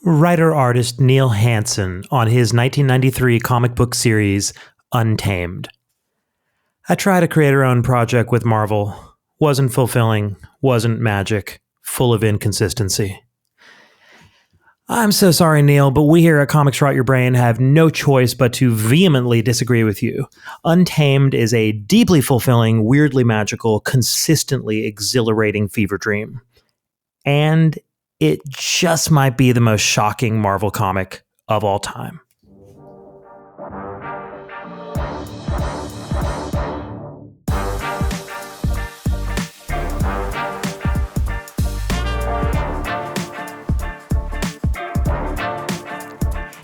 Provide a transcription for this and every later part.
Writer-artist Neil Hansen on his 1993 comic book series, UNTAMED. I tried a creator-owned project with Marvel. Wasn't fulfilling, wasn't magic, full of inconsistency. I'm so sorry, Neil, but we here at Comics Rot Your Brain have no choice but to vehemently disagree with you. UNTAMED is a deeply fulfilling, weirdly magical, consistently exhilarating fever dream. And it just might be the most shocking Marvel comic of all time.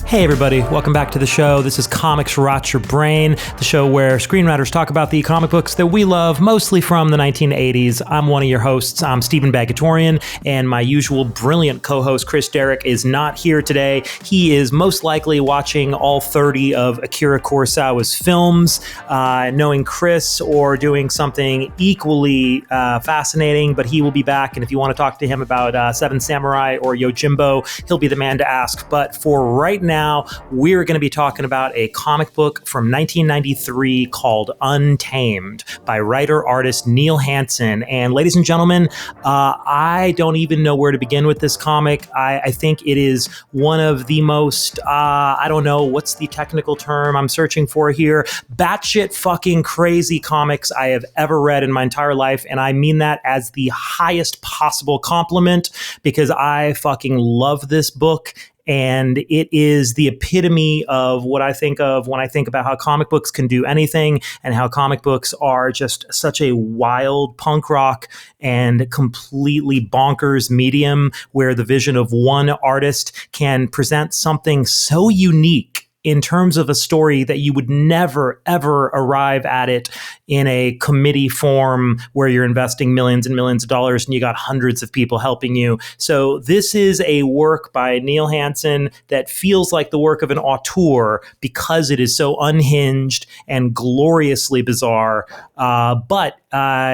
Hey everybody, welcome back to the show. This is Comics Rot Your Brain, the show where screenwriters talk about the comic books that we love, mostly from the 1980s. I'm one of your hosts. I'm Steven Bagatourian, and my usual brilliant co-host Chris Derrick is not here today. He is most likely watching all 30 of Akira Kurosawa's films, knowing Chris, or doing something equally fascinating, but he will be back, and if you want to talk to him about Seven Samurai or Yojimbo, he'll be the man to ask. But for right now, we're going to be talking about a comic book from 1993 called UNTAMED by writer-artist Neil Hansen. And ladies and gentlemen, I don't even know where to begin with this comic. I think it is one of the most, I don't know, what's the technical term I'm searching for here, batshit fucking crazy comics I have ever read in my entire life. And I mean that as the highest possible compliment, because I fucking love this book. And it is the epitome of what I think of when I think about how comic books can do anything, and how comic books are just such a wild punk rock and completely bonkers medium where the vision of one artist can present something so unique in terms of a story that you would never, ever arrive at it in a committee form where you're investing millions and millions of dollars and you got hundreds of people helping you. So this is a work by Neil Hansen that feels like the work of an auteur because it is so unhinged and gloriously bizarre. But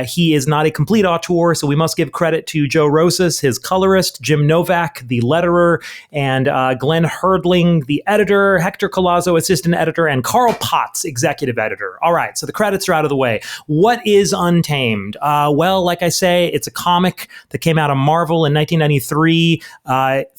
he is not a complete auteur, so we must give credit to Joe Rosas, his colorist, Jim Novak, the letterer, and Glenn Herdling, the editor, Hector Collazo, assistant editor, and Carl Potts, executive editor. All right, so the credits are out of the way. What is UNTAMED? Well, like I say, it's a comic that came out of Marvel in 1993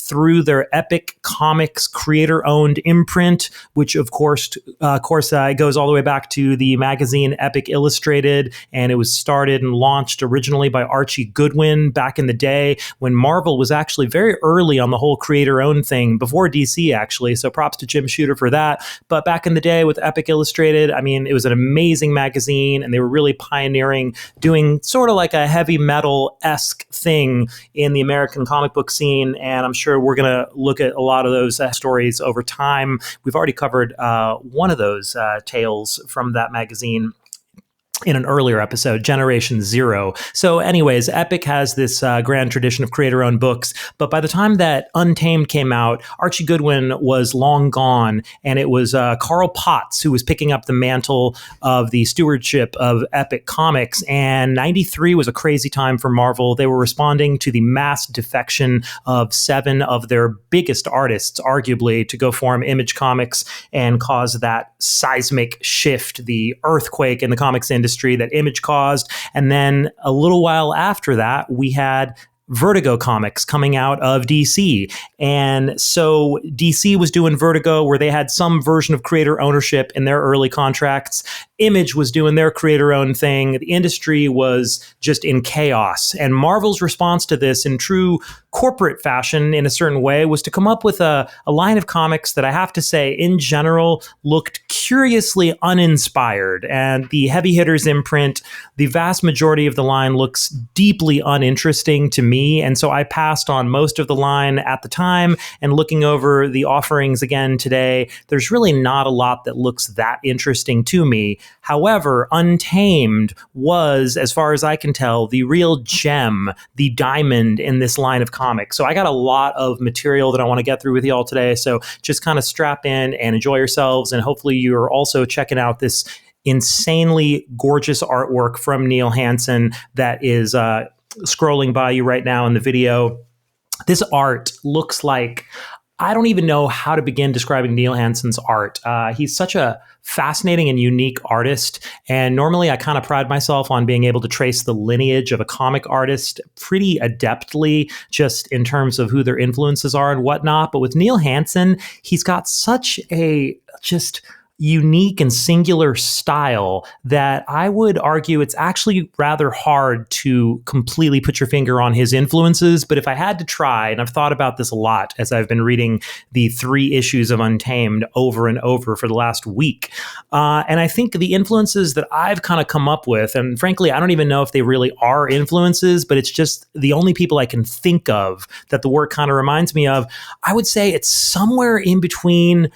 through their Epic Comics creator-owned imprint, which of course goes all the way back to the magazine Epic Illustrated, and it was started and launched originally by Archie Goodwin back in the day when Marvel was actually very early on the whole creator-owned thing, before DC actually, so props to Jim Shooter for that. But back in the day with Epic Illustrated, I mean, it was an amazing magazine, and they were really pioneering, doing sort of like a heavy metal-esque thing in the American comic book scene, and I'm sure we're going to look at a lot of those stories over time. We've already covered one of those tales from that magazine in an earlier episode, Generation Zero. So anyways, Epic has this grand tradition of creator-owned books, but by the time that UNTAMED came out, Archie Goodwin was long gone, and it was Carl Potts who was picking up the mantle of the stewardship of Epic Comics, and 93 was a crazy time for Marvel. They were responding to the mass defection of 7 of their biggest artists, arguably, to go form Image Comics and cause that seismic shift, the earthquake in the comics industry that Image caused. And then a little while after that, we had Vertigo Comics coming out of DC. And so DC was doing Vertigo, where they had some version of creator ownership in their early contracts. Image was doing their creator-owned thing. The industry was just in chaos. And Marvel's response to this, in true corporate fashion in a certain way, was to come up with a line of comics that I have to say, in general, looked curiously uninspired. And the Heavy Hitters imprint, the vast majority of the line looks deeply uninteresting to me. And so I passed on most of the line at the time, and looking over the offerings again today, there's really not a lot that looks that interesting to me. However, UNTAMED was, as far as I can tell, the real gem, the diamond in this line of comics. So I got a lot of material that I want to get through with you all today. So just kind of strap in and enjoy yourselves. And hopefully you're also checking out this insanely gorgeous artwork from Neil Hansen that is scrolling by you right now in the video. This art looks like, I don't even know how to begin describing Neil Hansen's art. He's such a fascinating and unique artist. And normally I kind of pride myself on being able to trace the lineage of a comic artist pretty adeptly, just in terms of who their influences are and whatnot. But with Neil Hansen, he's got such a just unique and singular style that I would argue it's actually rather hard to completely put your finger on his influences. But if I had to try, and I've thought about this a lot as I've been reading the 3 issues of Untamed over and over for the last week, and I think the influences that I've kind of come up with, and frankly, I don't even know if they really are influences, but it's just the only people I can think of that the work kind of reminds me of, I would say it's somewhere in between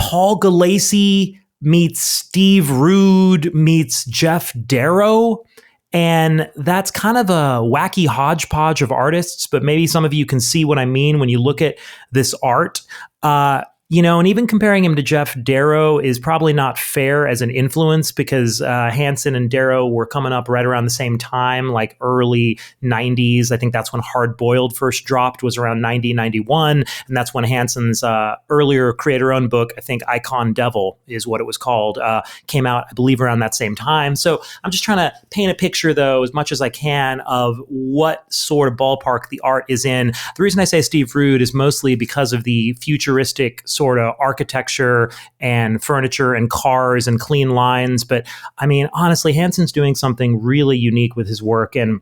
Paul Gulacy meets Steve Rude meets Jeff Darrow. And that's kind of a wacky hodgepodge of artists, but maybe some of you can see what I mean when you look at this art. And even comparing him to Jeff Darrow is probably not fair as an influence because Hansen and Darrow were coming up right around the same time, like early 90s. I think that's when Hard Boiled first dropped, was around 90, 91. And that's when Hansen's earlier creator-owned book, I think Icon Devil is what it was called, came out, I believe, around that same time. So I'm just trying to paint a picture, though, as much as I can of what sort of ballpark the art is in. The reason I say Steve Rude is mostly because of the futuristic sort of architecture and furniture and cars and clean lines. But I mean, honestly, Hansen's doing something really unique with his work. And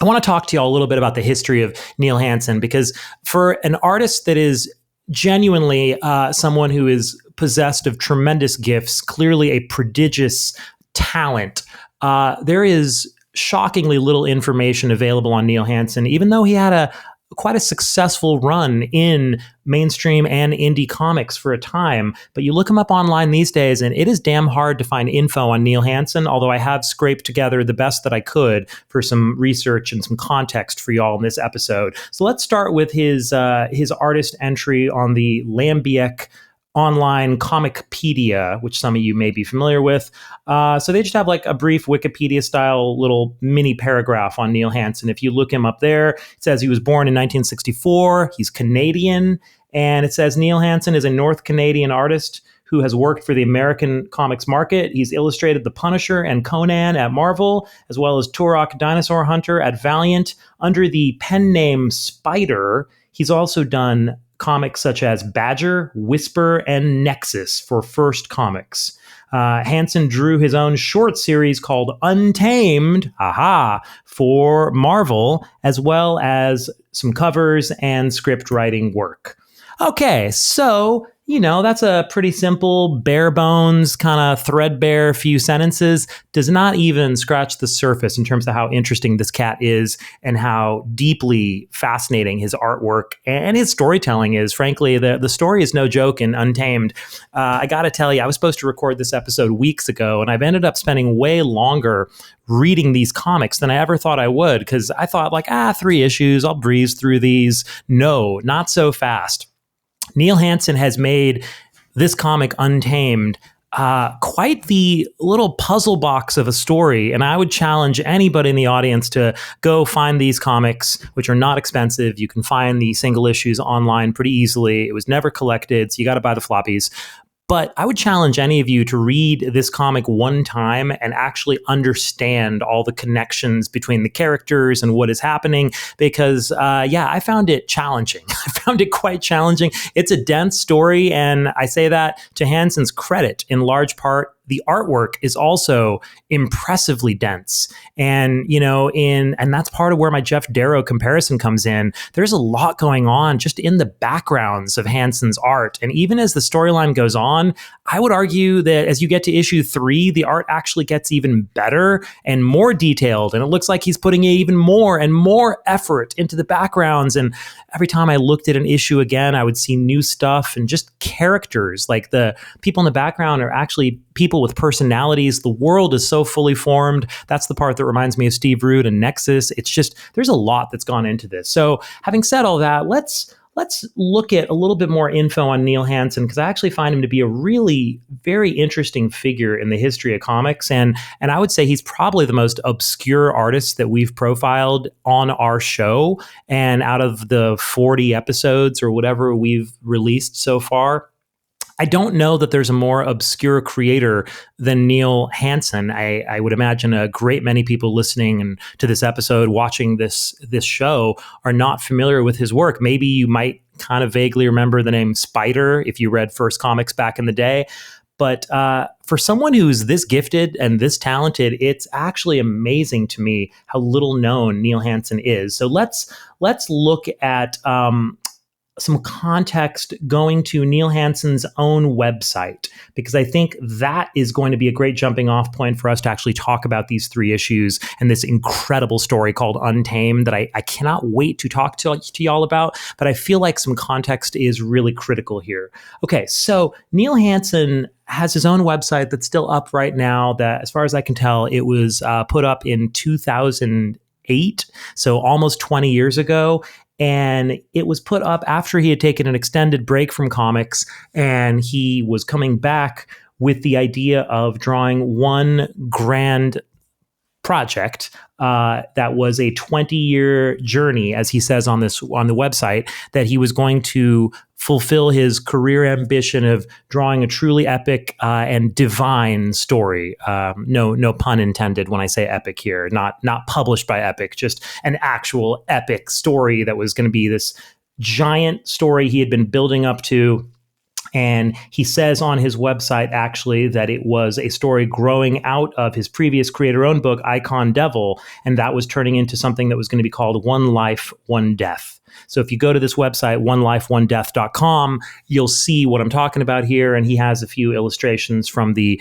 I want to talk to you all a little bit about the history of Neil Hansen, because for an artist that is genuinely someone who is possessed of tremendous gifts, clearly a prodigious talent, there is shockingly little information available on Neil Hansen, even though he had quite a successful run in mainstream and indie comics for a time. But you look him up online these days, and it is damn hard to find info on Neil Hansen, although I have scraped together the best that I could for some research and some context for y'all in this episode. So let's start with his artist entry on the Lambiek online Comicpedia, which some of you may be familiar with. So they just have like a brief Wikipedia style little mini paragraph on Neil Hansen. If you look him up there, it says he was born in 1964. He's Canadian. And it says Neil Hansen is a North Canadian artist who has worked for the American comics market. He's illustrated The Punisher and Conan at Marvel, as well as Turok Dinosaur Hunter at Valiant. Under the pen name Spider, he's also done comics such as Badger, Whisper, and Nexus for First Comics. Hansen drew his own short series called Untamed, for Marvel, as well as some covers and script writing work. Okay, so that's a pretty simple, bare bones, kind of threadbare few sentences. Does not even scratch the surface in terms of how interesting this cat is and how deeply fascinating his artwork and his storytelling is. Frankly, the story is no joke in Untamed. I got to tell you, I was supposed to record this episode weeks ago, and I've ended up spending way longer reading these comics than I ever thought I would, because I thought 3 issues, I'll breeze through these. No, not so fast. Neil Hansen has made this comic Untamed quite the little puzzle box of a story, and I would challenge anybody in the audience to go find these comics, which are not expensive. You can find the single issues online pretty easily. It was never collected, so you got to buy the floppies. But I would challenge any of you to read this comic one time and actually understand all the connections between the characters and what is happening, because, I found it challenging. I found it quite challenging. It's a dense story, and I say that to Hansen's credit. In large part, the artwork is also impressively dense. And, and that's part of where my Jeff Darrow comparison comes in. There's a lot going on just in the backgrounds of Hansen's art. And even as the storyline goes on, I would argue that as you get to issue 3, the art actually gets even better and more detailed. And it looks like he's putting even more and more effort into the backgrounds. And every time I looked at an issue again, I would see new stuff and just characters. Like the people in the background are actually people with personalities. The world is so fully formed. That's the part that reminds me of Steve Rude and Nexus. It's just, there's a lot that's gone into this. So having said all that, let's let's look at a little bit more info on Neil Hansen, because I actually find him to be a really very interesting figure in the history of comics. And I would say he's probably the most obscure artist that we've profiled on our show. And out of the 40 episodes or whatever we've released so far, I don't know that there's a more obscure creator than Neil Hansen. I would imagine a great many people listening to this episode, watching this show, are not familiar with his work. Maybe you might kind of vaguely remember the name Spider if you read First Comics back in the day. But for someone who's this gifted and this talented, it's actually amazing to me how little known Neil Hansen is. So let's look at some context going to Neil Hansen's own website, because I think that is going to be a great jumping off point for us to actually talk about these three issues and this incredible story called Untamed that I cannot wait to talk to y'all about, but I feel like some context is really critical here. Okay, so Neil Hansen has his own website that's still up right now, that, as far as I can tell, it was put up in 2008, so almost 20 years ago. And it was put up after he had taken an extended break from comics, and he was coming back with the idea of drawing one grand project that was a 20-year journey, as he says on the website, that he was going to fulfill his career ambition of drawing a truly epic and divine story. No pun intended when I say epic here. Not published by Epic, just an actual epic story that was going to be this giant story he had been building up to. And he says on his website, actually, that it was a story growing out of his previous creator-owned book, Icon Devil, and that was turning into something that was going to be called One Life, One Death. So if you go to this website, onelifeonedeath.com, you'll see what I'm talking about here. And he has a few illustrations from the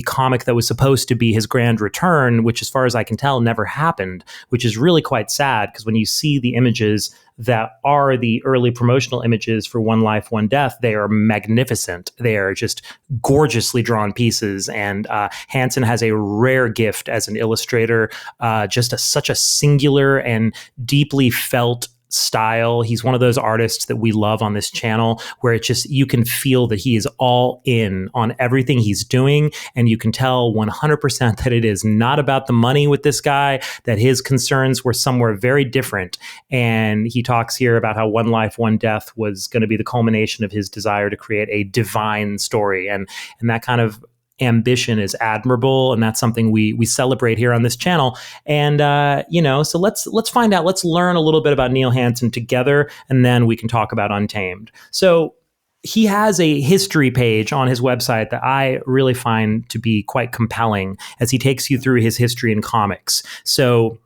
comic that was supposed to be his grand return, which, as far as I can tell, never happened, which is really quite sad, because when you see the images that are the early promotional images for One Life, One Death, they are magnificent. They are just gorgeously drawn pieces. And Hansen has a rare gift as an illustrator, such a singular and deeply felt style. He's one of those artists that we love on this channel, where it just, you can feel that he is all in on everything he's doing, and you can tell 100% that it is not about the money with this guy, that his concerns were somewhere very different. And he talks here about how One Life, One Death was going to be the culmination of his desire to create a divine story, and that kind of ambition is admirable, and that's something we celebrate here on this channel. And so let's find out. Let's learn a little bit about Neil Hansen together, and then we can talk about Untamed. So he has a history page on his website that I really find to be quite compelling, as he takes you through his history in comics. So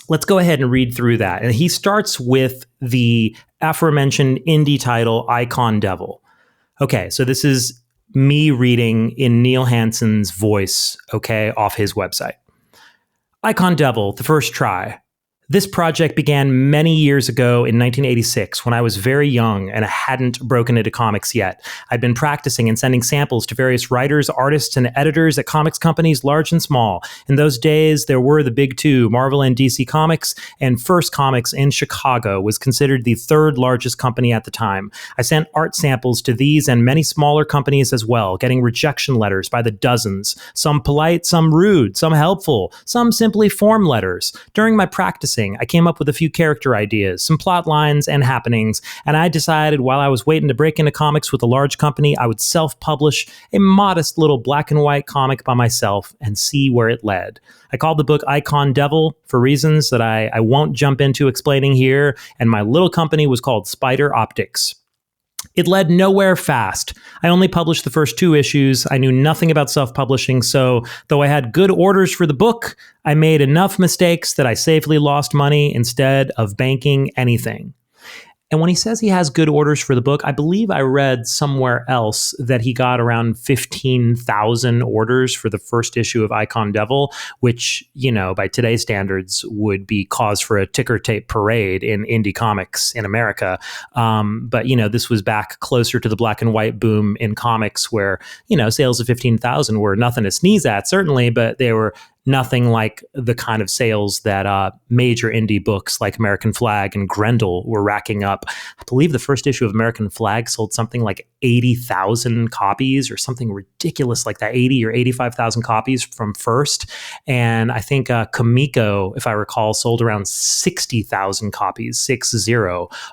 let's go ahead and read through that. And he starts with the aforementioned indie title, Icon Devil. Okay, so this is me reading in Neil Hansen's voice, off his website. Icon Devil, the first try. This project began many years ago in 1986, when I was very young and I hadn't broken into comics yet. I'd been practicing and sending samples to various writers, artists, and editors at comics companies large and small. In those days, there were the big two, Marvel and DC Comics, and First Comics in Chicago was considered the third largest company at the time. I sent art samples to these and many smaller companies as well, getting rejection letters by the dozens, some polite, some rude, some helpful, some simply form letters. During my practicing, I came up with a few character ideas, some plot lines and happenings, and I decided while I was waiting to break into comics with a large company, I would self-publish a modest little black and white comic by myself and see where it led. I called the book Icon Devil for reasons that I won't jump into explaining here, and my little company was called Spider Optics. It led nowhere fast. I only published the first 2 issues. I knew nothing about self-publishing, so though I had good orders for the book, I made enough mistakes that I safely lost money instead of banking anything. And when he says he has good orders for the book, I believe I read somewhere else that he got around 15,000 orders for the first issue of Icon Devil, which, by today's standards would be cause for a ticker tape parade in indie comics in America. But this was back closer to the black and white boom in comics, where, sales of 15,000 were nothing to sneeze at, certainly, but they were nothing like the kind of sales that major indie books like American Flag and Grendel were racking up. I believe the first issue of American Flag sold something like 80,000 copies or something ridiculous like that, 80 or 85,000 copies from first. And I think Kamiko, if I recall, sold around 60,000 copies, 60,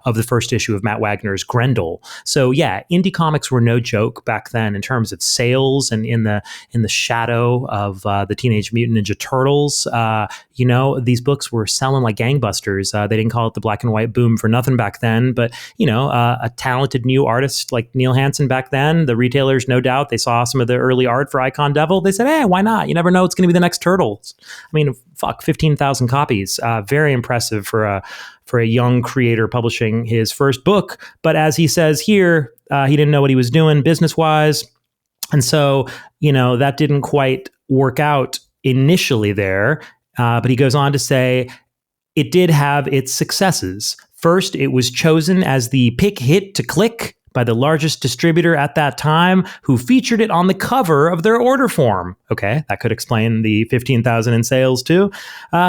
of the first issue of Matt Wagner's Grendel. So yeah, indie comics were no joke back then in terms of sales, and in the shadow of the Teenage Mutant Ninja Turtles, these books were selling like gangbusters. They didn't call it the black and white boom for nothing back then, but a talented new artist like Neil Hansen back then, the retailers, no doubt, they saw some of the early art for Icon Devil. They said, hey, why not? You never know, it's going to be the next Turtles. I mean, 15,000 copies. Very impressive for a young creator publishing his first book. But as he says here, he didn't know what he was doing business-wise. And so, that didn't quite work out initially there. But he goes on to say, it did have its successes. First, it was chosen as the pick hit to click by the largest distributor at that time, who featured it on the cover of their order form. Okay, that could explain the 15,000 in sales too.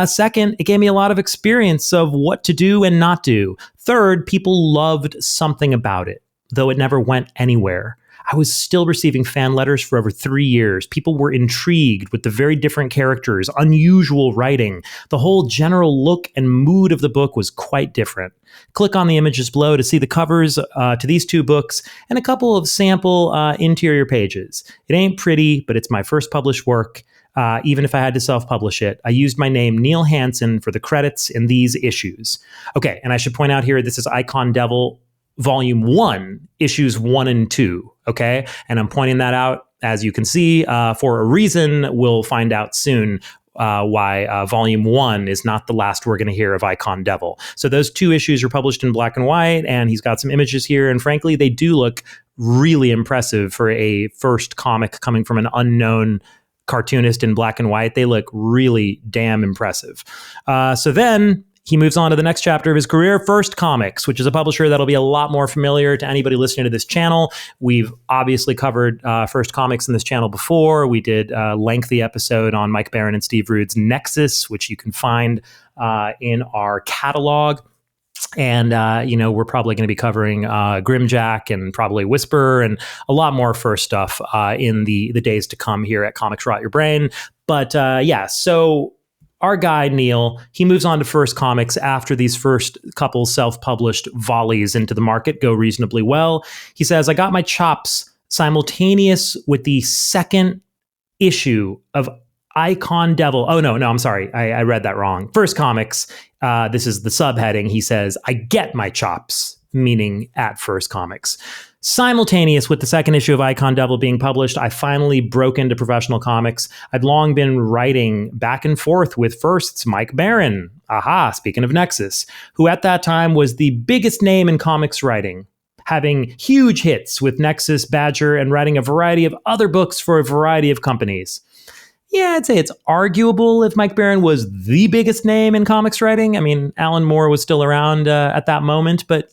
Second, it gave me a lot of experience of what to do and not do. Third, people loved something about it, though it never went anywhere. I was still receiving fan letters for over 3 years. People were intrigued with the very different characters, unusual writing. The whole general look and mood of the book was quite different. Click on the images below to see the covers to these two books and a couple of sample interior pages. It ain't pretty, but it's my first published work. Even if I had to self-publish it, I used my name, Neil Hansen, for the credits in these issues. Okay, and I should point out here, this is Icon Devil Volume 1, Issues 1 and 2, okay? And I'm pointing that out, as you can see, for a reason. We'll find out soon why Volume 1 is not the last we're going to hear of Icon Devil. So those two issues are published in black and white, and he's got some images here, and frankly, they do look really impressive for a first comic coming from an unknown cartoonist in black and white. They look really damn impressive. So then he moves on to the next chapter of his career, First Comics, which is a publisher that'll be a lot more familiar to anybody listening to this channel. We've obviously covered First Comics in this channel before. We did a lengthy episode on Mike Baron and Steve Rude's Nexus, which you can find in our catalog. And, we're probably going to be covering Grimjack and probably Whisper and a lot more First stuff in the days to come here at Comics Rot Your Brain. But so our guy, Neil, he moves on to First Comics after these first couple self-published volleys into the market go reasonably well. He says, I got my chops simultaneous with the second issue of Icon Devil. Oh, no, I'm sorry. I read that wrong. First Comics, this is the subheading. He says, I get my chops, meaning at First Comics. Simultaneous with the second issue of Icon Devil being published, I finally broke into professional comics. I'd long been writing back and forth with First's Mike Baron, speaking of Nexus, who at that time was the biggest name in comics writing, having huge hits with Nexus, Badger, and writing a variety of other books for a variety of companies. Yeah, I'd say it's arguable if Mike Baron was the biggest name in comics writing. I mean, Alan Moore was still around at that moment, but,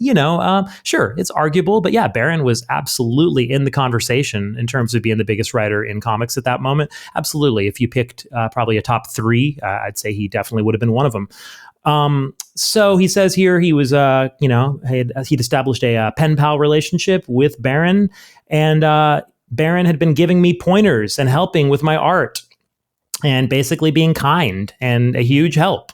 sure, it's arguable. But yeah, Baron was absolutely in the conversation in terms of being the biggest writer in comics at that moment. Absolutely. If you picked probably a top three, I'd say he definitely would have been one of them. So he says here he was, he'd established a pen pal relationship with Baron, and Baron had been giving me pointers and helping with my art, and basically being kind and a huge help.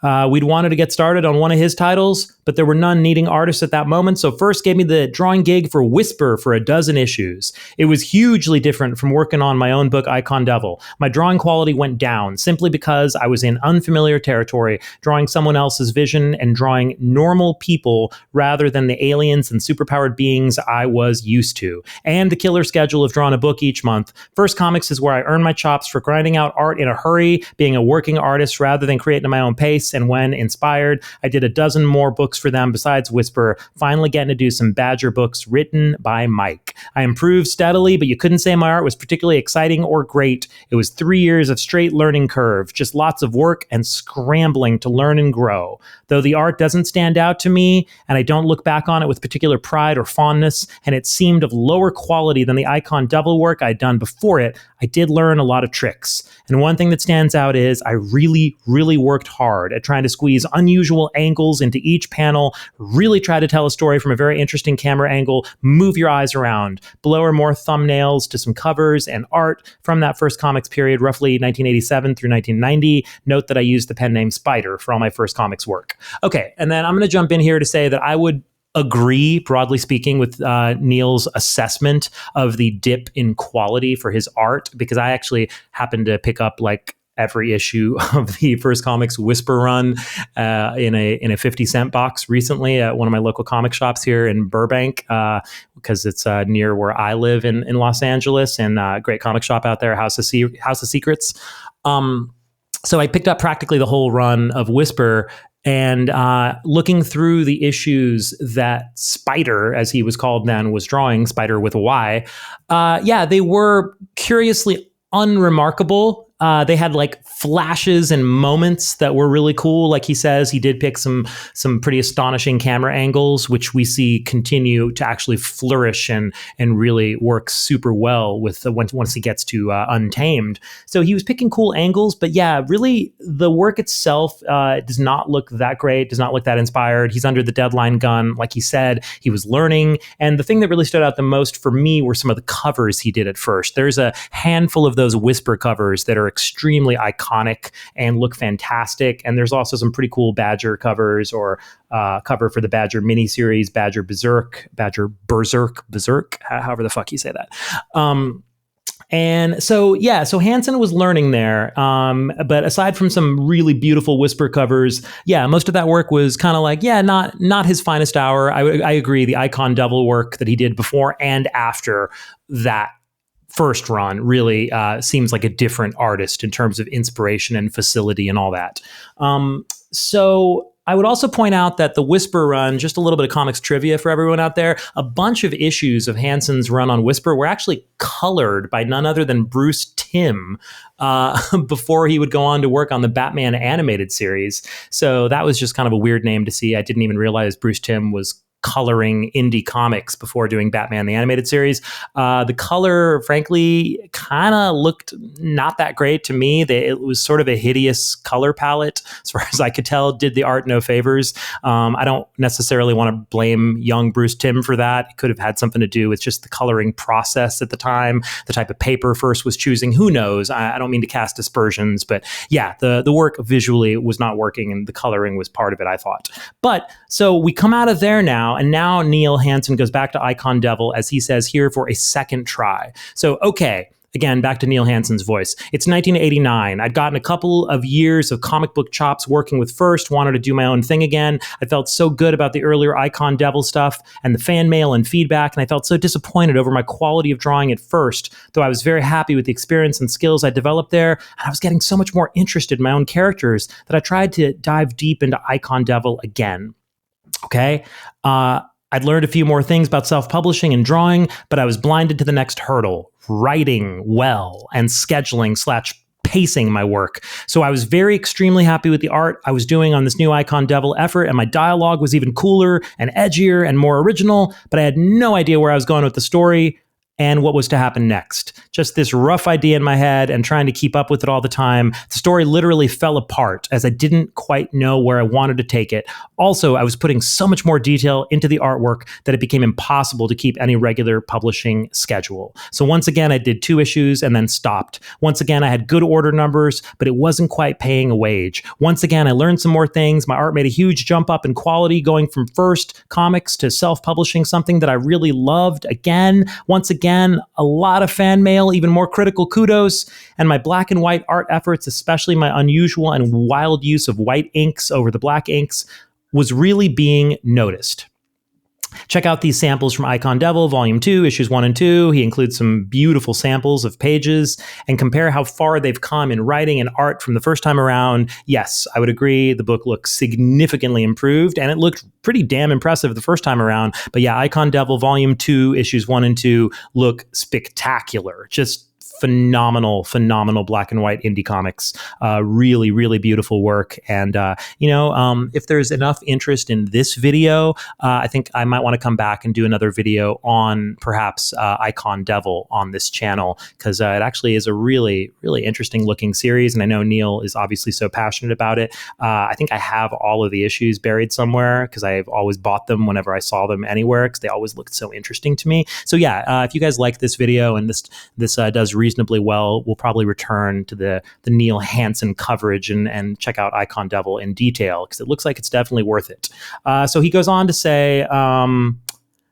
We'd wanted to get started on one of his titles, but there were none needing artists at that moment. So First gave me the drawing gig for Whisper for a dozen issues. It was hugely different from working on my own book, Icon Devil. My drawing quality went down simply because I was in unfamiliar territory, drawing someone else's vision and drawing normal people rather than the aliens and superpowered beings I was used to. And the killer schedule of drawing a book each month. First Comics is where I earn my chops for grinding out art in a hurry, being a working artist rather than creating at my own pace. And when inspired, I did a dozen more books for them besides Whisper, finally getting to do some Badger books written by Mike. I improved steadily, but you couldn't say my art was particularly exciting or great. It was 3 years of straight learning curve, just lots of work and scrambling to learn and grow. Though the art doesn't stand out to me, and I don't look back on it with particular pride or fondness, and it seemed of lower quality than the Icon Devil work I'd done before it, I did learn a lot of tricks. And one thing that stands out is I really, really worked hard at trying to squeeze unusual angles into each panel, really try to tell a story from a very interesting camera angle, move your eyes around. Below are more thumbnails to some covers and art from that first comics period, roughly 1987 through 1990. Note that I used the pen name Spider for all my first comics work. Okay, and then I'm going to jump in here to say that I would agree, broadly speaking, with Neil's assessment of the dip in quality for his art, because I actually happened to pick up like every issue of the first comics Whisper run in a 50-cent box recently at one of my local comic shops here in Burbank, because it's near where I live in Los Angeles, and great comic shop out there, House of Secrets. So I picked up practically the whole run of Whisper, and looking through the issues that Spider, as he was called then, was drawing, Spider with a Y, they were curiously unremarkable. They had like flashes and moments that were really cool. Like he says, he did pick some pretty astonishing camera angles, which we see continue to actually flourish and really work super well with once he gets to Untamed. So he was picking cool angles, but yeah, really the work itself does not look that great, does not look that inspired. He's under the deadline gun. Like he said, he was learning. And the thing that really stood out the most for me were some of the covers he did at first. There's a handful of those Whisper covers that are extremely iconic and look fantastic. And there's also some pretty cool Badger covers, or cover for the Badger miniseries, Badger Berserk, however the fuck you say that. And so Hansen was learning there. But aside from some really beautiful Whisper covers, most of that work was kind of like, not his finest hour. I agree. The Icon Devil work that he did before and after that first run really seems like a different artist in terms of inspiration and facility and all that. So I would also point out that the Whisper run, just a little bit of comics trivia for everyone out there, a bunch of issues of Hansen's run on Whisper were actually colored by none other than Bruce Timm before he would go on to work on the Batman animated series. So that was just kind of a weird name to see. I didn't even realize Bruce Timm was coloring indie comics before doing Batman the animated series. The color, frankly, kind of looked not that great to me. It was sort of a hideous color palette, as far as I could tell. Did the art no favors. I don't necessarily want to blame young Bruce Timm for that. It could have had something to do with just the coloring process at the time, the type of paper First was choosing. Who knows? I don't mean to cast aspersions, but the work visually was not working, and the coloring was part of it, I thought. But so we come out of there now, and now Neil Hansen goes back to Icon Devil, as he says here, for a second try. So, okay, again, back to Neil Hansen's voice. It's 1989. I'd gotten a couple of years of comic book chops working with First, wanted to do my own thing again. I felt so good about the earlier Icon Devil stuff and the fan mail and feedback, and I felt so disappointed over my quality of drawing at First, though I was very happy with the experience and skills I developed there, and I was getting so much more interested in my own characters that I tried to dive deep into Icon Devil again. Okay. I'd learned a few more things about self-publishing and drawing, but I was blinded to the next hurdle, writing well and scheduling/pacing my work. So I was extremely happy with the art I was doing on this new Icon Devil effort, and my dialogue was even cooler and edgier and more original, but I had no idea where I was going with the story and what was to happen next. Just this rough idea in my head and trying to keep up with it all the time. The story literally fell apart as I didn't quite know where I wanted to take it. Also, I was putting so much more detail into the artwork that it became impossible to keep any regular publishing schedule. So once again, I did 2 issues and then stopped. Once again, I had good order numbers, but it wasn't quite paying a wage. Once again, I learned some more things. My art made a huge jump up in quality, going from First comics to self-publishing something that I really loved. Once again, a lot of fan mail, even more critical kudos, and my black and white art efforts, especially my unusual and wild use of white inks over the black inks, was really being noticed. Check out these samples from Icon Devil, Volume 2, Issues 1 and 2. He includes some beautiful samples of pages and compare how far they've come in writing and art from the first time around. Yes, I would agree. The book looks significantly improved, and it looked pretty damn impressive the first time around. But yeah, Icon Devil, Volume 2, Issues 1 and 2 look spectacular. Just phenomenal black and white indie comics. Really, really beautiful work. And, if there's enough interest in this video, I think I might want to come back and do another video on perhaps Icon Devil on this channel, because it actually is a really, really interesting looking series. And I know Neil is obviously so passionate about it. I think I have all of the issues buried somewhere because I've always bought them whenever I saw them anywhere, because they always looked so interesting to me. So yeah, if you guys like this video and this does reasonably well, we'll probably return to the Neil Hansen coverage and check out Icon Devil in detail, because it looks like it's definitely worth it. So he goes on to say,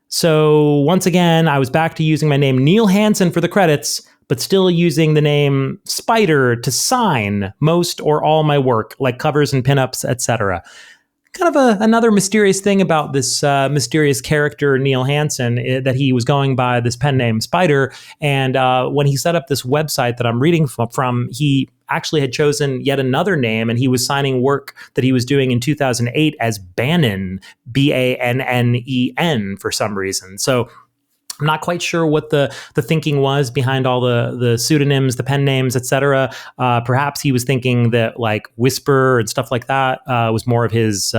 so once again, I was back to using my name Neil Hansen for the credits, but still using the name Spider to sign most or all my work, like covers and pinups, etc. Kind of another mysterious thing about this mysterious character, Neil Hansen, that he was going by this pen name Spider. And when he set up this website that I'm reading from, he actually had chosen yet another name, and he was signing work that he was doing in 2008 as Bannon, Bannen, for some reason. So I'm not quite sure what the thinking was behind all the pseudonyms, the pen names, etc. Perhaps he was thinking that like Whisper and stuff like that was more of his,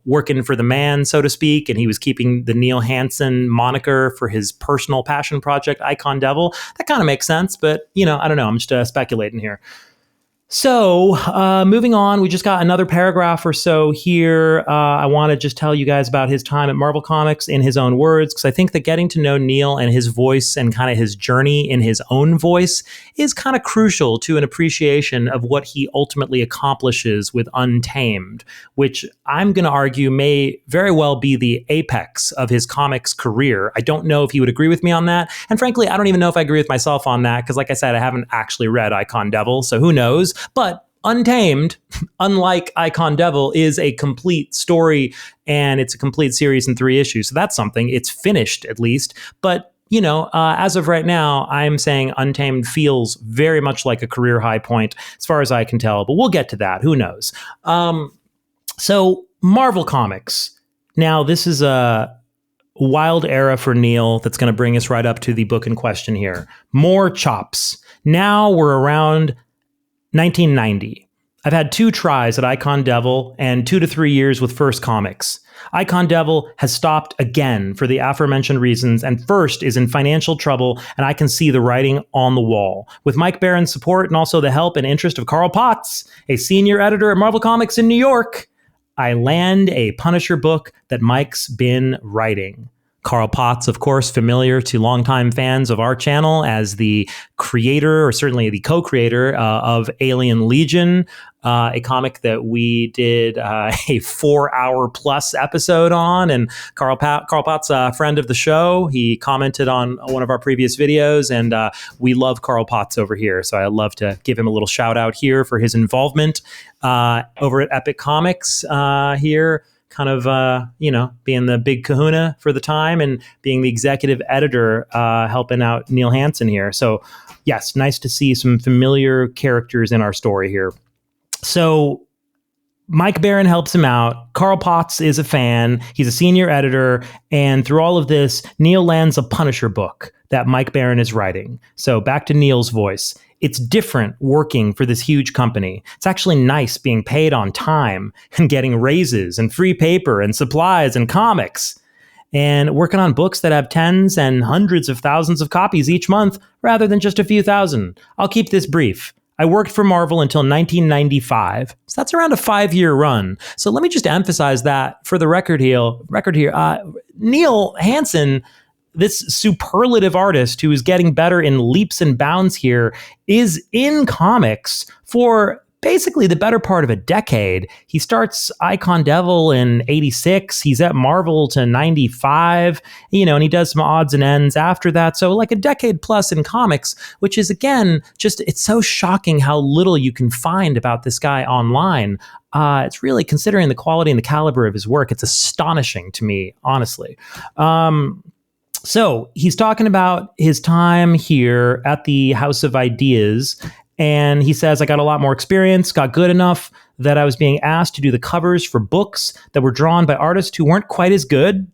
working for the man, so to speak, and he was keeping the Neil Hansen moniker for his personal passion project, Icon Devil. That kind of makes sense, but I don't know. I'm just speculating here. So moving on, we just got another paragraph or so here. I want to just tell you guys about his time at Marvel Comics in his own words, because I think that getting to know Neil and his voice and kind of his journey in his own voice is kind of crucial to an appreciation of what he ultimately accomplishes with Untamed, which I'm going to argue may very well be the apex of his comics career. I don't know if he would agree with me on that. And frankly, I don't even know if I agree with myself on that, because like I said, I haven't actually read Icon Devil, so who knows? But Untamed, unlike Icon Devil, is a complete story, and it's a complete series in 3 issues. So that's something. It's finished, at least. But as of right now, I'm saying Untamed feels very much like a career high point, as far as I can tell. But we'll get to that. Who knows? So Marvel Comics. Now, this is a wild era for Neil that's going to bring us right up to the book in question here. More chops. Now we're around 1990. I've had 2 tries at Icon Devil and 2 to 3 years with First Comics. Icon Devil has stopped again for the aforementioned reasons, and First is in financial trouble, and I can see the writing on the wall. With Mike Baron's support and also the help and interest of Carl Potts, a senior editor at Marvel Comics in New York, I land a Punisher book that Mike's been writing. Carl Potts, of course, familiar to longtime fans of our channel as the creator, or certainly the co-creator of Alien Legion, a comic that we did a 4-hour plus episode on. And Carl Potts, a friend of the show, he commented on one of our previous videos, and we love Carl Potts over here. So I'd love to give him a little shout out here for his involvement over at Epic Comics here. Kind of, being the big kahuna for the time and being the executive editor, helping out Neil Hansen here. So, yes, nice to see some familiar characters in our story here. So, Mike Baron helps him out. Carl Potts is a fan. He's a senior editor. And through all of this, Neil lands a Punisher book that Mike Baron is writing. So, back to Neil's voice. It's different working for this huge company. It's actually nice being paid on time and getting raises and free paper and supplies and comics, and working on books that have tens and hundreds of thousands of copies each month rather than just a few thousand. I'll keep this brief. I worked for Marvel until 1995. So that's around a 5-year run. So let me just emphasize that for the record here. Neil Hansen, this superlative artist who is getting better in leaps and bounds here, is in comics for basically the better part of a decade. He starts Icon Devil in 86. He's at Marvel to 95, and he does some odds and ends after that. So like a decade plus in comics, which is, again, just, it's so shocking how little you can find about this guy online. It's really, considering the quality and the caliber of his work, it's astonishing to me, honestly. So he's talking about his time here at the House of Ideas, and he says, I got a lot more experience, got good enough that I was being asked to do the covers for books that were drawn by artists who weren't quite as good.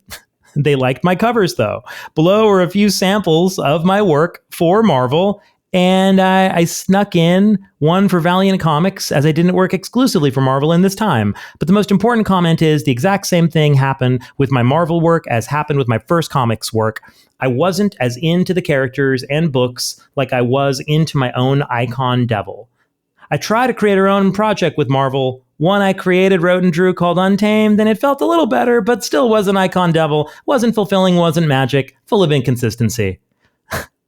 They liked my covers, though. Below are a few samples of my work for Marvel, and I snuck in one for Valiant Comics, as I didn't work exclusively for Marvel in this time. But the most important comment is the exact same thing happened with my Marvel work as happened with my first comics work. I wasn't as into the characters and books like I was into my own Icon Devil. I tried to create our own project with Marvel. One I created, wrote, and drew called Untamed, and it felt a little better, but still wasn't Icon Devil, wasn't fulfilling, wasn't magic, full of inconsistency.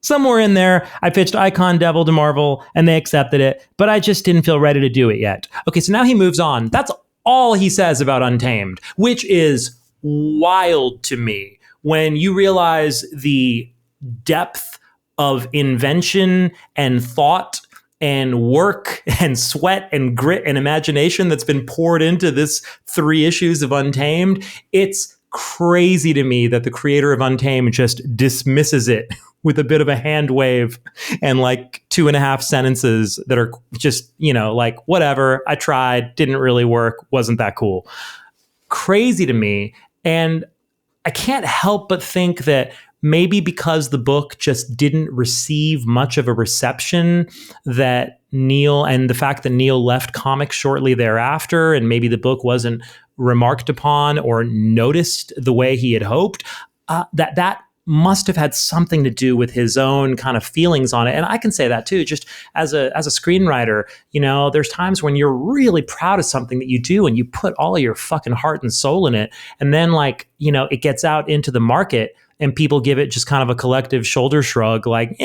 Somewhere in there, I pitched Icon Devil to Marvel, and they accepted it, but I just didn't feel ready to do it yet. Okay, so now he moves on. That's all he says about Untamed, which is wild to me when you realize the depth of invention and thought and work and sweat and grit and imagination that's been poured into this 3 issues of Untamed. It's crazy to me that the creator of Untamed just dismisses it with a bit of a hand wave and like 2.5 sentences that are just, like, whatever, I tried, didn't really work, wasn't that cool. Crazy to me. And I can't help but think that maybe because the book just didn't receive much of a reception, that Neil, and the fact that Neil left comics shortly thereafter, and maybe the book wasn't remarked upon or noticed the way he had hoped, that must have had something to do with his own kind of feelings on it. And I can say that too, just as a screenwriter, there's times when you're really proud of something that you do and you put all of your fucking heart and soul in it. And then it gets out into the market and people give it just kind of a collective shoulder shrug, like,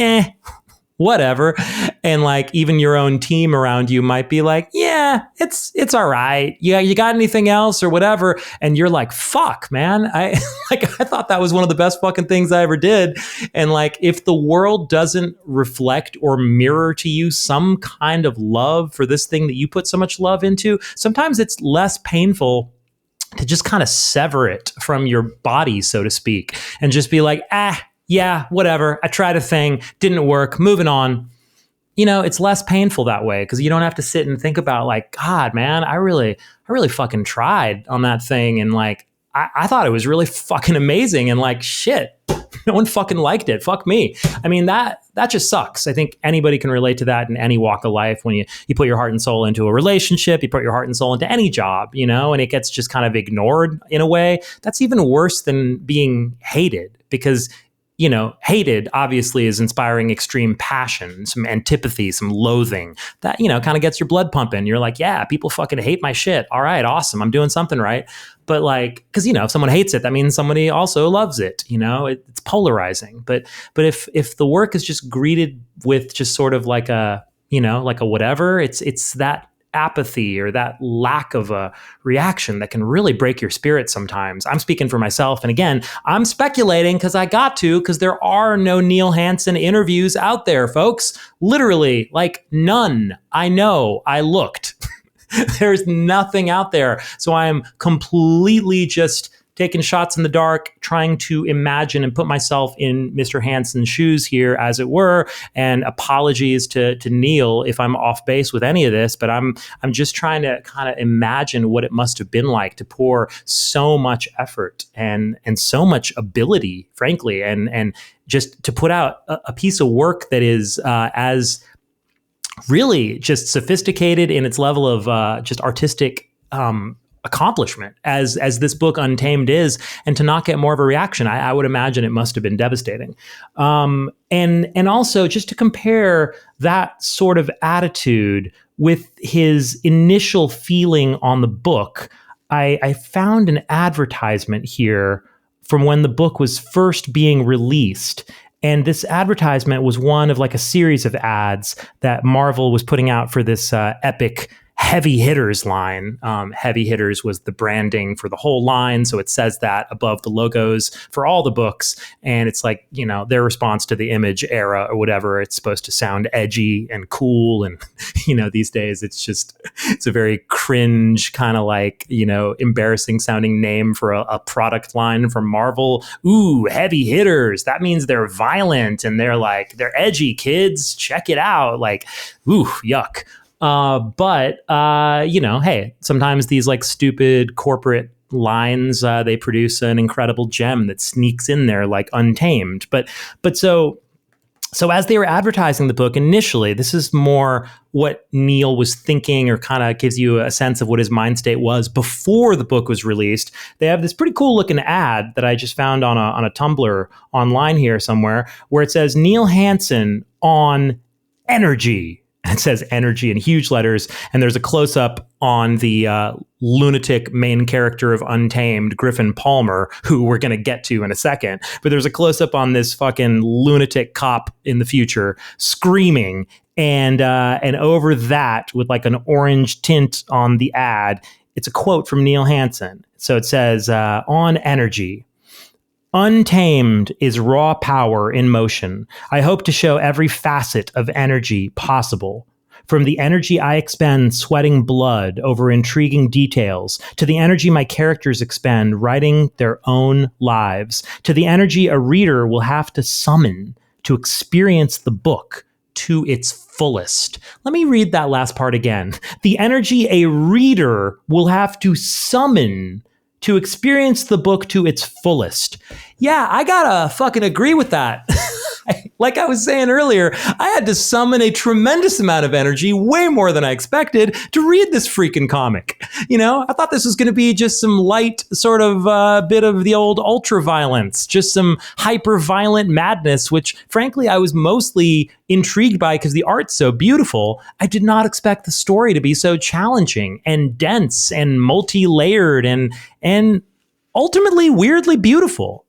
whatever. And like even your own team around you might be like, yeah, it's all right. Yeah, you got anything else or whatever? And you're like, fuck, man. I thought that was one of the best fucking things I ever did. And like, if the world doesn't reflect or mirror to you some kind of love for this thing that you put so much love into, sometimes it's less painful to just kind of sever it from your body, so to speak, and just be like, yeah, whatever. I tried a thing, didn't work, moving on. It's less painful that way because you don't have to sit and think about like, God, man, I really fucking tried on that thing. And like, I thought it was really fucking amazing. And like, shit, no one fucking liked it. Fuck me. I mean, that just sucks. I think anybody can relate to that in any walk of life. When you put your heart and soul into a relationship, you put your heart and soul into any job, and it gets just kind of ignored in a way. That's even worse than being hated because hated obviously is inspiring extreme passion, some antipathy, some loathing that, kind of gets your blood pumping. You're like, yeah, people fucking hate my shit. All right, awesome. I'm doing something right. But like, because, if someone hates it, that means somebody also loves it. It's polarizing. But if the work is just greeted with just sort of like a whatever, it's that apathy or that lack of a reaction that can really break your spirit sometimes. I'm speaking for myself. And again, I'm speculating because there are no Neil Hansen interviews out there, folks. Literally, like none. I know. I looked. There's nothing out there. So I'm completely just taking shots in the dark, trying to imagine and put myself in Mr. Hansen's shoes here, as it were. And apologies to Neil if I'm off base with any of this, but I'm just trying to kind of imagine what it must have been like to pour so much effort and so much ability, frankly, and just to put out a piece of work that is as really just sophisticated in its level of just artistic accomplishment as this book Untamed is, and to not get more of a reaction, I would imagine it must have been devastating. And also just to compare that sort of attitude with his initial feeling on the book, I found an advertisement here from when the book was first being released. And this advertisement was one of like a series of ads that Marvel was putting out for this epic heavy hitters line. Heavy hitters was the branding for the whole line. So it says that above the logos for all the books. And it's like, their response to the Image era or whatever. It's supposed to sound edgy and cool. And, these days it's a very cringe kind of like, embarrassing sounding name for a product line from Marvel. Ooh, heavy hitters. That means they're violent and they're edgy, kids. Check it out. Like, ooh, yuck. But hey, sometimes these like stupid corporate lines, they produce an incredible gem that sneaks in there like Untamed. But so as they were advertising the book initially, this is more what Neil was thinking, or kind of gives you a sense of what his mind state was before the book was released. They have this pretty cool looking ad that I just found on a Tumblr online here somewhere, where it says Neil Hansen on energy. And it says energy in huge letters. And there's a close up on the lunatic main character of Untamed, Griffin Palmer, who we're going to get to in a second. But there's a close up on this fucking lunatic cop in the future screaming. And over that, with like an orange tint on the ad, it's a quote from Neil Hansen. So it says, on energy. Untamed is raw power in motion. I hope to show every facet of energy possible. From the energy I expend sweating blood over intriguing details, to the energy my characters expend writing their own lives, to the energy a reader will have to summon to experience the book to its fullest. Let me read that last part again. The energy a reader will have to summon to experience the book to its fullest. Yeah, I gotta fucking agree with that. Like I was saying earlier, I had to summon a tremendous amount of energy, way more than I expected, to read this freaking comic. I thought this was going to be just some light sort of bit of the old ultra violence, just some hyper violent madness, which frankly I was mostly intrigued by because the art's so beautiful. I did not expect the story to be so challenging and dense and multi-layered and ultimately weirdly beautiful.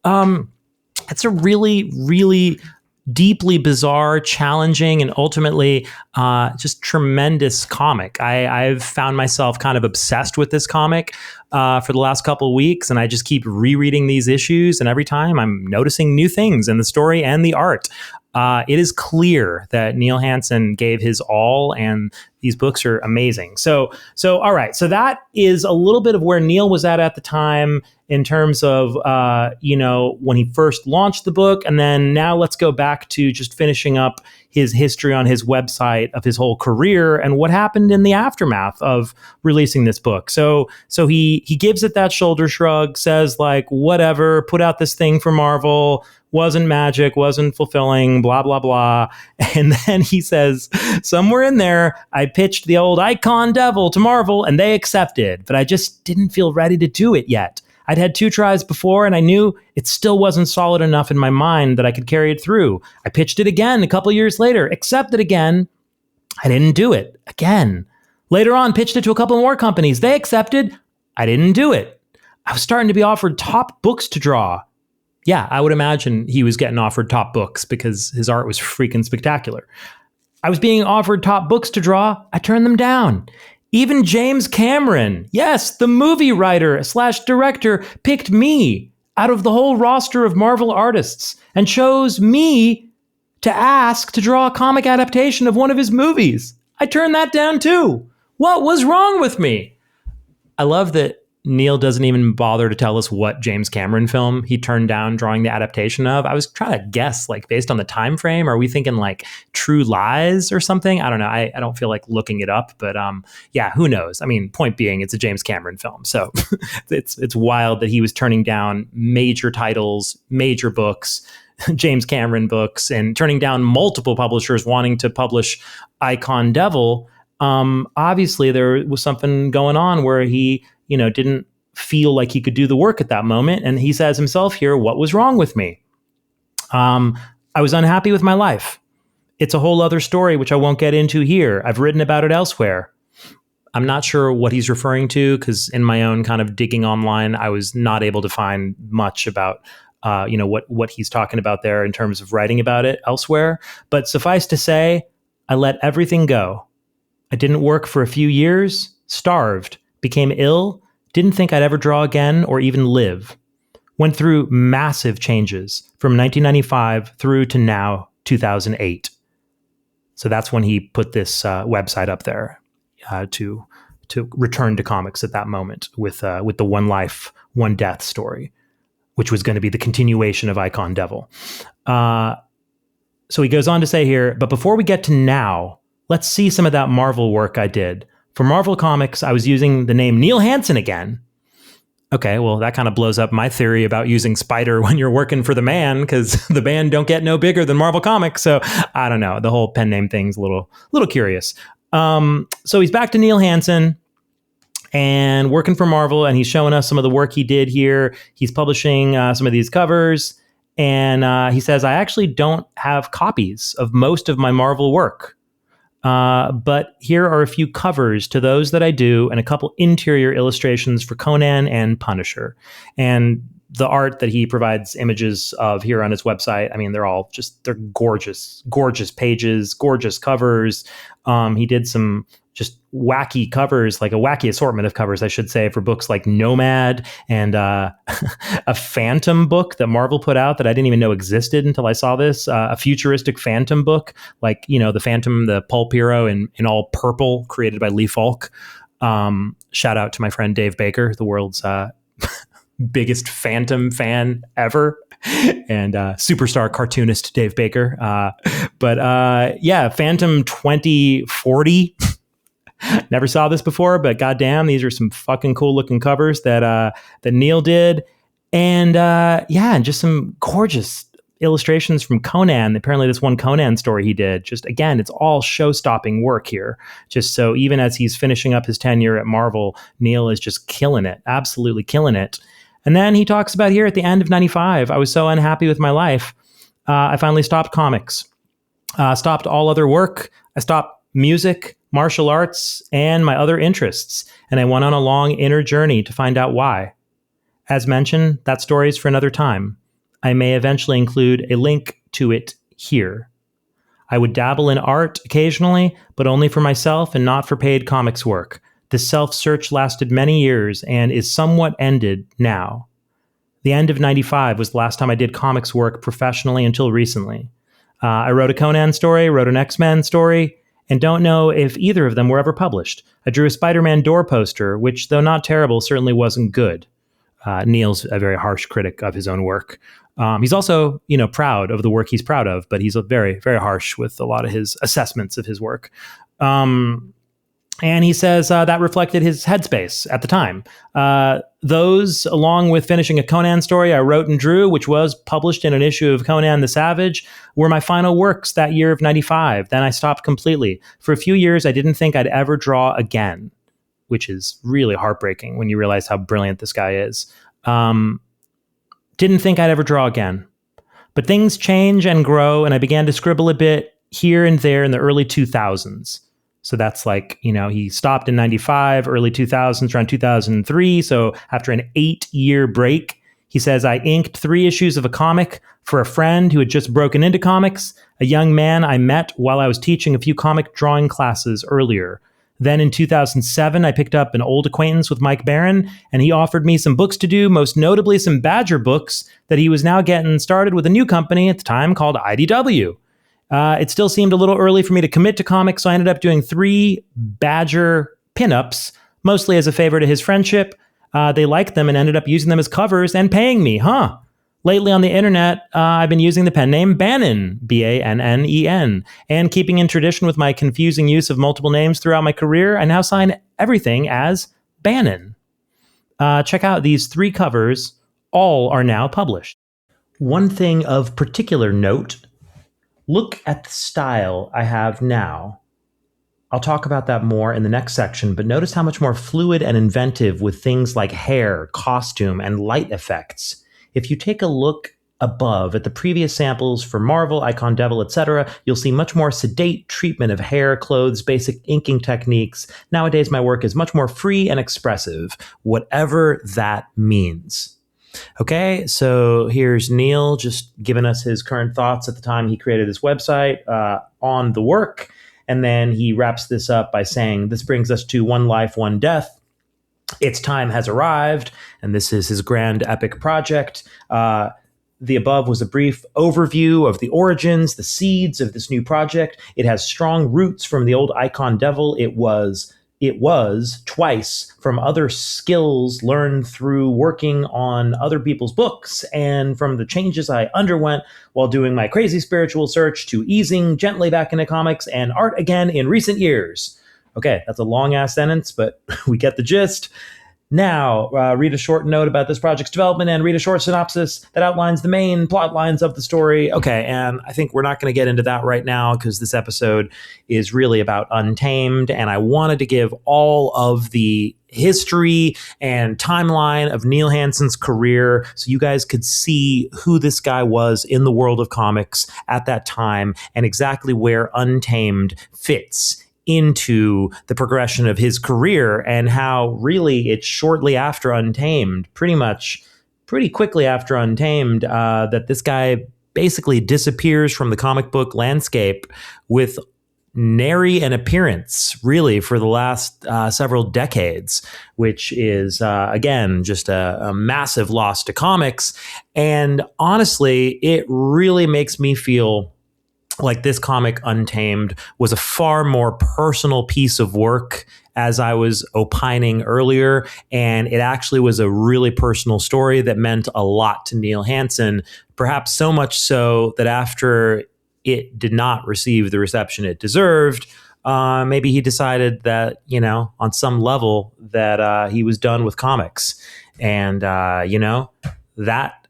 It's a really, really deeply bizarre, challenging, and ultimately just tremendous comic. I've found myself kind of obsessed with this comic for the last couple of weeks, and I just keep rereading these issues, and every time I'm noticing new things in the story and the art. It is clear that Neil Hansen gave his all, and these books are amazing. So all right. So that is a little bit of where Neil was at the time in terms of, when he first launched the book. And then now let's go back to just finishing up his history on his website of his whole career and what happened in the aftermath of releasing this book. So he gives it that shoulder shrug, says like, whatever, put out this thing for Marvel, wasn't magic, wasn't fulfilling, blah, blah, blah. And then he says, somewhere in there, I pitched the old Icon Devil to Marvel and they accepted, but I just didn't feel ready to do it yet. I'd had 2 tries before and I knew it still wasn't solid enough in my mind that I could carry it through. I pitched it again a couple years later, accepted again. I didn't do it again. Later on, pitched it to a couple more companies. They accepted. I didn't do it. I was starting to be offered top books to draw. Yeah, I would imagine he was getting offered top books because his art was freaking spectacular. I was being offered top books to draw. I turned them down. Even James Cameron, yes, the movie writer / director, picked me out of the whole roster of Marvel artists and chose me to ask to draw a comic adaptation of one of his movies. I turned that down too. What was wrong with me? I love that Neil doesn't even bother to tell us what James Cameron film he turned down drawing the adaptation of. I was trying to guess, like, based on the time frame, are we thinking like True Lies or something? I don't know. I don't feel like looking it up, but yeah, who knows? I mean, point being, it's a James Cameron film, so it's wild that he was turning down major titles, major books, James Cameron books, and turning down multiple publishers wanting to publish Icon Devil. Obviously, there was something going on where he didn't feel like he could do the work at that moment. And he says himself here, what was wrong with me? I was unhappy with my life. It's a whole other story, which I won't get into here. I've written about it elsewhere. I'm not sure what he's referring to because in my own kind of digging online, I was not able to find much about what he's talking about there in terms of writing about it elsewhere. But suffice to say, I let everything go. I didn't work for a few years, starved, became ill, didn't think I'd ever draw again or even live. Went through massive changes from 1995 through to now, 2008. So that's when he put this website up there to return to comics at that moment with the One Life, One Death story, which was going to be the continuation of Icon Devil. So he goes on to say here, but before we get to now, let's see some of that Marvel work I did. For Marvel Comics, I was using the name Neil Hansen again. Okay, well, that kind of blows up my theory about using Spider when you're working for the man, because the band don't get no bigger than Marvel Comics. So I don't know. The whole pen name thing's a little curious. So he's back to Neil Hansen and working for Marvel, and he's showing us some of the work he did here. He's publishing some of these covers, and he says, I actually don't have copies of most of my Marvel work. But here are a few covers to those that I do and a couple interior illustrations for Conan and Punisher. And the art that he provides images of here on his website, I mean, they're gorgeous, gorgeous pages, gorgeous covers. He did some just wacky covers, like a wacky assortment of covers, I should say, for books like Nomad and a Phantom book that Marvel put out that I didn't even know existed until I saw this, a futuristic Phantom book, like, the Phantom, the pulp hero in all purple, created by Lee Falk. Shout out to my friend Dave Baker, the world's biggest Phantom fan ever, and superstar cartoonist Dave Baker. Phantom 2040. Never saw this before, but goddamn, these are some fucking cool looking covers that Neil did. And and just some gorgeous illustrations from Conan. Apparently this one Conan story he did, just again, it's all show-stopping work here. Just so even as he's finishing up his tenure at Marvel, Neil is just killing it, absolutely killing it. And then he talks about here at the end of 95, I was so unhappy with my life. I finally stopped comics, stopped all other work. I stopped music, martial arts, and my other interests. And I went on a long inner journey to find out why. As mentioned, that story is for another time. I may eventually include a link to it here. I would dabble in art occasionally, but only for myself and not for paid comics work. This self-search lasted many years and is somewhat ended now. The end of 95 was the last time I did comics work professionally until recently. I wrote a Conan story, wrote an X-Men story, and don't know if either of them were ever published. I drew a Spider-Man door poster, which, though not terrible, certainly wasn't good. Neil's a very harsh critic of his own work. He's also, proud of the work he's proud of, but he's very, very harsh with a lot of his assessments of his work. And he says that reflected his headspace at the time. Those, along with finishing a Conan story I wrote and drew, which was published in an issue of Conan the Savage, were my final works that year of 95. Then I stopped completely. For a few years, I didn't think I'd ever draw again, which is really heartbreaking when you realize how brilliant this guy is. Didn't think I'd ever draw again. But things change and grow, and I began to scribble a bit here and there in the early 2000s. So that's like, he stopped in 95, early 2000s, around 2003. So after an 8-year break, he says, I inked 3 issues of a comic for a friend who had just broken into comics, a young man I met while I was teaching a few comic drawing classes earlier. Then in 2007, I picked up an old acquaintance with Mike Barron, and he offered me some books to do, most notably some Badger books that he was now getting started with a new company at the time called IDW. It still seemed a little early for me to commit to comics, so I ended up doing 3 Badger pinups, mostly as a favor to his friendship. They liked them and ended up using them as covers and paying me, Lately on the internet, I've been using the pen name Bannon, Bannen, and keeping in tradition with my confusing use of multiple names throughout my career, I now sign everything as Bannon. Check out these 3 covers. All are now published. One thing of particular note, look at the style I have now. I'll talk about that more in the next section, but notice how much more fluid and inventive with things like hair, costume, and light effects. If you take a look above at the previous samples for Marvel, Icon Devil, etc., you'll see much more sedate treatment of hair, clothes, basic inking techniques. Nowadays, my work is much more free and expressive, whatever that means. Okay, so here's Neil just giving us his current thoughts at the time he created this website on the work. And then he wraps this up by saying, this brings us to one life, one death. Its time has arrived. And this is his grand epic project. The above was a brief overview of the origins, the seeds of this new project. It has strong roots from the old icon devil. It was twice from other skills learned through working on other people's books and from the changes I underwent while doing my crazy spiritual search to easing gently back into comics and art again in recent years. Okay, that's a long ass sentence, but we get the gist. Now, read a short note about this project's development and read a short synopsis that outlines the main plot lines of the story. Okay, and I think we're not going to get into that right now because this episode is really about Untamed, and I wanted to give all of the history and timeline of Neil Hansen's career so you guys could see who this guy was in the world of comics at that time and exactly where Untamed fits into the progression of his career and how really it's shortly after Untamed, pretty quickly after Untamed, that this guy basically disappears from the comic book landscape with nary an appearance really for the last several decades, which is again just a massive loss to comics. And honestly, it really makes me feel like this comic Untamed was a far more personal piece of work, as I was opining earlier, and it actually was a really personal story that meant a lot to Neil Hansen, perhaps so much so that after it did not receive the reception it deserved, maybe he decided that, on some level that he was done with comics. And, that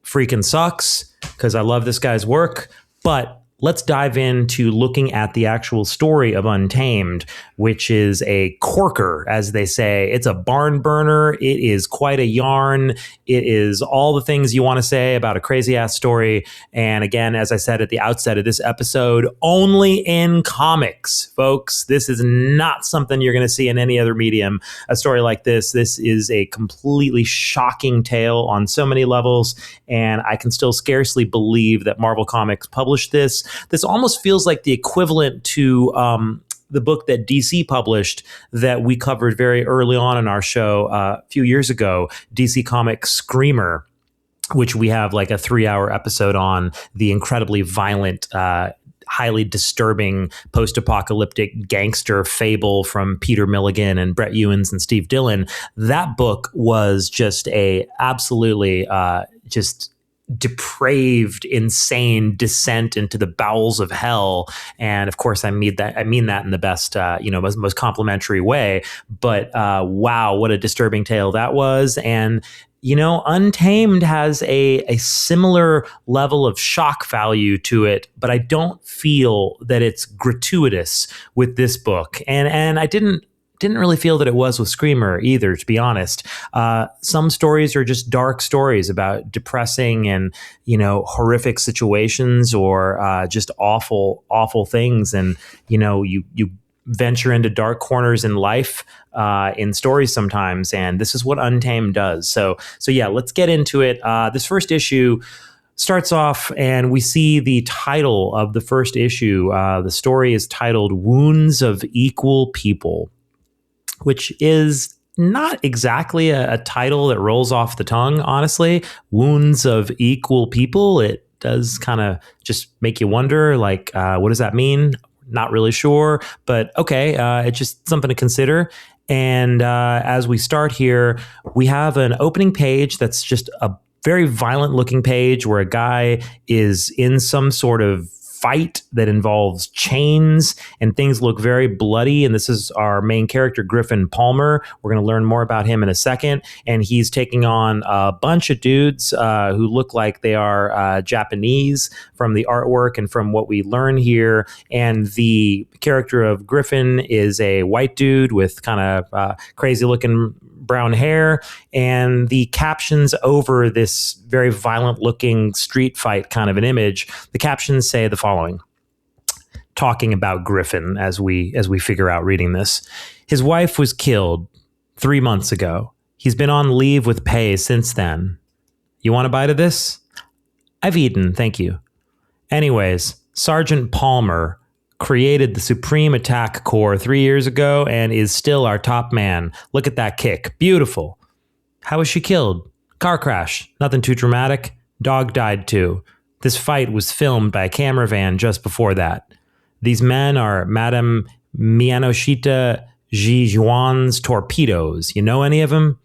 freaking sucks because I love this guy's work, but let's dive into looking at the actual story of Untamed, which is a corker, as they say. It's a barn burner. It is quite a yarn. It is all the things you want to say about a crazy ass story. And again, as I said at the outset of this episode, only in comics, folks. This is not something you're going to see in any other medium. A story like this is a completely shocking tale on so many levels. And I can still scarcely believe that Marvel Comics published this. This almost feels like the equivalent to the book that DC published that we covered very early on in our show a few years ago, DC Comics Screamer, which we have like a 3-hour episode on, the incredibly violent, highly disturbing post-apocalyptic gangster fable from Peter Milligan and Brett Ewins and Steve Dillon. That book was just a absolutely just depraved, insane descent into the bowels of hell. And of course, I mean that in the best, most complimentary way. But wow, what a disturbing tale that was. And Untamed has a similar level of shock value to it, but I don't feel that it's gratuitous with this book. And I didn't really feel that it was with Screamer either, to be honest. Some stories are just dark stories about depressing and, horrific situations or just awful things. And, you venture into dark corners in life in stories sometimes. And this is what Untamed does. So yeah, let's get into it. This first issue starts off and we see the title of the first issue. The story is titled Wounds of Equal People, which is not exactly a title that rolls off the tongue, honestly. Wounds of Equal People. It does kind of just make you wonder, like, what does that mean? Not really sure, but okay, it's just something to consider. And as we start here, we have an opening page that's just a very violent looking page where a guy is in some sort of fight that involves chains and things look very bloody. And this is our main character, Griffin Palmer. We're going to learn more about him in a second. And he's taking on a bunch of dudes who look like they are Japanese from the artwork and from what we learn here. And the character of Griffin is a white dude with kind of crazy looking brown hair, and the captions over this very violent looking street fight kind of an image, the captions say the following, talking about Griffin as we figure out reading this. His wife was killed 3 months ago. He's been on leave with pay since then. You want a bite of this? I've eaten, thank you. Anyways, Sergeant Palmer created the Supreme Attack Corps 3 years ago and is still our top man. Look at that kick. Beautiful. How was she killed? Car crash. Nothing too dramatic. Dog died too. This fight was filmed by a camera van just before that. These men are Madame Miyanoshita Jijuan's torpedoes. You know any of them?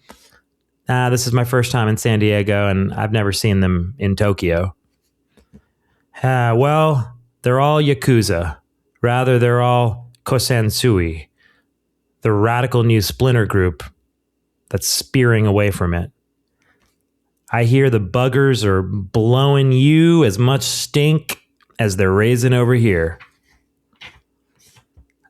This is my first time in San Diego, and I've never seen them in Tokyo. Well, they're all Yakuza. Rather, they're all Kosansui, the radical new splinter group that's spearing away from it. I hear the buggers are blowing you as much stink as they're raising over here.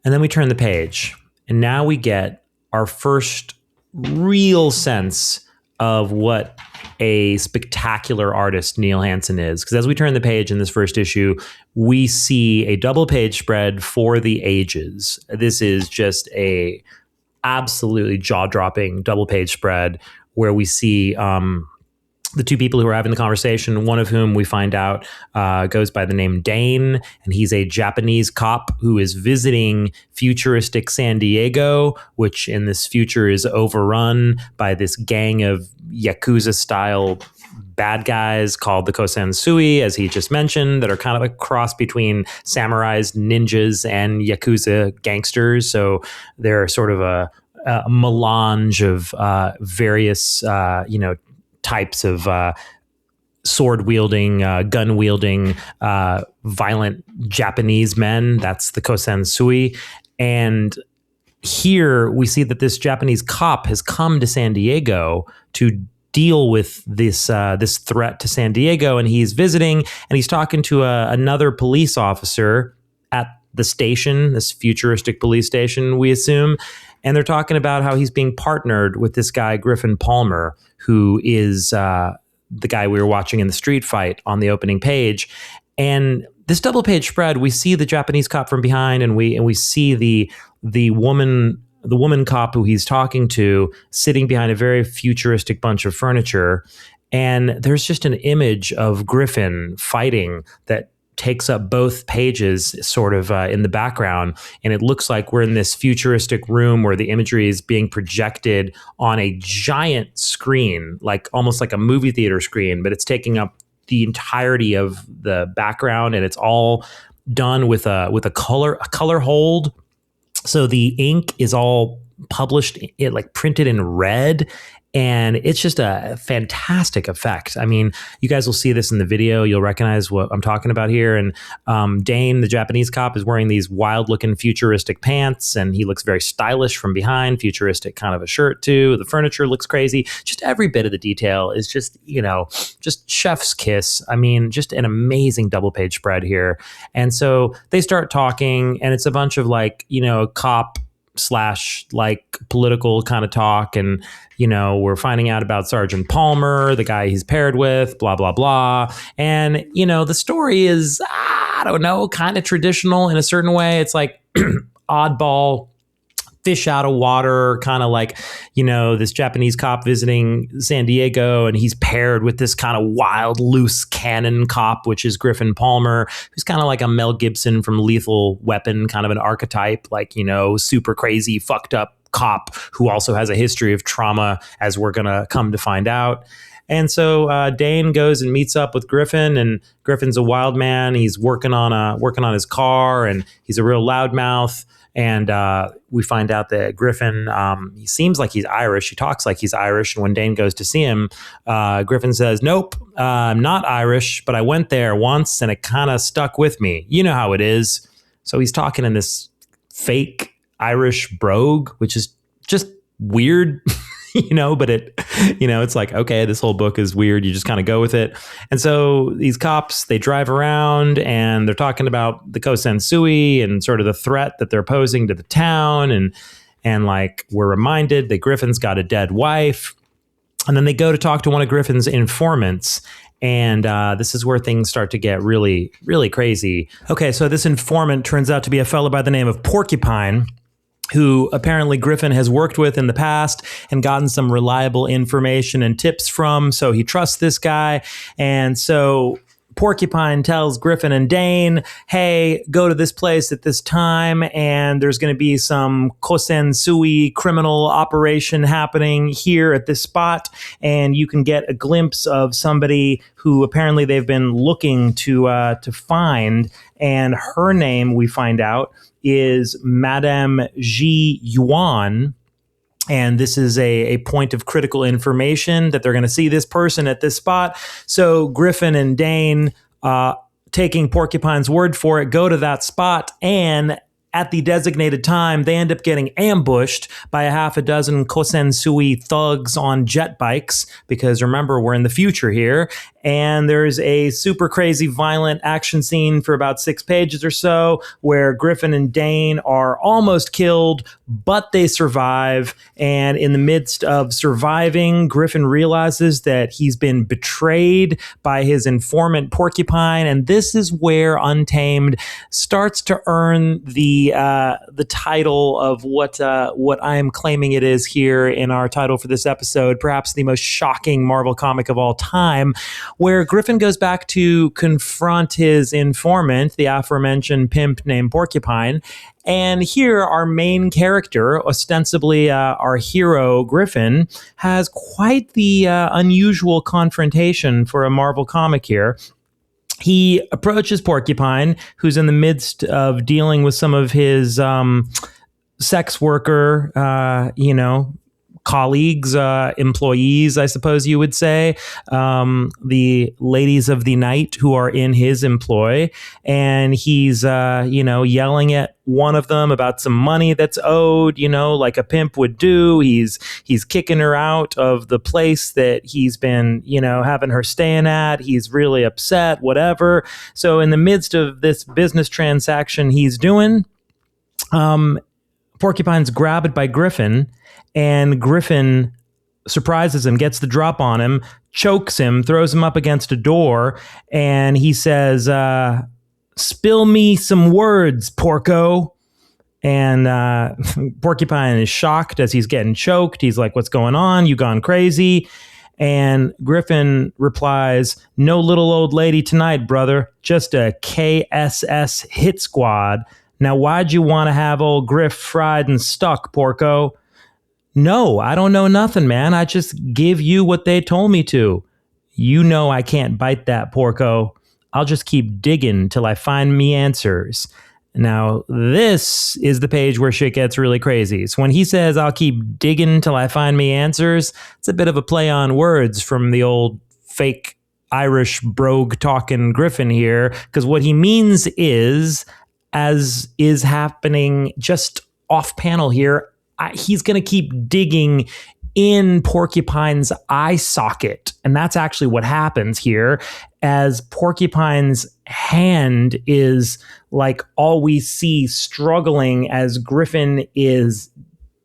And then we turn the page, and now we get our first real sense of what a spectacular artist Neil Hansen is. Because as we turn the page in this first issue, we see a double page spread for the ages. This is just a absolutely jaw-dropping double page spread where we see the two people who are having the conversation, one of whom we find out goes by the name Dane, and he's a Japanese cop who is visiting futuristic San Diego, which in this future is overrun by this gang of Yakuza-style bad guys called the Kosansui, as he just mentioned, that are kind of a cross between samurais, ninjas, and Yakuza gangsters. So they're sort of a melange of various, types of sword-wielding, gun-wielding, violent Japanese men. That's the Kosansui. And here we see that this Japanese cop has come to San Diego to deal with this threat to San Diego, and he's visiting, and he's talking to another police officer at the station, this futuristic police station, we assume. And they're talking about how he's being partnered with this guy, Griffin Palmer, who is the guy we were watching in the street fight on the opening page. And this double page spread, we see the Japanese cop from behind, and we see the woman cop who he's talking to sitting behind a very futuristic bunch of furniture. And there's just an image of Griffin fighting that takes up both pages sort of in the background. And it looks like we're in this futuristic room where the imagery is being projected on a giant screen, like almost like a movie theater screen, but it's taking up the entirety of the background, and it's all done with a color hold. So the ink is all published, like printed in red. And it's just a fantastic effect. I mean, you guys will see this in the video. You'll recognize what I'm talking about here. And Dane, the Japanese cop, is wearing these wild-looking futuristic pants, and he looks very stylish from behind, futuristic kind of a shirt, too. The furniture looks crazy. Just every bit of the detail is just, just chef's kiss. I mean, just an amazing double-page spread here. And so they start talking, and it's a bunch of cop / like political kind of talk, and we're finding out about Sergeant Palmer, the guy he's paired with, blah blah blah. And the story is, I don't know, kind of traditional in a certain way. It's like oddball, fish out of water, kind of like this Japanese cop visiting San Diego, and he's paired with this kind of wild, loose cannon cop, which is Griffin Palmer, who's kind of like a Mel Gibson from Lethal Weapon, kind of an archetype, like super crazy, fucked up cop who also has a history of trauma, as we're gonna come to find out. And so Dane goes and meets up with Griffin, and Griffin's a wild man. He's working on his car, and he's a real loudmouth. And we find out that Griffin, he seems like he's Irish. He talks like he's Irish. And when Dane goes to see him, Griffin says, "Nope, I'm not Irish, but I went there once and it kind of stuck with me. You know how it is." So he's talking in this fake Irish brogue, which is just weird, but it's like, okay, this whole book is weird. You just kind of go with it. And so these cops, they drive around and they're talking about the Kosansui and sort of the threat that they're posing to the town. And like, we're reminded that Griffin's got a dead wife. And then they go to talk to one of Griffin's informants. And this is where things start to get really, really crazy. Okay, so this informant turns out to be a fellow by the name of Porcupine, who apparently Griffin has worked with in the past and gotten some reliable information and tips from. So he trusts this guy. And so Porcupine tells Griffin and Dane, hey, go to this place at this time, and there's going to be some Kosen Sui criminal operation happening here at this spot, and you can get a glimpse of somebody who apparently they've been looking to find, and her name, we find out, is Madame Ji Yuan. And this is a point of critical information that they're going to see this person at this spot. So Griffin and Dane, taking Porcupine's word for it, go to that spot, and at the designated time, they end up getting ambushed by a half a dozen Kosen Sui thugs on jet bikes, because remember, we're in the future here. And there's a super crazy violent action scene for about 6 pages or so where Griffin and Dane are almost killed, but they survive. And in the midst of surviving, Griffin realizes that he's been betrayed by his informant Porcupine. And this is where Untamed starts to earn the title of what I am claiming it is here in our title for this episode, perhaps the most shocking Marvel comic of all time, where Griffin goes back to confront his informant, the aforementioned pimp named Porcupine. And here, our main character, ostensibly our hero, Griffin, has quite the unusual confrontation for a Marvel comic here. He approaches Porcupine, who's in the midst of dealing with some of his sex worker, colleagues, employees, I suppose you would say, the ladies of the night who are in his employ. And he's, yelling at one of them about some money that's owed, like a pimp would do. He's kicking her out of the place that he's been, having her staying at. He's really upset, whatever. So in the midst of this business transaction he's doing, Porcupine's grabbed by Griffin, and Griffin surprises him, gets the drop on him, chokes him, throws him up against a door, and he says, spill me some words, Porco. And Porcupine is shocked as he's getting choked. He's like, what's going on? You gone crazy? And Griffin replies, no little old lady tonight, brother. Just a KSS hit squad. Now, why'd you want to have old Griff fried and stuck, Porco? No, I don't know nothing, man. I just give you what they told me to. You know I can't bite that, Porco. I'll just keep digging till I find me answers. Now, this is the page where shit gets really crazy. So when he says, I'll keep digging till I find me answers, it's a bit of a play on words from the old fake Irish brogue talking Griffin here, because what he means is, as is happening just off panel here, he's going to keep digging in Porcupine's eye socket. And that's actually what happens here, as Porcupine's hand is like all we see struggling as Griffin is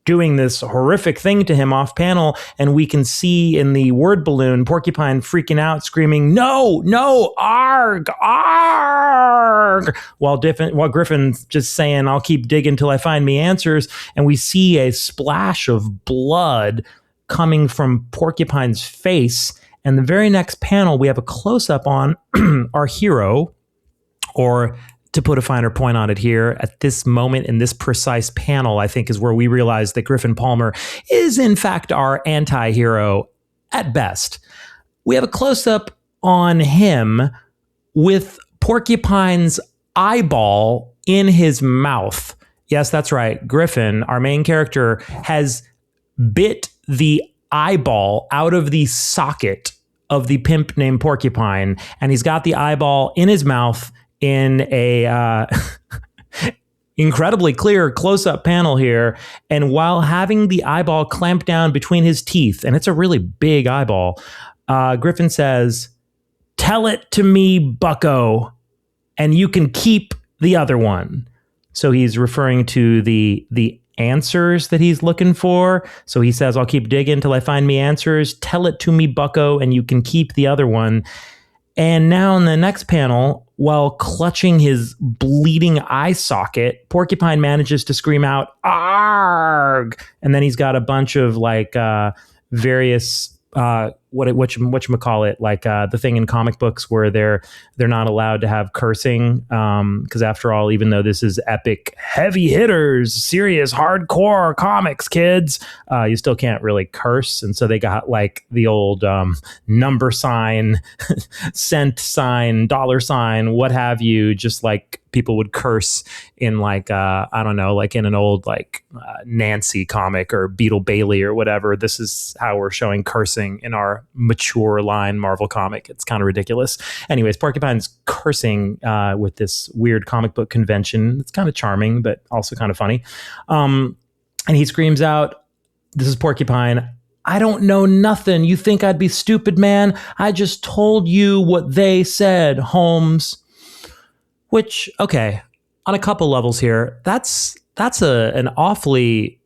doing this horrific thing to him off panel. And we can see in the word balloon, Porcupine freaking out, screaming, no, arg, arg, while Griffin's just saying, I'll keep digging till I find me answers. And we see a splash of blood coming from Porcupine's face. And the very next panel, we have a close-up on our hero, or to put a finer point on it here, at this moment in this precise panel, I think is where we realize that Griffin Palmer is in fact our anti-hero at best. We have a close-up on him with Porcupine's eyeball in his mouth. Yes, that's right. Griffin, our main character, has bit the eyeball out of the socket of the pimp named Porcupine, and he's got the eyeball in his mouth in a incredibly clear close-up panel here. And while having the eyeball clamped down between his teeth, and it's a really big eyeball, Griffin says, tell it to me, bucko, and you can keep the other one. So he's referring to the answers that he's looking for. So he says, I'll keep digging till I find me answers. Tell it to me, bucko, and you can keep the other one. And now in the next panel, while clutching his bleeding eye socket, Porcupine manages to scream out, arg! And then he's got a bunch of various whatchamacallit, like the thing in comic books where they're not allowed to have cursing, because after all, even though this is epic, heavy hitters, serious, hardcore comics, kids, you still can't really curse. And so they got like the old number sign, cent sign, dollar sign, what have you, just like people would curse in like, I don't know, like in an old like Nancy comic or Beetle Bailey or whatever. This is how we're showing cursing in our mature line Marvel comic. It's kind of ridiculous. Anyways, Porcupine's cursing with this weird comic book convention. It's kind of charming, but also kind of funny. And he screams out, this is Porcupine, "I don't know nothing. You think I'd be stupid, man? I just told you what they said, Holmes." Which, okay, on a couple levels here, that's an awfully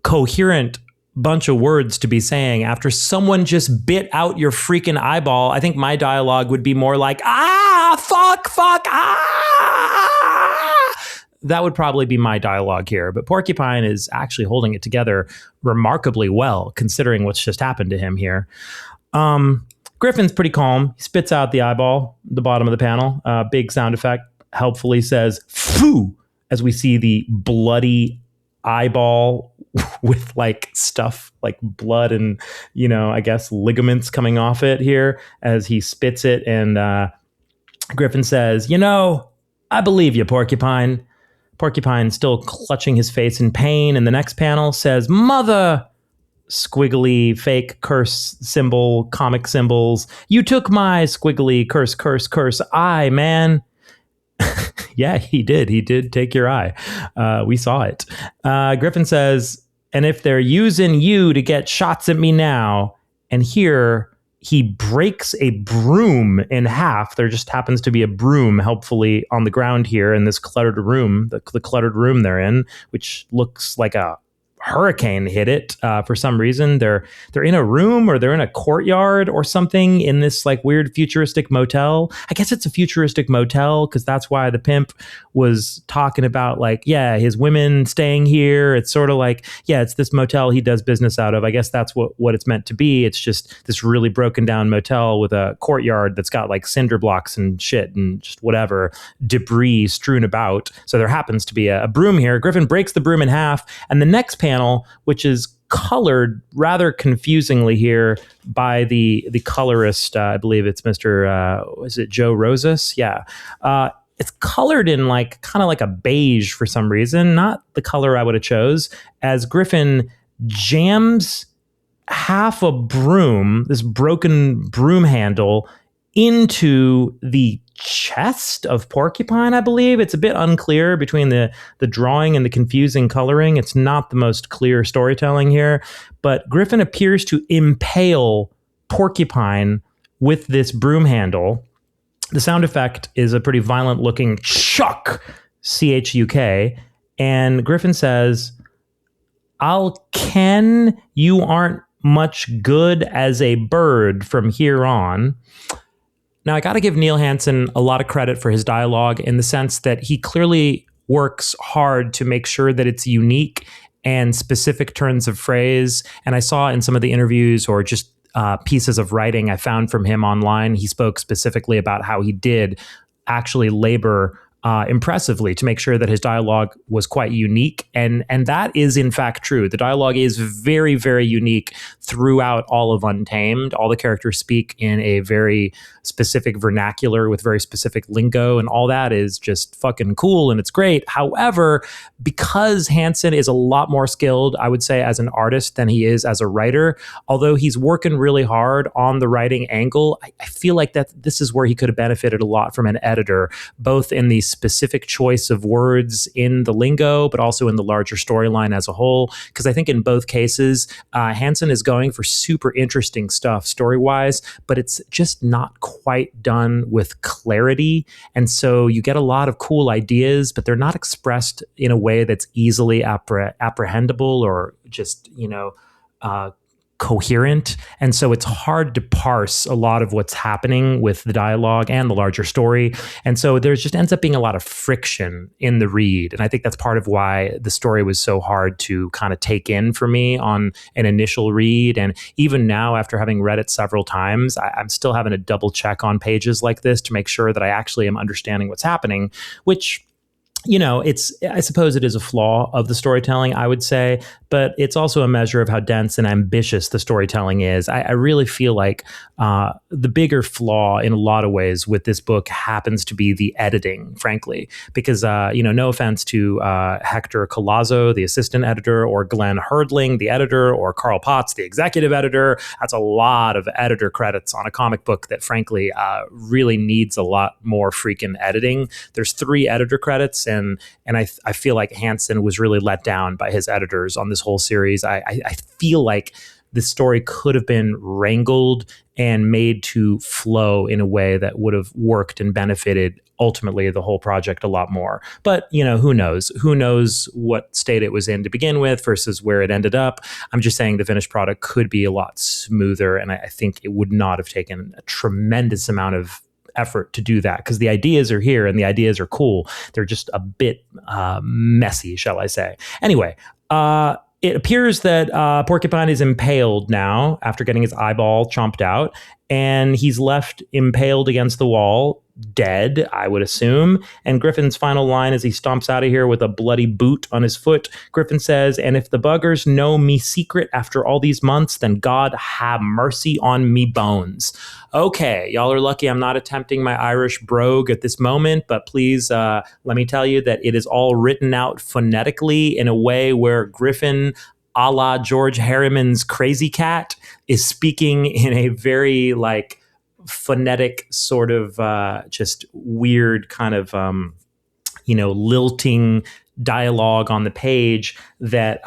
coherent bunch of words to be saying after someone just bit out your freaking eyeball. I think my dialogue would be more like, fuck, That would probably be my dialogue here. But Porcupine is actually holding it together remarkably well, considering what's just happened to him here. Griffin's pretty calm. He spits out the eyeball, the bottom of the panel. Big sound effect. Helpfully says, "Phoo," as we see the bloody eyeball with like stuff like blood and, I guess ligaments coming off it here as he spits it. And Griffin says, "I believe you, Porcupine." Porcupine, still clutching his face in pain, in the next panel says, "Mother," squiggly fake curse symbol, comic symbols. "You took my squiggly curse eye, man." Yeah, he did. He did take your eye. We saw it. Griffin says, "And if they're using you to get shots at me now," and here he breaks a broom in half. There just happens to be a broom helpfully on the ground here in this cluttered room, the cluttered room they're in, which looks like a hurricane hit it for some reason. They're in a room or they're in a courtyard or something in this like weird futuristic motel. I guess it's a futuristic motel because that's why the pimp was talking about like, yeah, his women staying here. It's sort of like, yeah, it's this motel he does business out of. I guess that's what it's meant to be. It's just this really broken down motel with a courtyard that's got like cinder blocks and shit and just whatever debris strewn about. So there happens to be a broom here. Griffin breaks the broom in half, and the next panel, which is colored rather confusingly here by the colorist, I believe it's Mr. Is it Joe Rosas? Yeah. It's colored in like kind of like a beige for some reason, not the color I would have chose, as Griffin jams half a broom, this broken broom handle, into the chest of Porcupine, I believe. It's a bit unclear between the drawing and the confusing coloring. It's not the most clear storytelling here, but Griffin appears to impale Porcupine with this broom handle. The sound effect is a pretty violent looking chuck, C-H-U-K, and Griffin says, "I'll ken you aren't much good as a bird from here on." Now, I got to give Neil Hansen a lot of credit for his dialogue in the sense that he clearly works hard to make sure that it's unique and specific turns of phrase. And I saw in some of the interviews or just pieces of writing I found from him online, he spoke specifically about how he did actually labor impressively to make sure that his dialogue was quite unique. And that is in fact true. The dialogue is very, very unique throughout all of Untamed. All the characters speak in a very specific vernacular with very specific lingo, and all that is just fucking cool and it's great. However, because Hansen is a lot more skilled, I would say, as an artist than he is as a writer, although he's working really hard on the writing angle, I feel like that this is where he could have benefited a lot from an editor, both in the specific choice of words in the lingo, but also in the larger storyline as a whole. Because I think in both cases, Hansen is going for super interesting stuff story-wise, but it's just not quite done with clarity. And so you get a lot of cool ideas, but they're not expressed in a way that's easily apprehendable or just, coherent. And so it's hard to parse a lot of what's happening with the dialogue and the larger story. And so there just ends up being a lot of friction in the read. And I think that's part of why the story was so hard to kind of take in for me on an initial read. And even now, after having read it several times, I'm still having to double check on pages like this to make sure that I actually am understanding what's happening, which, I suppose it is a flaw of the storytelling, I would say, but it's also a measure of how dense and ambitious the storytelling is. I really feel like the bigger flaw in a lot of ways with this book happens to be the editing, frankly, because, no offense to Hector Collazo, the assistant editor, or Glenn Herdling, the editor, or Carl Potts, the executive editor. That's a lot of editor credits on a comic book that, frankly, really needs a lot more freaking editing. There's 3 editor credits, and I feel like Hansen was really let down by his editors on this whole series. I feel like this story could have been wrangled and made to flow in a way that would have worked and benefited ultimately the whole project a lot more. But, who knows? Who knows what state it was in to begin with versus where it ended up? I'm just saying the finished product could be a lot smoother, and I think it would not have taken a tremendous amount of effort to do that, because the ideas are here and the ideas are cool. They're just a bit messy, shall I say. Anyway, it appears that Porcupine is impaled now after getting his eyeball chomped out, and he's left impaled against the wall, dead, I would assume. And Griffin's final line as he stomps out of here with a bloody boot on his foot, Griffin says, "And if the buggers know me secret after all these months, then God have mercy on me bones." Okay, y'all are lucky I'm not attempting my Irish brogue at this moment, but please let me tell you that it is all written out phonetically in a way where Griffin, a la George Harriman's Crazy Cat, is speaking in a very phonetic sort of just weird kind of lilting dialogue on the page that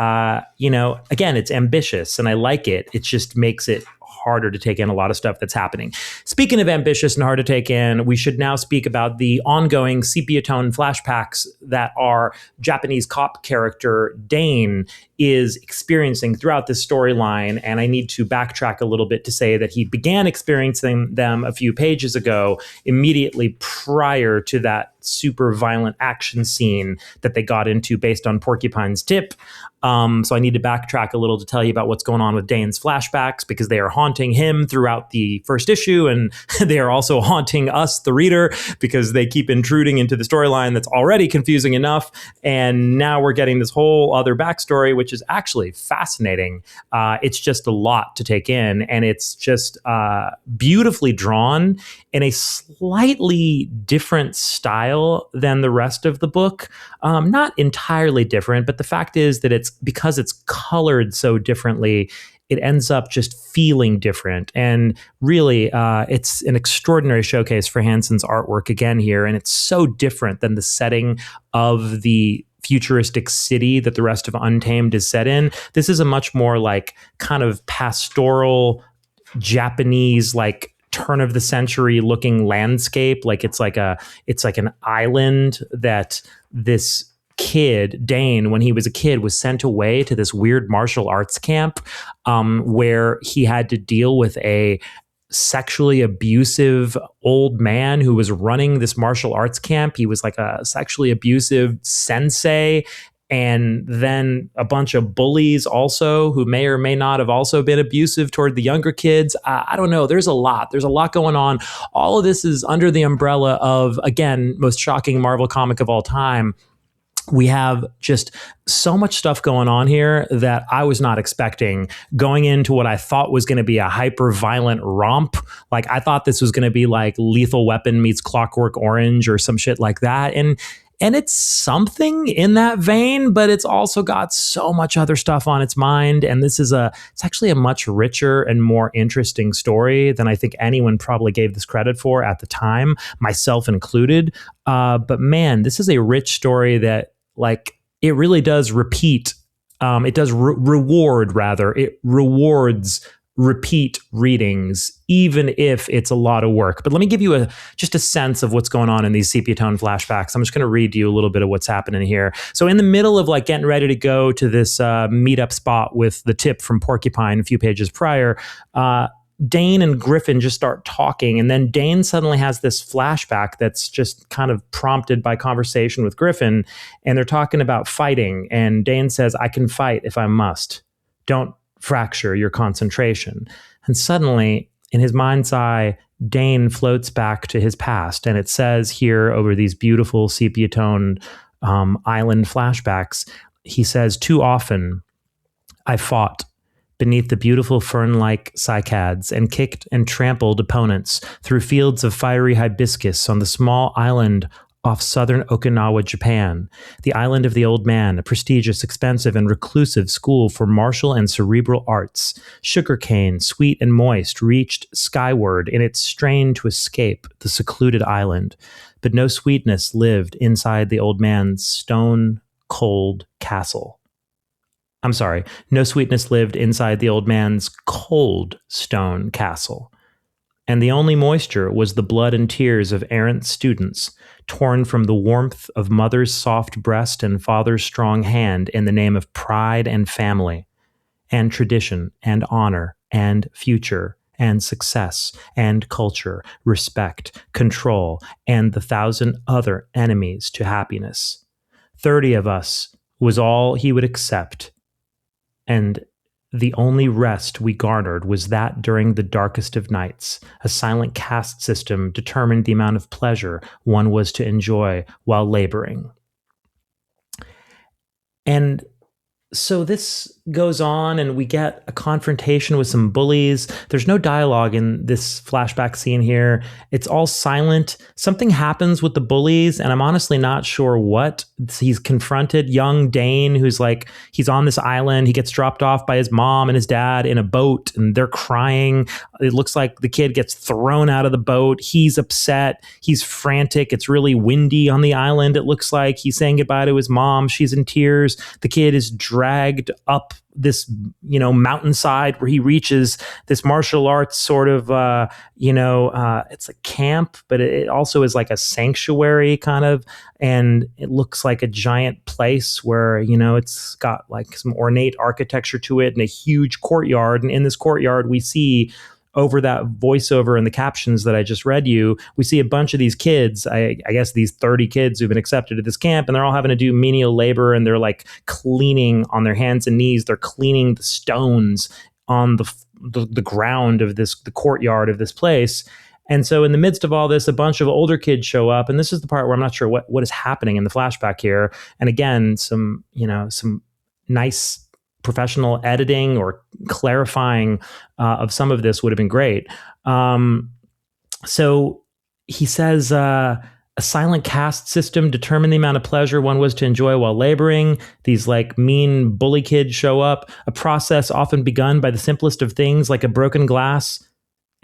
again, it's ambitious and I like it. It just makes it harder to take in a lot of stuff that's happening. Speaking of ambitious and hard to take in, we should now speak about the ongoing sepia tone flashbacks that our Japanese cop character Dane is experiencing throughout this storyline. And I need to backtrack a little bit to say that he began experiencing them a few pages ago, immediately prior to that super violent action scene that they got into based on Porcupine's tip. So I need to backtrack a little to tell you about what's going on with Dane's flashbacks, because they are haunting him throughout the first issue, and they are also haunting us, the reader, because they keep intruding into the storyline that's already confusing enough. And now we're getting this whole other backstory, which is actually fascinating. It's just a lot to take in, and it's just beautifully drawn in a slightly different style than the rest of the book. Not entirely different, but the fact is that because it's colored so differently, it ends up just feeling different. And really, it's an extraordinary showcase for Hansen's artwork again here. And it's so different than the setting of the futuristic city that the rest of Untamed is set in. This is a much more kind of pastoral Japanese, turn of the century looking landscape. It's like an island that this kid, Dane, when he was a kid, was sent away to this weird martial arts camp where he had to deal with a sexually abusive old man who was running this martial arts camp. He was like a sexually abusive sensei. And then a bunch of bullies also who may or may not have also been abusive toward the younger kids. I don't know. There's a lot going on. All of this is under the umbrella of, again, most shocking Marvel comic of all time. We have just so much stuff going on here that I was not expecting going into what I thought was going to be a hyper violent romp. I thought this was going to be like Lethal Weapon meets Clockwork Orange or some shit like that. And it's something in that vein, but it's also got so much other stuff on its mind. And it's actually a much richer and more interesting story than I think anyone probably gave this credit for at the time, myself included. But man, this is a rich story that it really does repeat. It does reward, rather. It rewards repeat readings, even if it's a lot of work. But let me give you just a sense of what's going on in these sepia tone flashbacks. I'm just going to read you a little bit of what's happening here. So in the middle of like getting ready to go to this meetup spot with the tip from Porcupine a few pages prior, Dane and Griffin just start talking, and then Dane suddenly has this flashback that's just kind of prompted by conversation with Griffin, and they're talking about fighting, and Dane says, "I can fight if I must. Don't fracture your concentration." And suddenly, in his mind's eye, Dane floats back to his past, and it says here over these beautiful sepia-toned island flashbacks, he says, "Too often I fought beneath the beautiful fern-like cycads and kicked and trampled opponents through fields of fiery hibiscus on the small island off southern Okinawa, Japan, the island of the old man, a prestigious, expensive, and reclusive school for martial and cerebral arts. Sugarcane, sweet and moist, reached skyward in its strain to escape the secluded island, but no sweetness lived inside the old man's stone-cold castle. I'm sorry, no sweetness lived inside the old man's cold stone castle. And the only moisture was the blood and tears of errant students, torn from the warmth of mother's soft breast and father's strong hand in the name of pride and family, and tradition and honor and future and success and culture, respect, control, and the thousand other enemies to happiness. 30 of us was all he would accept, and the only rest we garnered was that during the darkest of nights, a silent caste system determined the amount of pleasure one was to enjoy while laboring." And so this goes on, and we get a confrontation with some bullies. There's no dialogue in this flashback scene here. It's all silent. Something happens with the bullies, and I'm honestly not sure what. He's confronted young Dane, who's like, he's on this island. He gets dropped off by his mom and his dad in a boat, and they're crying. It looks like the kid gets thrown out of the boat. He's upset. He's frantic. It's really windy on the island. It looks like he's saying goodbye to his mom. She's in tears. The kid is dragged up this, mountainside where he reaches this martial arts sort of, it's a camp, but it also is like a sanctuary kind of, and it looks like a giant place where, it's got like some ornate architecture to it and a huge courtyard. And in this courtyard, we see over that voiceover and the captions that I just read you, we see a bunch of these kids, I guess these 30 kids who've been accepted to this camp, and they're all having to do menial labor, and they're like cleaning on their hands and knees. They're cleaning the stones on the ground of the courtyard of this place. And so in the midst of all this, a bunch of older kids show up, and this is the part where I'm not sure what is happening in the flashback here. And again, some nice professional editing or clarifying of some of this would have been great. So he says, a silent caste system determined the amount of pleasure one was to enjoy while laboring. These like mean bully kids show up, a process often begun by the simplest of things like a broken glass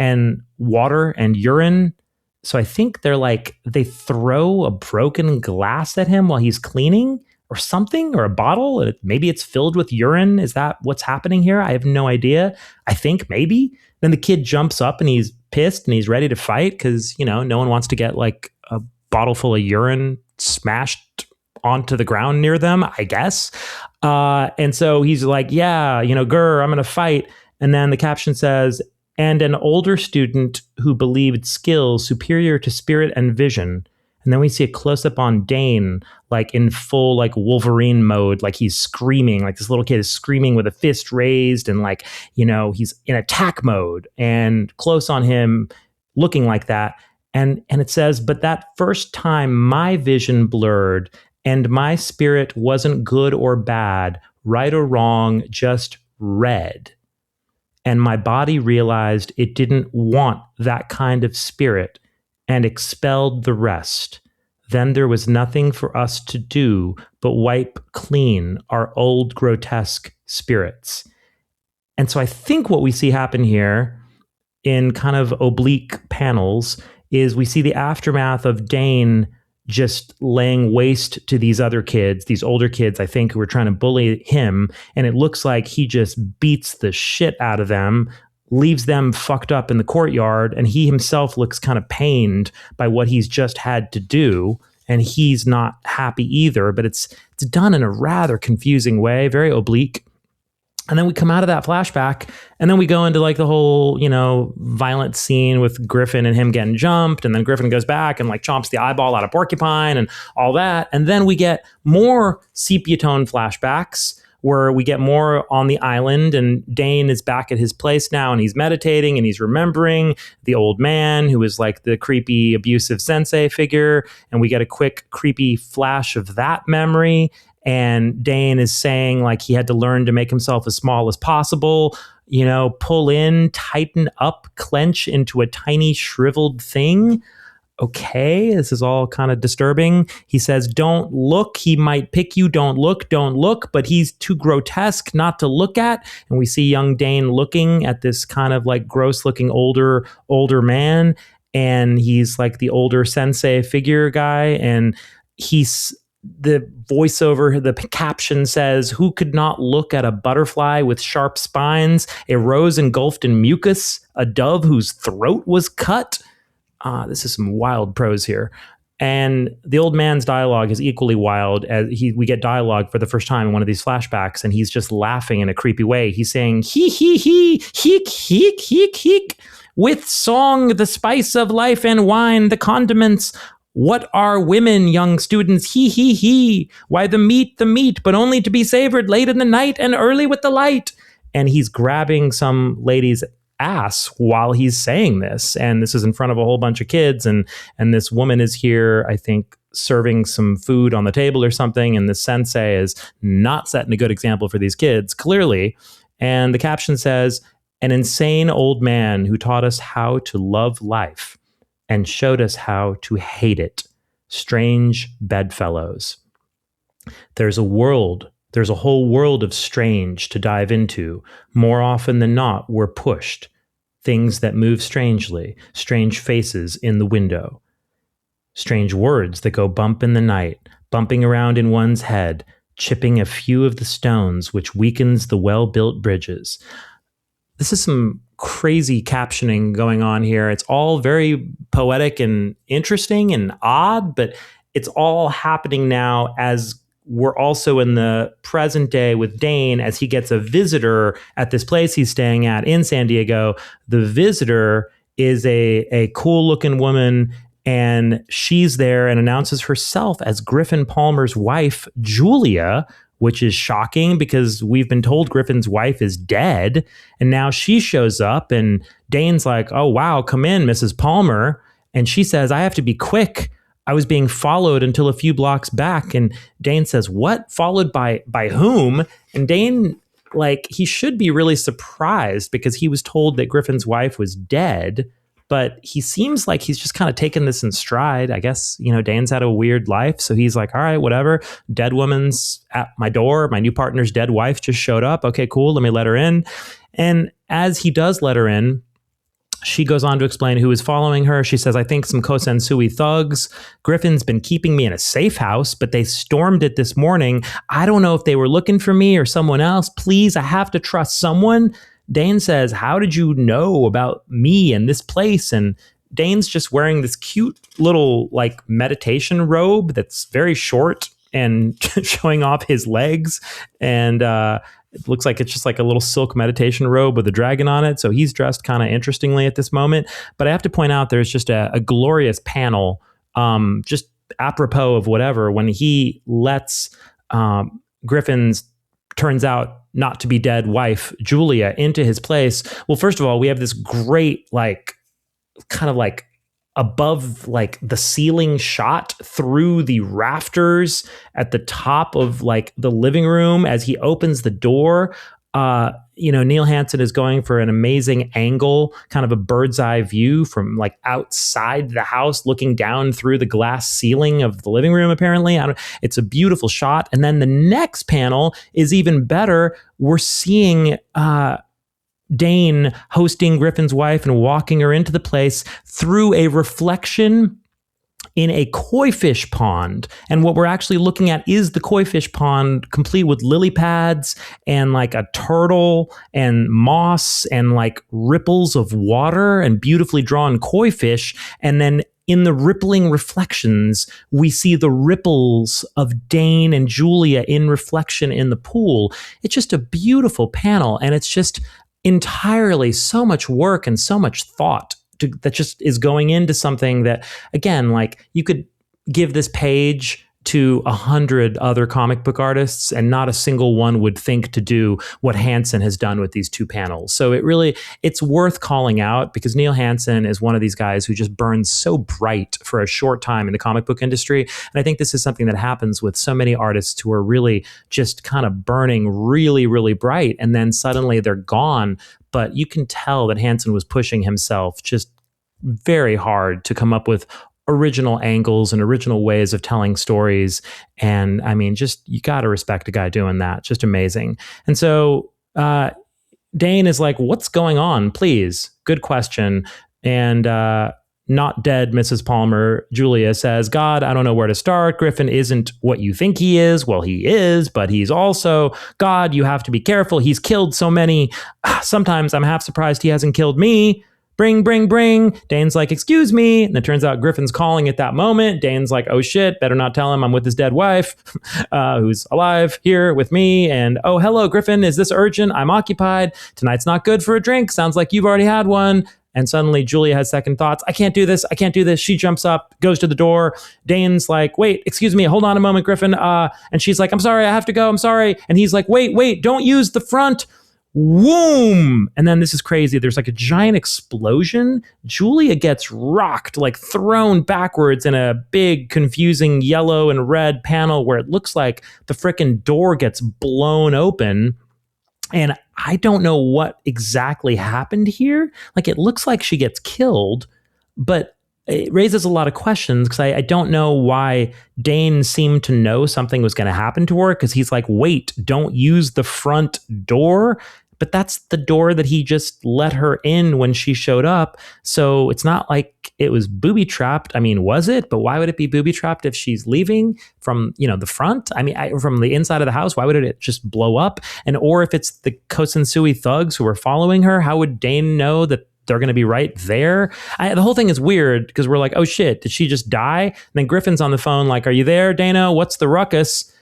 and water and urine. So I think they throw a broken glass at him while he's cleaning, or something, or a bottle. Maybe it's filled with urine. Is that what's happening here? I have no idea. I think maybe. Then the kid jumps up and he's pissed and he's ready to fight because, no one wants to get like a bottle full of urine smashed onto the ground near them, I guess. And so he's like, yeah, grr, I'm going to fight. And then the caption says, and an older student who believed skill superior to spirit and vision. And then we see a close-up on Dane, like in full like Wolverine mode, like he's screaming, like this little kid is screaming with a fist raised, and like, he's in attack mode, and close on him looking like that. And it says, but that first time my vision blurred and my spirit wasn't good or bad, right or wrong, just red. And my body realized it didn't want that kind of spirit and expelled the rest. Then there was nothing for us to do but wipe clean our old grotesque spirits. And so I think what we see happen here in kind of oblique panels is we see the aftermath of Dane just laying waste to these other kids, these older kids, I think, who were trying to bully him. And it looks like he just beats the shit out of them leaves them fucked up in the courtyard, and he himself looks kind of pained by what he's just had to do, and he's not happy either, but it's done in a rather confusing way, very oblique. And then we come out of that flashback, and then we go into like the whole, violent scene with Griffin and him getting jumped. And then Griffin goes back and like chomps the eyeball out of Porcupine and all that. And then we get more sepia tone flashbacks where we get more on the island, and Dane is back at his place now, and he's meditating and he's remembering the old man who is like the creepy, abusive sensei figure. And we get a quick, creepy flash of that memory. And Dane is saying like he had to learn to make himself as small as possible, pull in, tighten up, clench into a tiny shriveled thing. Okay, this is all kind of disturbing. He says, don't look, he might pick you, don't look, but he's too grotesque not to look at. And we see young Dane looking at this kind of like gross looking older man. And he's like the older sensei figure guy. And the voiceover, the caption says, who could not look at a butterfly with sharp spines, a rose engulfed in mucus, a dove whose throat was cut? This is some wild prose here. And the old man's dialogue is equally wild. As we get dialogue for the first time in one of these flashbacks, and he's just laughing in a creepy way. He's saying, he, heek, heek, heek, heek, with song, the spice of life and wine, the condiments. What are women, young students? He. Why the meat, but only to be savored late in the night and early with the light. And he's grabbing some lady's ass while he's saying this. And this is in front of a whole bunch of kids. And this woman is here, I think, serving some food on the table or something. And the sensei is not setting a good example for these kids, clearly. And the caption says, an insane old man who taught us how to love life and showed us how to hate it. Strange bedfellows. There's a whole world of strange to dive into. More often than not, we're pushed. Things that move strangely, strange faces in the window. Strange words that go bump in the night, bumping around in one's head, chipping a few of the stones which weakens the well-built bridges. This is some crazy captioning going on here. It's all very poetic and interesting and odd, but it's all happening now as we're also in the present day with Dane as he gets a visitor at this place he's staying at in San Diego. The visitor is a cool looking woman, and she's there and announces herself as Griffin Palmer's wife, Julia, which is shocking because we've been told Griffin's wife is dead. And now she shows up and Dane's like, oh, wow, come in, Mrs. Palmer. And she says, I have to be quick. I was being followed until a few blocks back. And Dane says, what? Followed by whom? And Dane, like, he should be really surprised because he was told that Griffin's wife was dead. But he seems like he's just kind of taken this in stride. I guess, Dane's had a weird life. So he's like, all right, whatever. Dead woman's at my door. My new partner's dead wife just showed up. Okay, cool. Let me let her in. And as he does let her in, she goes on to explain who is following her. She says, I think some Kosensui thugs. Griffin's been keeping me in a safe house, but they stormed it this morning. I don't know if they were looking for me or someone else. Please, I have to trust someone. Dane says, how did you know about me and this place? And Dane's just wearing this cute little like meditation robe that's very short and showing off his legs. And it looks like it's just like a little silk meditation robe with a dragon on it. So he's dressed kind of interestingly at this moment. But I have to point out there's just a glorious panel, just apropos of whatever, when he lets Griffin's turns out not to be dead wife, Julia, into his place. Well, first of all, we have this great, like, kind of like above like the ceiling shot through the rafters at the top of like the living room as he opens the door. Neil Hansen is going for an amazing angle, kind of a bird's eye view from like outside the house, looking down through the glass ceiling of the living room, apparently. It's a beautiful shot. And then the next panel is even better. We're seeing Dane hosting Griffin's wife and walking her into the place through a reflection in a koi fish pond. And what we're actually looking at is the koi fish pond complete with lily pads and like a turtle and moss and like ripples of water and beautifully drawn koi fish. And then in the rippling reflections, we see the ripples of Dane and Julia in reflection in the pool. It's just a beautiful panel, and it's just entirely so much work and so much thought that just is going into something that, again, like you could give this page to 100 other comic book artists and not a single one would think to do what Hansen has done with these two panels. So it's worth calling out because Neil Hansen is one of these guys who just burns so bright for a short time in the comic book industry. And I think this is something that happens with so many artists who are really just kind of burning really, really bright, and then suddenly they're gone. But you can tell that Hansen was pushing himself just very hard to come up with original angles and original ways of telling stories. And I mean, just, you got to respect a guy doing that. Just amazing. And so Dane is like, what's going on? Please. Good question. And not dead Mrs. Palmer, Julia says, God, I don't know where to start. Griffin isn't what you think he is. Well, he is, but he's also, God, you have to be careful. He's killed so many. Sometimes I'm half surprised he hasn't killed me. Bring. Dane's like, excuse me. And it turns out Griffin's calling at that moment. Dane's like, oh shit, better not tell him I'm with his dead wife, who's alive here with me. And, oh, hello, Griffin. Is this urgent? I'm occupied. Tonight's not good for a drink. Sounds like you've already had one. And suddenly Julia has second thoughts. I can't do this. She jumps up, goes to the door. Dane's like, wait, excuse me. Hold on a moment, Griffin. And she's like, I'm sorry. I have to go. I'm sorry. And he's like, wait, don't use the front. Whoom! And then this is crazy. There's like a giant explosion. Julia gets rocked, like thrown backwards in a big, confusing yellow and red panel where it looks like the frickin' door gets blown open. And I don't know what exactly happened here. Like, it looks like she gets killed, but it raises a lot of questions because I don't know why Dane seemed to know something was going to happen to her, because he's like, wait, don't use the front door. But that's the door that he just let her in when she showed up. So it's not like it was booby trapped. I mean, was it? But why would it be booby trapped if she's leaving from, the front? I mean, from the inside of the house, why would it just blow up? And or if it's the Kosansui thugs who are following her, how would Dane know that they're going to be right there? The whole thing is weird because we're like, oh shit, did she just die? And then Griffin's on the phone like, are you there, Dana? What's the ruckus?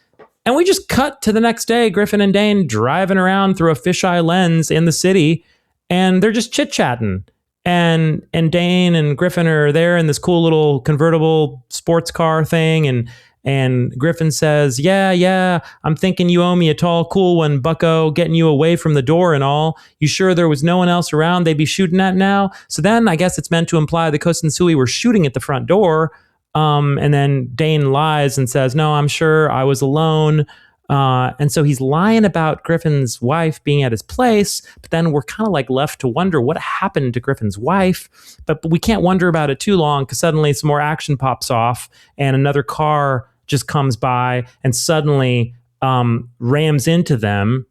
And we just cut to the next day, Griffin and Dane driving around through a fisheye lens in the city, and they're just chit-chatting. And Dane and Griffin are there in this cool little convertible sports car thing, and Griffin says, yeah, I'm thinking you owe me a tall, cool one, bucko, getting you away from the door and all. You sure there was no one else around they'd be shooting at now? So then I guess it's meant to imply the Kosansui were shooting at the front door. And then Dane lies and says, no, I'm sure I was alone. And so he's lying about Griffin's wife being at his place, but then we're kind of like left to wonder what happened to Griffin's wife. But we can't wonder about it too long because suddenly some more action pops off and another car just comes by and suddenly rams into them.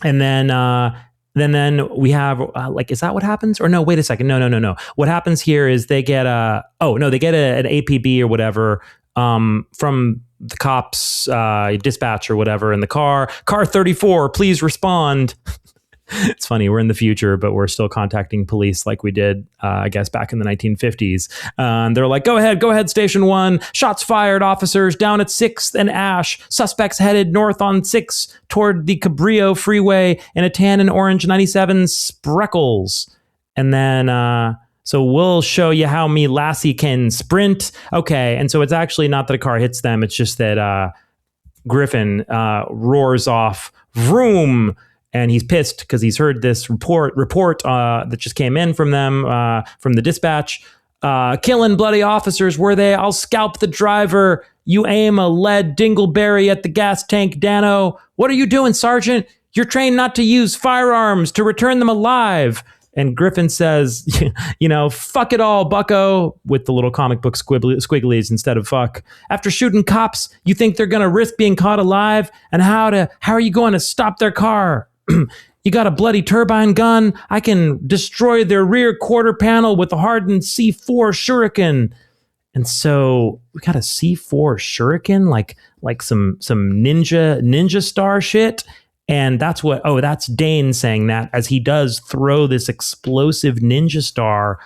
And then we have is that what happens? Or no, wait a second. No. What happens here is they get an APB or whatever from the cops dispatch or whatever in the car. Car 34, please respond. It's funny, we're in the future, but we're still contacting police like we did, I guess, back in the 1950s. And they're like, go ahead, Station 1. Shots fired, officers, down at 6th and Ash. Suspects headed north on 6 toward the Cabrillo Freeway in a tan and orange 97 Spreckles. And then, so we'll show you how me lassie can sprint. Okay, and so it's actually not that a car hits them. It's just that Griffin roars off, vroom. And he's pissed because he's heard this report that just came in from them, from the dispatch. Killing bloody officers, were they? I'll scalp the driver. You aim a lead dingleberry at the gas tank, Dano. What are you doing, Sergeant? You're trained not to use firearms, to return them alive. And Griffin says, fuck it all, bucko, with the little comic book squigglies instead of fuck. After shooting cops, you think they're going to risk being caught alive? And how are you going to stop their car? You got a bloody turbine gun? I can destroy their rear quarter panel with a hardened C4 shuriken. And so we got a C4 shuriken, like some ninja star shit. And that's Dane saying that as he does throw this explosive ninja star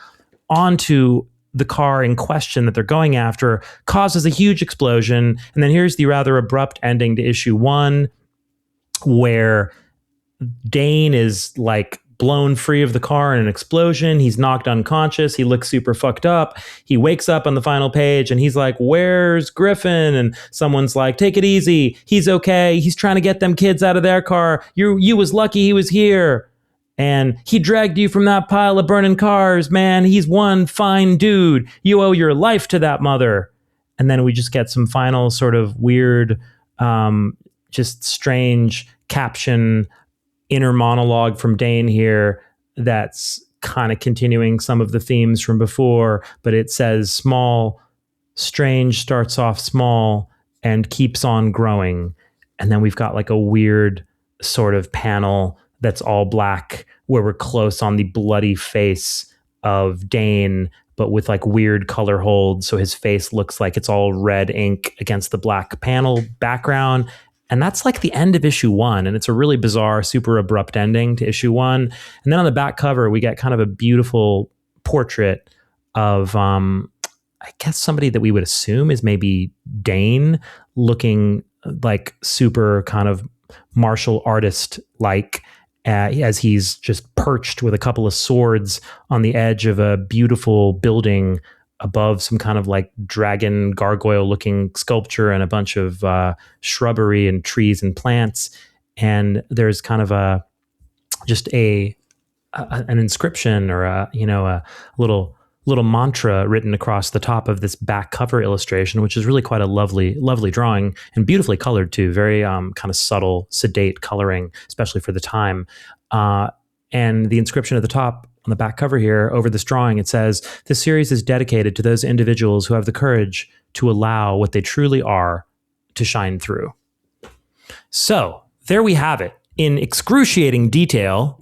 onto the car in question that they're going after, causes a huge explosion. And then here's the rather abrupt ending to issue 1, where Dane is like blown free of the car in an explosion. He's knocked unconscious. He looks super fucked up. He wakes up on the final page and he's like, "Where's Griffin?" And someone's like, "Take it easy. He's okay. He's trying to get them kids out of their car. You was lucky he was here. And he dragged you from that pile of burning cars, man. He's one fine dude. You owe your life to that mother." And then we just get some final sort of weird, just strange caption inner monologue from Dane here that's kind of continuing some of the themes from before, but it says small, strange starts off small and keeps on growing. And then we've got like a weird sort of panel that's all black where we're close on the bloody face of Dane, but with like weird color holds. So his face looks like it's all red ink against the black panel background. And that's like the end of issue 1. And it's a really bizarre, super abrupt ending to issue 1. And then on the back cover, we get kind of a beautiful portrait of, I guess, somebody that we would assume is maybe Dane, looking like super kind of martial artist like, as he's just perched with a couple of swords on the edge of a beautiful building above some kind of like dragon gargoyle looking sculpture and a bunch of shrubbery and trees and plants. And there's kind of an inscription or a little mantra written across the top of this back cover illustration, which is really quite a lovely drawing and beautifully colored too. Very kind of subtle, sedate coloring, especially for the time. And the inscription at the top on the back cover here over this drawing, it says, "This series is dedicated to those individuals who have the courage to allow what they truly are to shine through." So there we have it. In excruciating detail,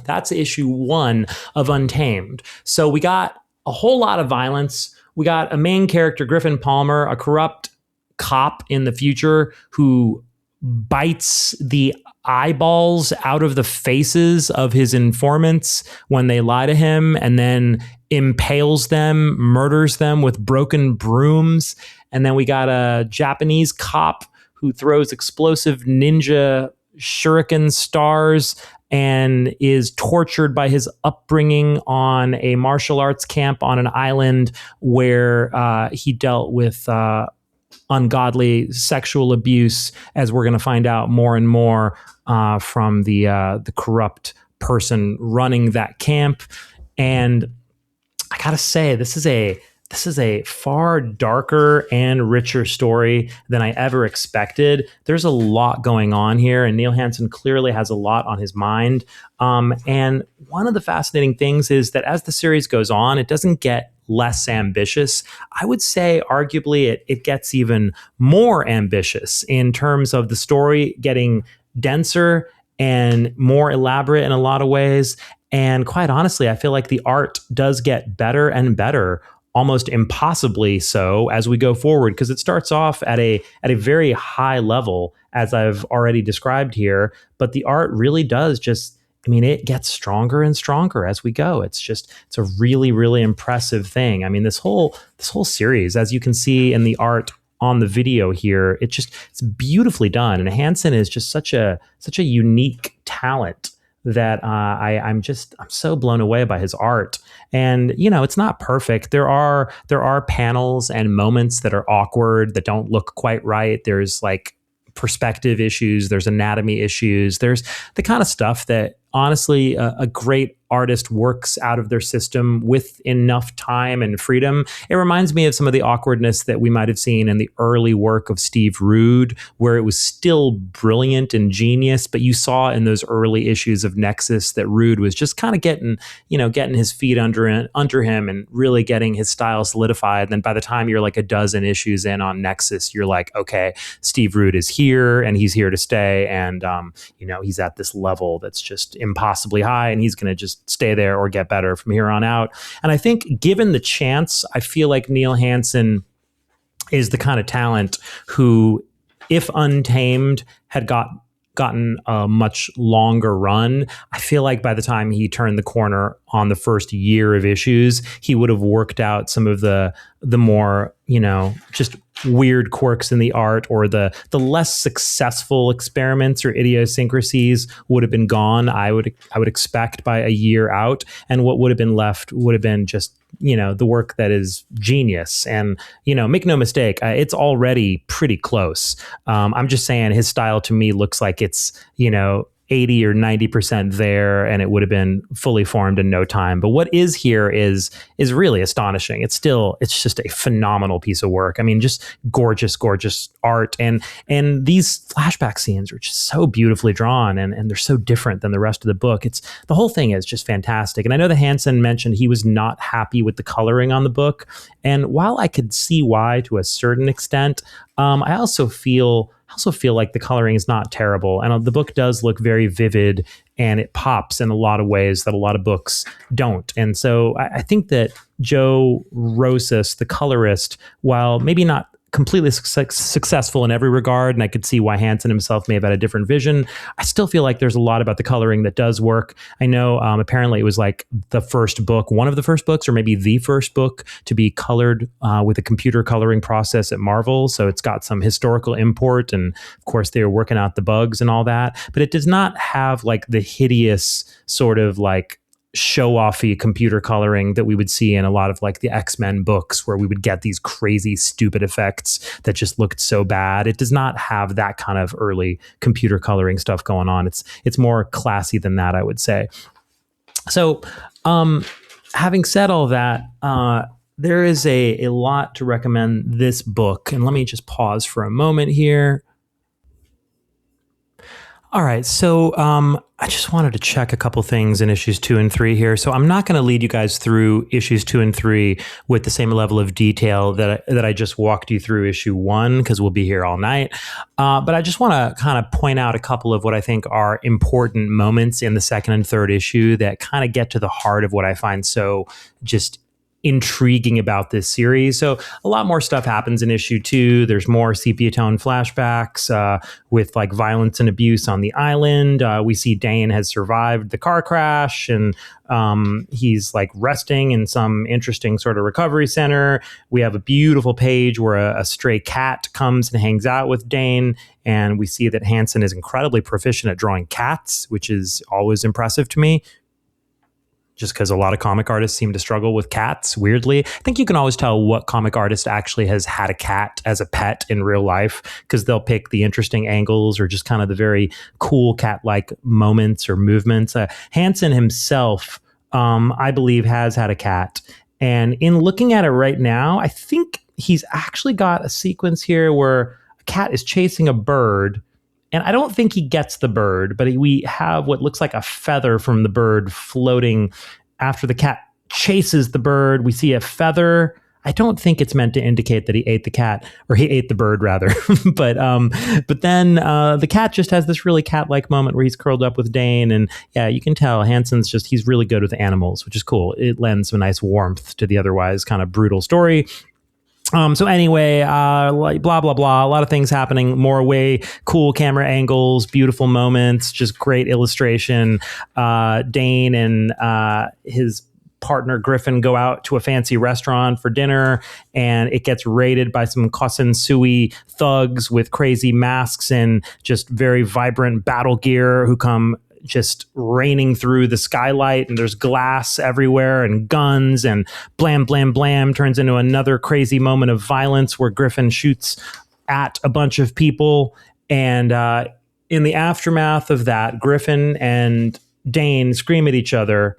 that's issue 1 of Untamed. So we got a whole lot of violence. We got a main character, Griffin Palmer, a corrupt cop in the future who bites the eyeballs out of the faces of his informants when they lie to him, and then impales them, murders them with broken brooms. And then we got a Japanese cop who throws explosive ninja shuriken stars and is tortured by his upbringing on a martial arts camp on an island where he dealt with ungodly sexual abuse, as we're going to find out more and more from the corrupt person running that camp. And I gotta say, this is a far darker and richer story than I ever expected. There's a lot going on here, and Neil Hansen clearly has a lot on his mind. And one of the fascinating things is that as the series goes on, it doesn't get less ambitious. I would say arguably it gets even more ambitious in terms of the story getting denser and more elaborate in a lot of ways. And quite honestly, I feel like the art does get better and better, almost impossibly so, as we go forward, because it starts off at a very high level, as I've already described here. But the art really does it gets stronger and stronger as we go. It's a really, really impressive thing. I mean, this whole series, as you can see in the art on the video here, it's beautifully done. And Hansen is just such a unique talent that I'm so blown away by his art. And it's not perfect. There are panels and moments that are awkward, that don't look quite right. There's like perspective issues, there's anatomy issues, there's the kind of stuff that honestly a great artist works out of their system with enough time and freedom. It reminds me of some of the awkwardness that we might have seen in the early work of Steve Rude, where it was still brilliant and genius, but you saw in those early issues of Nexus that Rude was just kind of getting his feet under him and really getting his style solidified. And then by the time you're like a dozen issues in on Nexus, you're like, okay, Steve Rude is here and he's here to stay. And, he's at this level that's just impossibly high, and he's going to just just stay there or get better from here on out. And I think given the chance, I feel like Neil Hansen is the kind of talent who, if Untamed had gotten a much longer run, I feel like by the time he turned the corner on the first year of issues, he would have worked out some of the more, just weird quirks in the art, or the less successful experiments or idiosyncrasies would have been gone. I would expect by a year out, and what would have been left would have been just the work that is genius. And make no mistake, it's already pretty close. I'm just saying his style to me looks like it's 80 or 90% there, and it would have been fully formed in no time. But what is here is really astonishing. It's just a phenomenal piece of work. I mean, just gorgeous art, and these flashback scenes are just so beautifully drawn, and they're so different than the rest of the book. The whole thing is just fantastic. And I know that Hansen mentioned he was not happy with the coloring on the book, and while I could see why to a certain extent, I also feel like the coloring is not terrible, and the book does look very vivid, and it pops in a lot of ways that a lot of books don't. And so I think that Joe Rosas, the colorist, while maybe not completely successful in every regard, and I could see why Hansen himself may have had a different vision, I still feel like there's a lot about the coloring that does work. I know apparently it was like the first book, one of the first books, or maybe the first book to be colored with a computer coloring process at Marvel. So it's got some historical import, and of course they were working out the bugs and all that, but it does not have like the hideous sort of like show-offy computer coloring that we would see in a lot of like the X-Men books, where we would get these crazy stupid effects that just looked so bad. It does not have that kind of early computer coloring stuff going on. It's more classy than that, I would say. So having said all that, there is a lot to recommend this book, and let me just pause for a moment here. All right, so I just wanted to check a couple things in issues 2 and 3 here. So I'm not going to lead you guys through issues 2 and 3 with the same level of detail that I just walked you through issue 1, because we'll be here all night. But I just want to kind of point out a couple of what I think are important moments in the second and third issue that kind of get to the heart of what I find so just intriguing about this series. So a lot more stuff happens in issue 2. There's more sepia tone flashbacks with like violence and abuse on the island. We see Dane has survived the car crash, and he's like resting in some interesting sort of recovery center. We have a beautiful page where a stray cat comes and hangs out with Dane, and we see that Hansen is incredibly proficient at drawing cats, which is always impressive to me, just because a lot of comic artists seem to struggle with cats, weirdly. I think you can always tell what comic artist actually has had a cat as a pet in real life, because they'll pick the interesting angles or just kind of the very cool cat-like moments or movements. Hansen himself, I believe, has had a cat. And in looking at it right now, I think he's actually got a sequence here where a cat is chasing a bird, and I don't think he gets the bird, but we have what looks like a feather from the bird floating after the cat chases the bird. We see a feather. I don't think it's meant to indicate that he ate the cat, or he ate the bird rather. But then the cat just has this really cat-like moment where he's curled up with Dane, and yeah, you can tell Hansen's he's really good with animals, which is cool. It lends a nice warmth to the otherwise kind of brutal story. So anyway, like blah, blah, blah, a lot of things happening, more way cool camera angles, beautiful moments, just great illustration. Dane and his partner Griffin go out to a fancy restaurant for dinner, and it gets raided by some Kosen Sui thugs with crazy masks and just very vibrant battle gear who come just raining through the skylight, and there's glass everywhere and guns, and blam, blam, blam turns into another crazy moment of violence where Griffin shoots at a bunch of people. And in the aftermath of that, Griffin and Dane scream at each other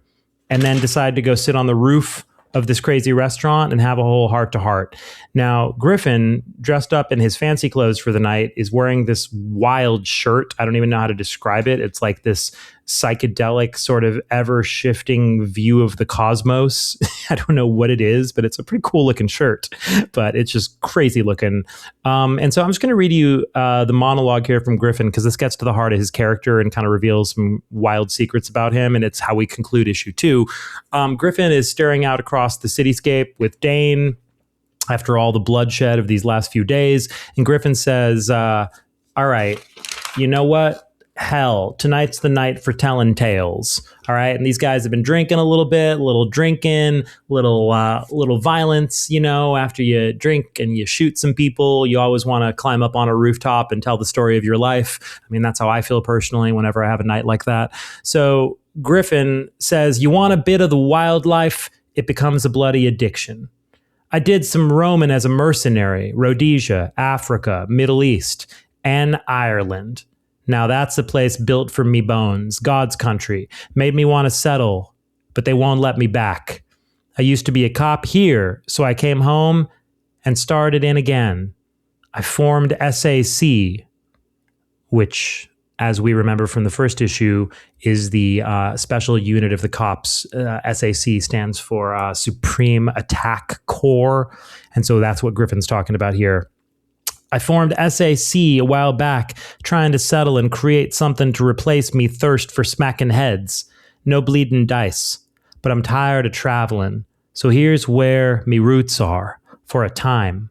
and then decide to go sit on the roof of this crazy restaurant and have a whole heart-to-heart. Now, Griffin, dressed up in his fancy clothes for the night, is wearing this wild shirt. I don't even know how to describe it. It's like this psychedelic sort of ever-shifting view of the cosmos. I don't know what it is, but it's a pretty cool looking shirt, but it's just crazy looking. And so I'm just going to read you the monologue here from Griffin, because this gets to the heart of his character and kind of reveals some wild secrets about him, and it's how we conclude issue 2. Griffin is staring out across the cityscape with Dane after all the bloodshed of these last few days, and Griffin says, all right, you know what? Hell, tonight's the night for telling tales. All right. And these guys have been drinking a little bit, little violence. You know, after you drink and you shoot some people, you always want to climb up on a rooftop and tell the story of your life. I mean, that's how I feel personally whenever I have a night like that. So Griffin says, you want a bit of the wildlife? It becomes a bloody addiction. I did some roaming as a mercenary, Rhodesia, Africa, Middle East, and Ireland. Now that's a place built for me bones, God's country, made me want to settle, but they won't let me back. I used to be a cop here, so I came home and started in again. I formed SAC, which, as we remember from the first issue, is the special unit of the cops. SAC stands for Supreme Attack Corps, and so that's what Griffin's talking about here. I formed SAC a while back, trying to settle and create something to replace me thirst for smacking heads. No bleeding dice. But I'm tired of traveling, so here's where me roots are, for a time.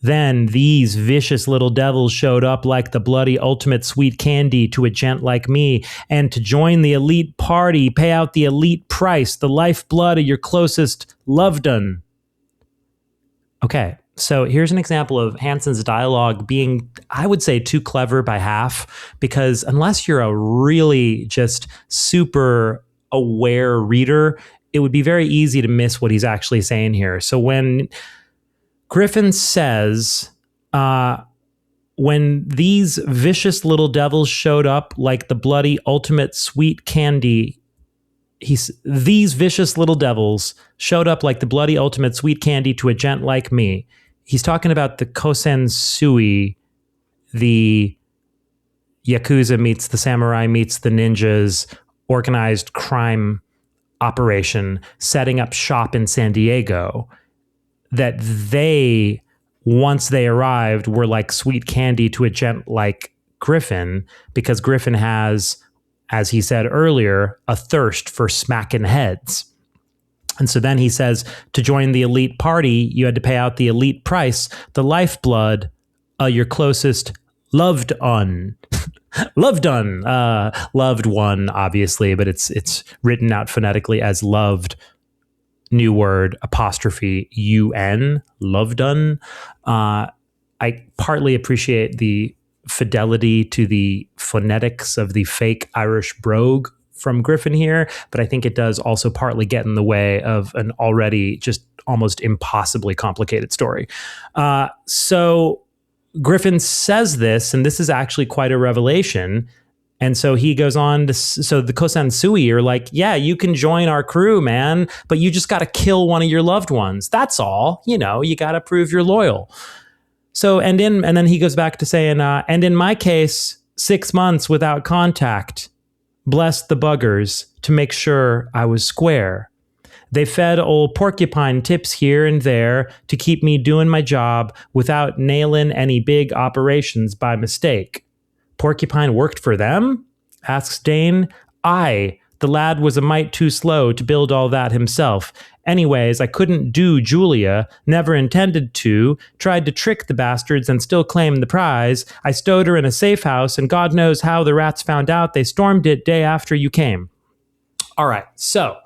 Then these vicious little devils showed up like the bloody ultimate sweet candy to a gent like me, and to join the elite party, pay out the elite price, the lifeblood of your closest loved one. Okay. So here's an example of Hansen's dialogue being, I would say, too clever by half, because unless you're a really just super aware reader, it would be very easy to miss what he's actually saying here. So when Griffin says, when these vicious little devils showed up like the bloody ultimate sweet candy, these vicious little devils showed up like the bloody ultimate sweet candy to a gent like me. He's talking about the Kosensui, the Yakuza meets the samurai meets the ninjas organized crime operation setting up shop in San Diego, that they, once they arrived, were like sweet candy to a gent like Griffin, because Griffin has, as he said earlier, a thirst for smacking heads. And so then he says, to join the elite party, you had to pay out the elite price, the lifeblood, your closest loved one. Loved one, obviously, but it's written out phonetically as loved, new word, apostrophe, UN, loved one. I partly appreciate the fidelity to the phonetics of the fake Irish brogue from Griffin here, but I think it does also partly get in the way of an already just almost impossibly complicated story. So Griffin says this, and this is actually quite a revelation. And so he goes on to, so the Kosensui are like, yeah, you can join our crew, man, but you just got to kill one of your loved ones. That's all. You know, you got to prove you're loyal. So, and then he goes back to saying, and in my case, 6 months without contact. Blessed the buggers to make sure I was square. They fed old porcupine tips here and there to keep me doing my job without nailing any big operations by mistake. Porcupine worked for them? Asks Dane. Aye, the lad was a mite too slow to build all that himself. Anyways, I couldn't do Julia, never intended to, tried to trick the bastards and still claim the prize. I stowed her in a safe house, and God knows how the rats found out. They stormed it day after you came. All right, so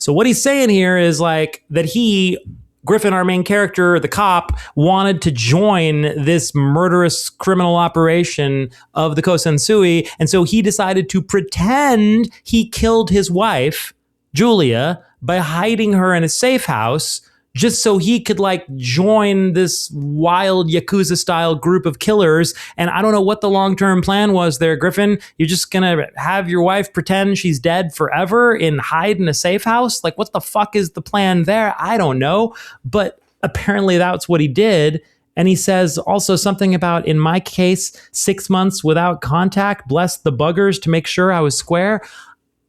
what he's saying here is like that Griffin, our main character, the cop, wanted to join this murderous criminal operation of the Kosensui, and so he decided to pretend he killed his wife, Julia, by hiding her in a safe house, just so he could like join this wild Yakuza style group of killers. And I don't know what the long-term plan was there, Griffin. You're just gonna have your wife pretend she's dead forever and hide in a safe house? Like, what the fuck is the plan there? I don't know. But apparently that's what he did. And he says also something about, in my case, 6 months without contact, bless the buggers to make sure I was square.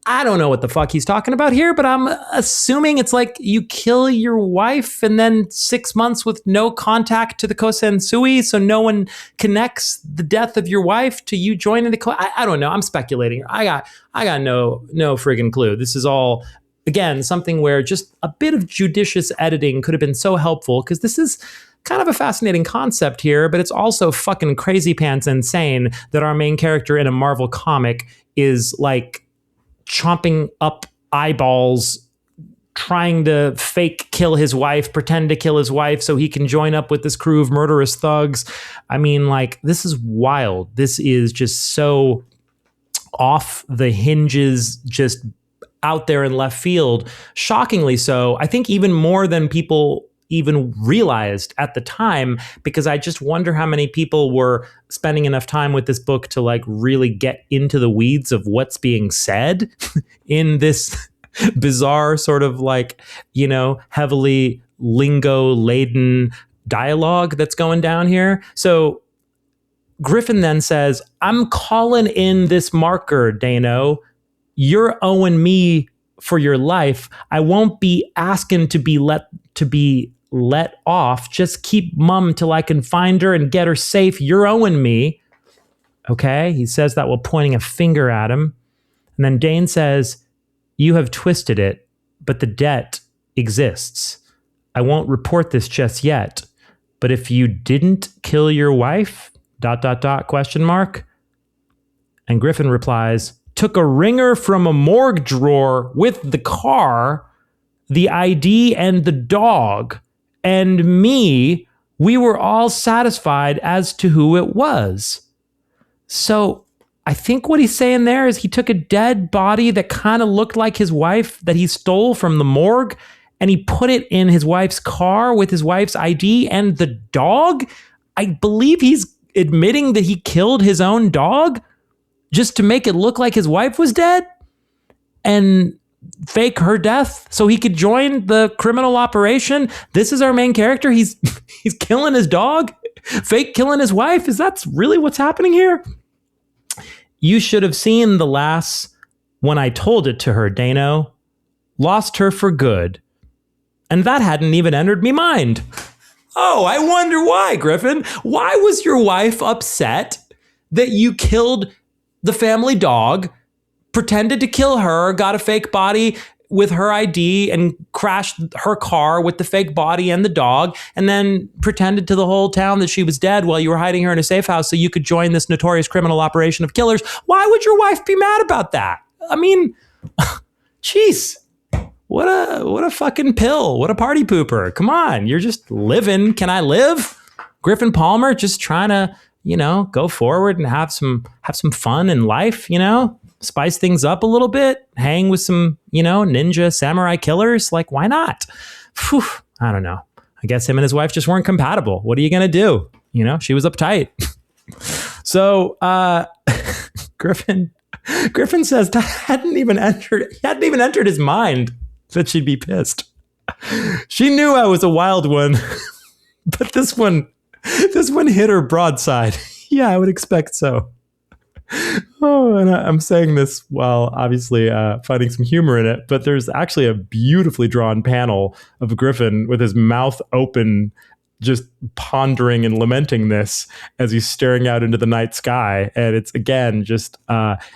I don't know what the fuck he's talking about here, but I'm assuming it's like you kill your wife and then 6 months with no contact to the Kosensui, so no one connects the death of your wife to you joining the I don't know. I'm speculating. I got no friggin' clue. This is all, again, something where just a bit of judicious editing could have been so helpful, because this is kind of a fascinating concept here, but it's also fucking crazy pants insane that our main character in a Marvel comic is like chomping up eyeballs, trying to fake kill his wife, pretend to kill his wife so he can join up with this crew of murderous thugs. I mean, like, this is wild. This is just so off the hinges, just out there in left field. Shockingly so. I think even more than people even realized at the time, because I just wonder how many people were spending enough time with this book to like really get into the weeds of what's being said in this bizarre sort of like, you know, heavily lingo laden dialogue that's going down here. So Griffin then says, I'm calling in this marker, Dano. You're owing me for your life. I won't be asking to be let off. Just keep mum till I can find her and get her safe. You're owing me. Okay. He says that while pointing a finger at him. And then Dane says, you have twisted it, but the debt exists. I won't report this just yet, but if you didn't kill your wife, ... question mark. And Griffin replies, took a ringer from a morgue drawer with the car, the ID and the dog, and me, we were all satisfied as to who it was. So I think what he's saying there is he took a dead body that kind of looked like his wife that he stole from the morgue, and he put it in his wife's car with his wife's ID and the dog. I believe he's admitting that he killed his own dog just to make it look like his wife was dead and fake her death so he could join the criminal operation. This is our main character. He's killing his dog, fake killing his wife. Is that really what's happening here? You should have seen the lass when I told it to her, Dano. Lost her for good. And that hadn't even entered me mind. Oh, I wonder why, Griffin. Why was your wife upset that you killed the family dog, pretended to kill her, got a fake body with her ID and crashed her car with the fake body and the dog, and then pretended to the whole town that she was dead while you were hiding her in a safe house so you could join this notorious criminal operation of killers? Why would your wife be mad about that? I mean, jeez, what a fucking pill. What a party pooper. Come on, you're just living. Can I live? Griffin Palmer just trying to, you know, go forward and have some fun in life, you know? Spice things up a little bit, hang with some, you know, ninja samurai killers. Like, why not? Whew, I don't know. I guess him and his wife just weren't compatible. What are you going to do? You know, she was uptight. So Griffin says that hadn't even entered his mind that she'd be pissed. She knew I was a wild one, but this one hit her broadside. Yeah, I would expect so. Oh, and I'm saying this while obviously finding some humor in it, but there's actually a beautifully drawn panel of Griffin with his mouth open, just pondering and lamenting this as he's staring out into the night sky. And it's, again, just,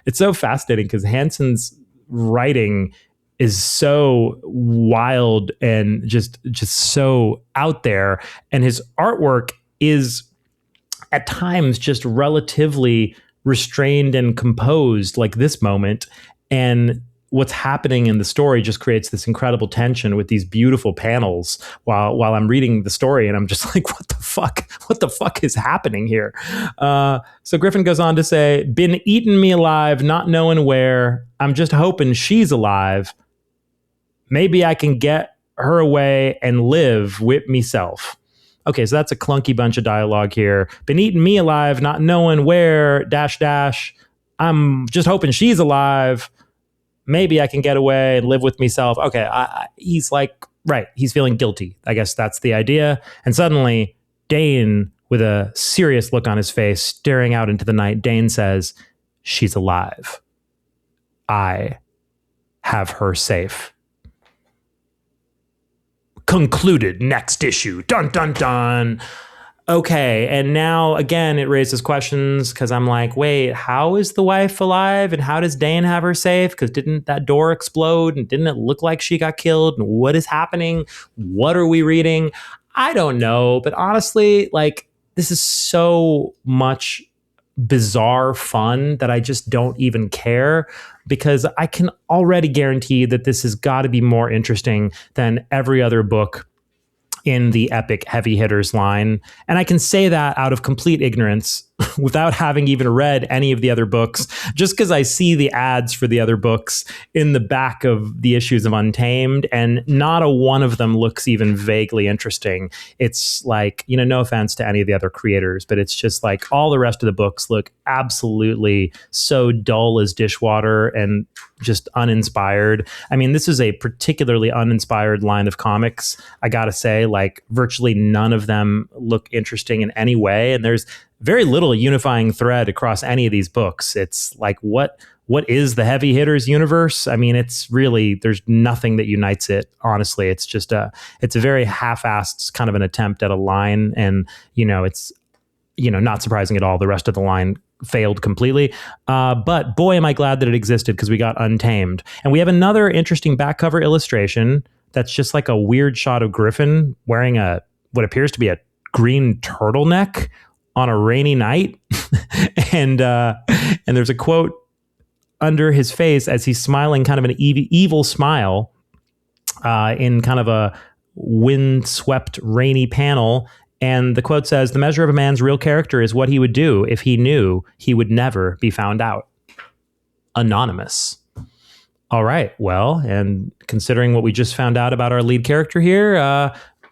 it's so fascinating because Hansen's writing is so wild and just so out there. And his artwork is at times just relatively restrained and composed, like this moment. And what's happening in the story just creates this incredible tension with these beautiful panels while I'm reading the story. And I'm just like, what the fuck is happening here? So Griffin goes on to say, been eating me alive, not knowing where. I'm just hoping she's alive. Maybe I can get her away and live with meself. Okay, so that's a clunky bunch of dialogue here. Been eating me alive, not knowing where, ... I'm just hoping she's alive. Maybe I can get away and live with meself. Okay, he's like, right, he's feeling guilty. I guess that's the idea. And suddenly, Dane, with a serious look on his face, staring out into the night, Dane says, "She's alive. I have her safe." Concluded. Next issue. Dun, dun, dun. Okay, and now again it raises questions because I'm like, wait, how is the wife alive and how does Dane have her safe? Because didn't that door explode and didn't it look like she got killed? And what is happening? What are we reading? I don't know, but honestly, like, this is so much bizarre fun that I just don't even care, because I can already guarantee that this has got to be more interesting than every other book in the epic heavy hitters line. And I can say that out of complete ignorance without having even read any of the other books, just because I see the ads for the other books in the back of the issues of Untamed, and not a one of them looks even vaguely interesting. It's like, no offense to any of the other creators, but it's just like all the rest of the books look absolutely so dull as dishwater and just uninspired. I mean, this is a particularly uninspired line of comics. I gotta say, like, virtually none of them look interesting in any way. And there's very little unifying thread across any of these books. It's like, what is the heavy hitters universe? I mean, it's really, there's nothing that unites it. Honestly, it's just it's a very half-assed kind of an attempt at a line. And, it's, not surprising at all. The rest of the line failed completely. But boy, am I glad that it existed, because we got Untamed. And we have another interesting back cover illustration that's just like a weird shot of Griffin wearing what appears to be a green turtleneck on a rainy night. and there's a quote under his face as he's smiling, kind of an evil smile, in kind of a windswept rainy panel. And the quote says, "The measure of a man's real character is what he would do if he knew he would never be found out." Anonymous. All right. Well, and considering what we just found out about our lead character here,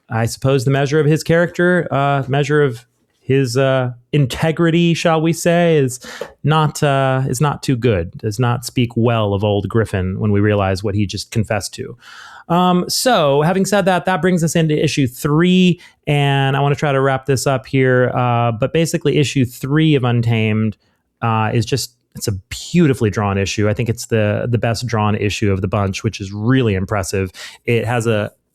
I suppose the measure of his character, measure of his integrity, shall we say, is not too good. Does not speak well of old Griffin when we realize what he just confessed to. So having said that, that brings us into issue 3, and I want to try to wrap this up here. But basically, issue 3 of Untamed is just, it's a beautifully drawn issue. I think it's the best drawn issue of the bunch, which is really impressive. It has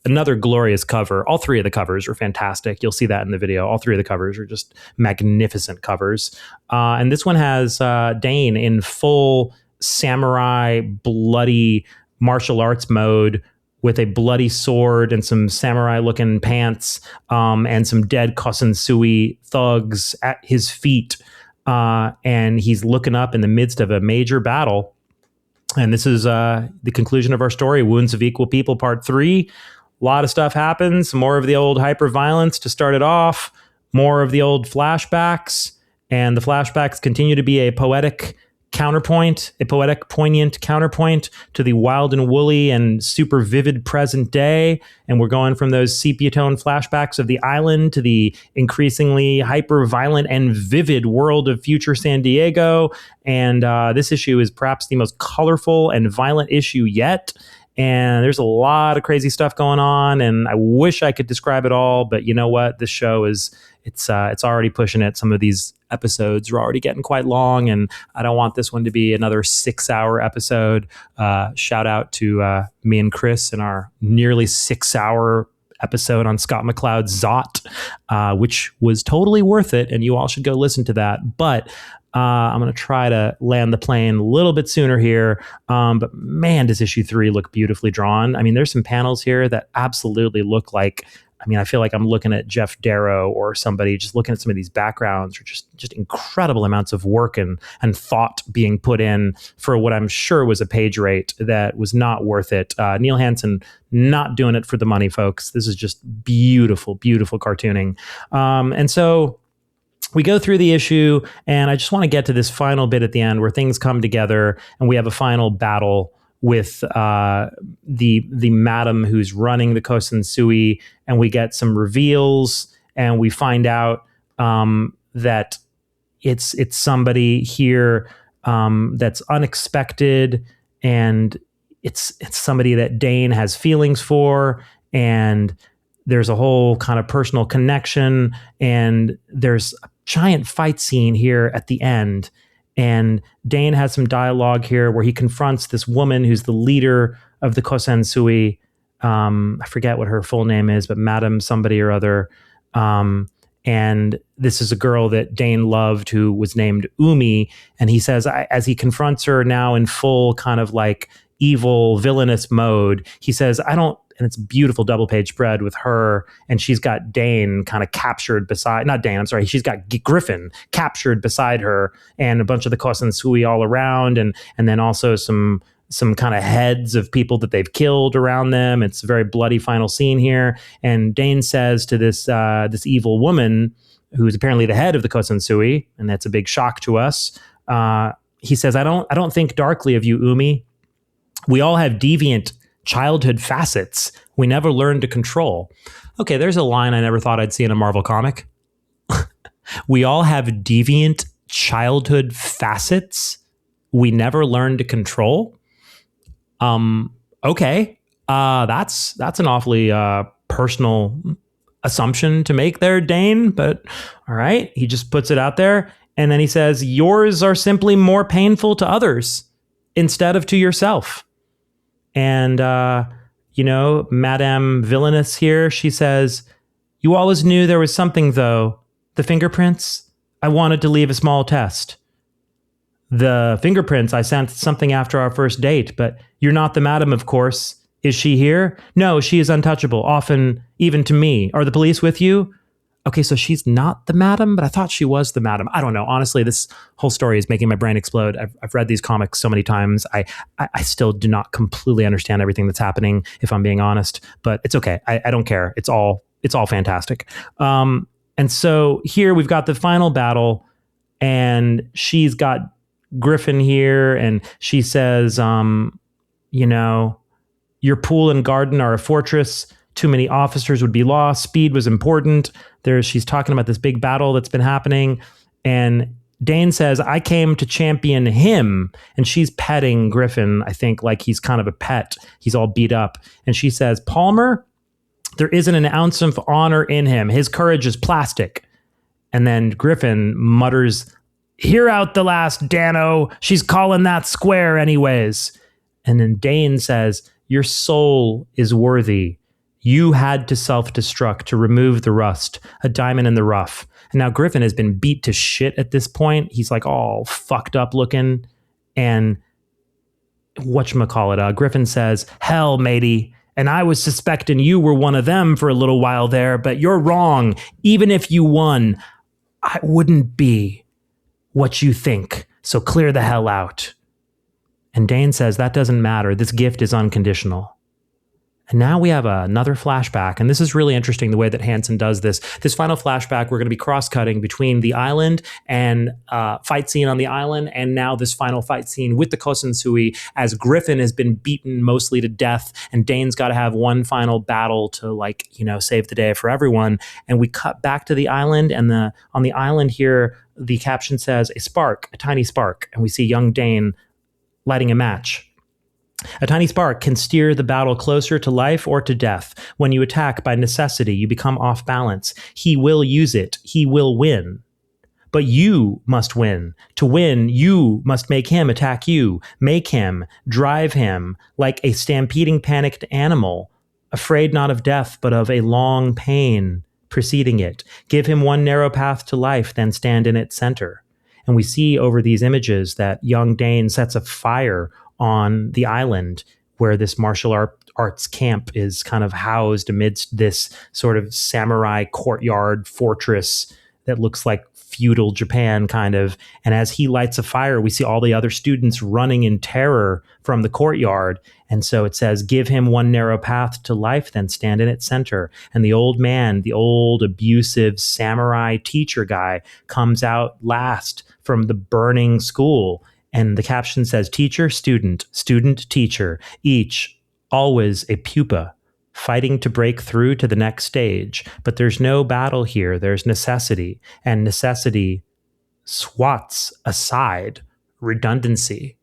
another glorious cover. All 3 of the covers are fantastic. You'll see that in the video. All 3 of the covers are just magnificent covers. And this one has Dane in full samurai, bloody martial arts mode, with a bloody sword and some samurai-looking pants, and some dead Kosansui thugs at his feet. And he's looking up in the midst of a major battle. And this is the conclusion of our story, Wounds of Equal People, Part 3. A lot of stuff happens. More of the old hyper-violence to start it off. More of the old flashbacks. And the flashbacks continue to be a poetic counterpoint, a poetic, poignant counterpoint to the wild and woolly and super vivid present day. And we're going from those sepia tone flashbacks of the island to the increasingly hyper violent and vivid world of future San Diego. And this issue is perhaps the most colorful and violent issue yet. And there's a lot of crazy stuff going on, and I wish I could describe it all, but you know what? This show it's already pushing it. Some of these episodes are already getting quite long, and I don't want this one to be another 6-hour episode. Shout out to me and Chris in our nearly 6-hour episode on Scott McCloud's Zot, which was totally worth it, and you all should go listen to that. But I'm going to try to land the plane a little bit sooner here. But man, does issue 3 look beautifully drawn. I mean, there's some panels here that absolutely look like, I feel like I'm looking at Jeff Darrow or somebody, just looking at some of these backgrounds, or just incredible amounts of work and thought being put in for what I'm sure was a page rate that was not worth it. Neil Hansen not doing it for the money, folks. This is just beautiful, beautiful cartooning. And so we go through the issue, and I just want to get to this final bit at the end where things come together and we have a final battle with the madam who's running the Kosansui, and we get some reveals, and we find out that it's somebody here that's unexpected, and it's somebody that Dane has feelings for, and there's a whole kind of personal connection, and there's a giant fight scene here at the end. And Dane has some dialogue here where he confronts this woman who's the leader of the Kosensui. I forget what her full name is, but Madam somebody or other. And this is a girl that Dane loved who was named Umi. And he says, as he confronts her now in full kind of like evil, villainous mode, he says, I don't, and it's a beautiful double page spread with her, and she's got Dane kind of captured beside, not Dane, I'm sorry, she's got Griffin captured beside her, and a bunch of the Kosensui all around, and then also some kind of heads of people that they've killed around them. It's a very bloody final scene here. And Dane says to this evil woman, who's apparently the head of the Kosensui, and that's a big shock to us. He says, I don't think darkly of you, Umi. We all have deviant childhood facets we never learned to control. Okay, there's a line I never thought I'd see in a Marvel comic. We all have deviant childhood facets we never learned to control. Okay. That's an awfully personal assumption to make there, Dane, but all right. He just puts it out there. And then he says, yours are simply more painful to others instead of to yourself. And, Madame Villainous here, she says, you always knew there was something, though. The fingerprints? I wanted to leave a small test. The fingerprints, I sent something after our first date, but you're not the madam, of course. Is she here? No, she is untouchable, often even to me. Are the police with you? Okay, so she's not the madam, but I thought she was the madam. I don't know. Honestly, this whole story is making my brain explode. I've read these comics so many times. I still do not completely understand everything that's happening, if I'm being honest, but it's okay. I don't care. It's all fantastic. And so here we've got the final battle, and she's got Griffin here, and she says, your pool and garden are a fortress. Too many officers would be lost. Speed was important. She's talking about this big battle that's been happening. And Dane says, I came to champion him. And she's petting Griffin, I think, like he's kind of a pet. He's all beat up. And she says, Palmer, there isn't an ounce of honor in him. His courage is plastic. And then Griffin mutters, hear out the last, Dano. She's calling that square anyways. And then Dane says, your soul is worthy. You had to self-destruct to remove the rust, a diamond in the rough. And now Griffin has been beat to shit at this point. He's like all fucked up looking. And whatchamacallit, Griffin says, hell, matey. And I was suspecting you were one of them for a little while there, but you're wrong. Even if you won, I wouldn't be what you think. So clear the hell out. And Dane says, that doesn't matter. This gift is unconditional. And now we have another flashback, and this is really interesting the way that Hansen does this. This final flashback, we're going to be cross-cutting between the island and fight scene on the island, and now this final fight scene with the Kosensui as Griffin has been beaten mostly to death, and Dane's got to have one final battle to save the day for everyone. And we cut back to the island, and on the island here, the caption says, a tiny spark, and we see young Dane lighting a match. A tiny spark can steer the battle closer to life or to death. When you attack by necessity, you become off balance. He will use it. He will win. But you must win. To win, you must make him attack you. Make him, drive him, like a stampeding panicked animal, afraid not of death, but of a long pain preceding it. Give him one narrow path to life, then stand in its center. And we see over these images that young Dane sets a fire on the island where this martial arts camp is kind of housed amidst this sort of samurai courtyard fortress that looks like feudal Japan kind of. And as he lights a fire, we see all the other students running in terror from the courtyard. And so it says, give him one narrow path to life, then stand in its center. And the old man, the old abusive samurai teacher guy, comes out last from the burning school. And the caption says, teacher, student, teacher, each always a pupa, fighting to break through to the next stage. But there's no battle here. There's necessity. And necessity swats aside redundancy.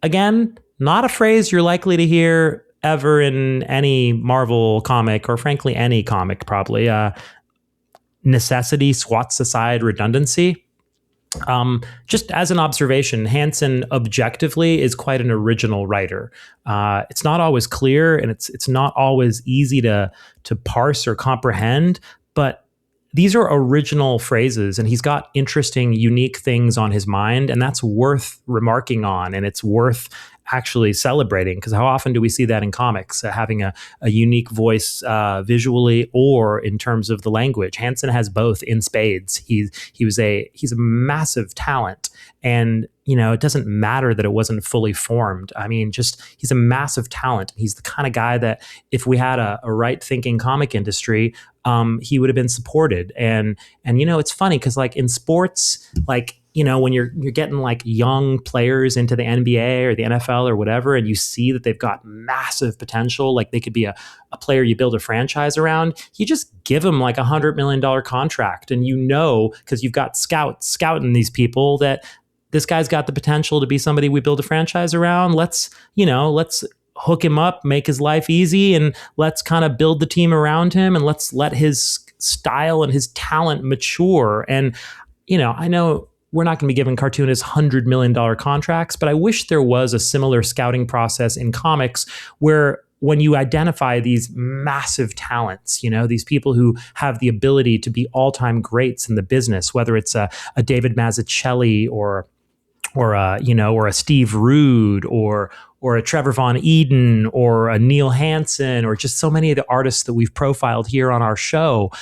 Again, not a phrase you're likely to hear ever in any Marvel comic, or frankly, any comic probably, necessity swats aside redundancy. Just as an observation, Hansen objectively is quite an original writer. It's not always clear, and it's not always easy to parse or comprehend, but these are original phrases, and he's got interesting, unique things on his mind, and that's worth remarking on, and it's worth actually celebrating, because how often do we see that in comics, having a unique voice visually or in terms of the language? Hansen has both in spades. He's a massive talent, and it doesn't matter that it wasn't fully formed. I mean, just he's a massive talent. He's the kind of guy that if we had a right thinking comic industry, he would have been supported. And it's funny because like in sports, like when you're getting like young players into the NBA or the NFL or whatever, and you see that they've got massive potential, like they could be a player you build a franchise around, you just give them like $100 million contract. And because you've got scouts scouting these people, that this guy's got the potential to be somebody we build a franchise around. Let's hook him up, make his life easy, and let's kind of build the team around him, and let's let his style and his talent mature. And, I know we're not going to be giving cartoonists $100 million contracts, but I wish there was a similar scouting process in comics where when you identify these massive talents, these people who have the ability to be all-time greats in the business, whether it's a David Mazzucchelli or a Steve Rude or a Trevor Von Eden or a Neil Hansen, or just so many of the artists that we've profiled here on our show,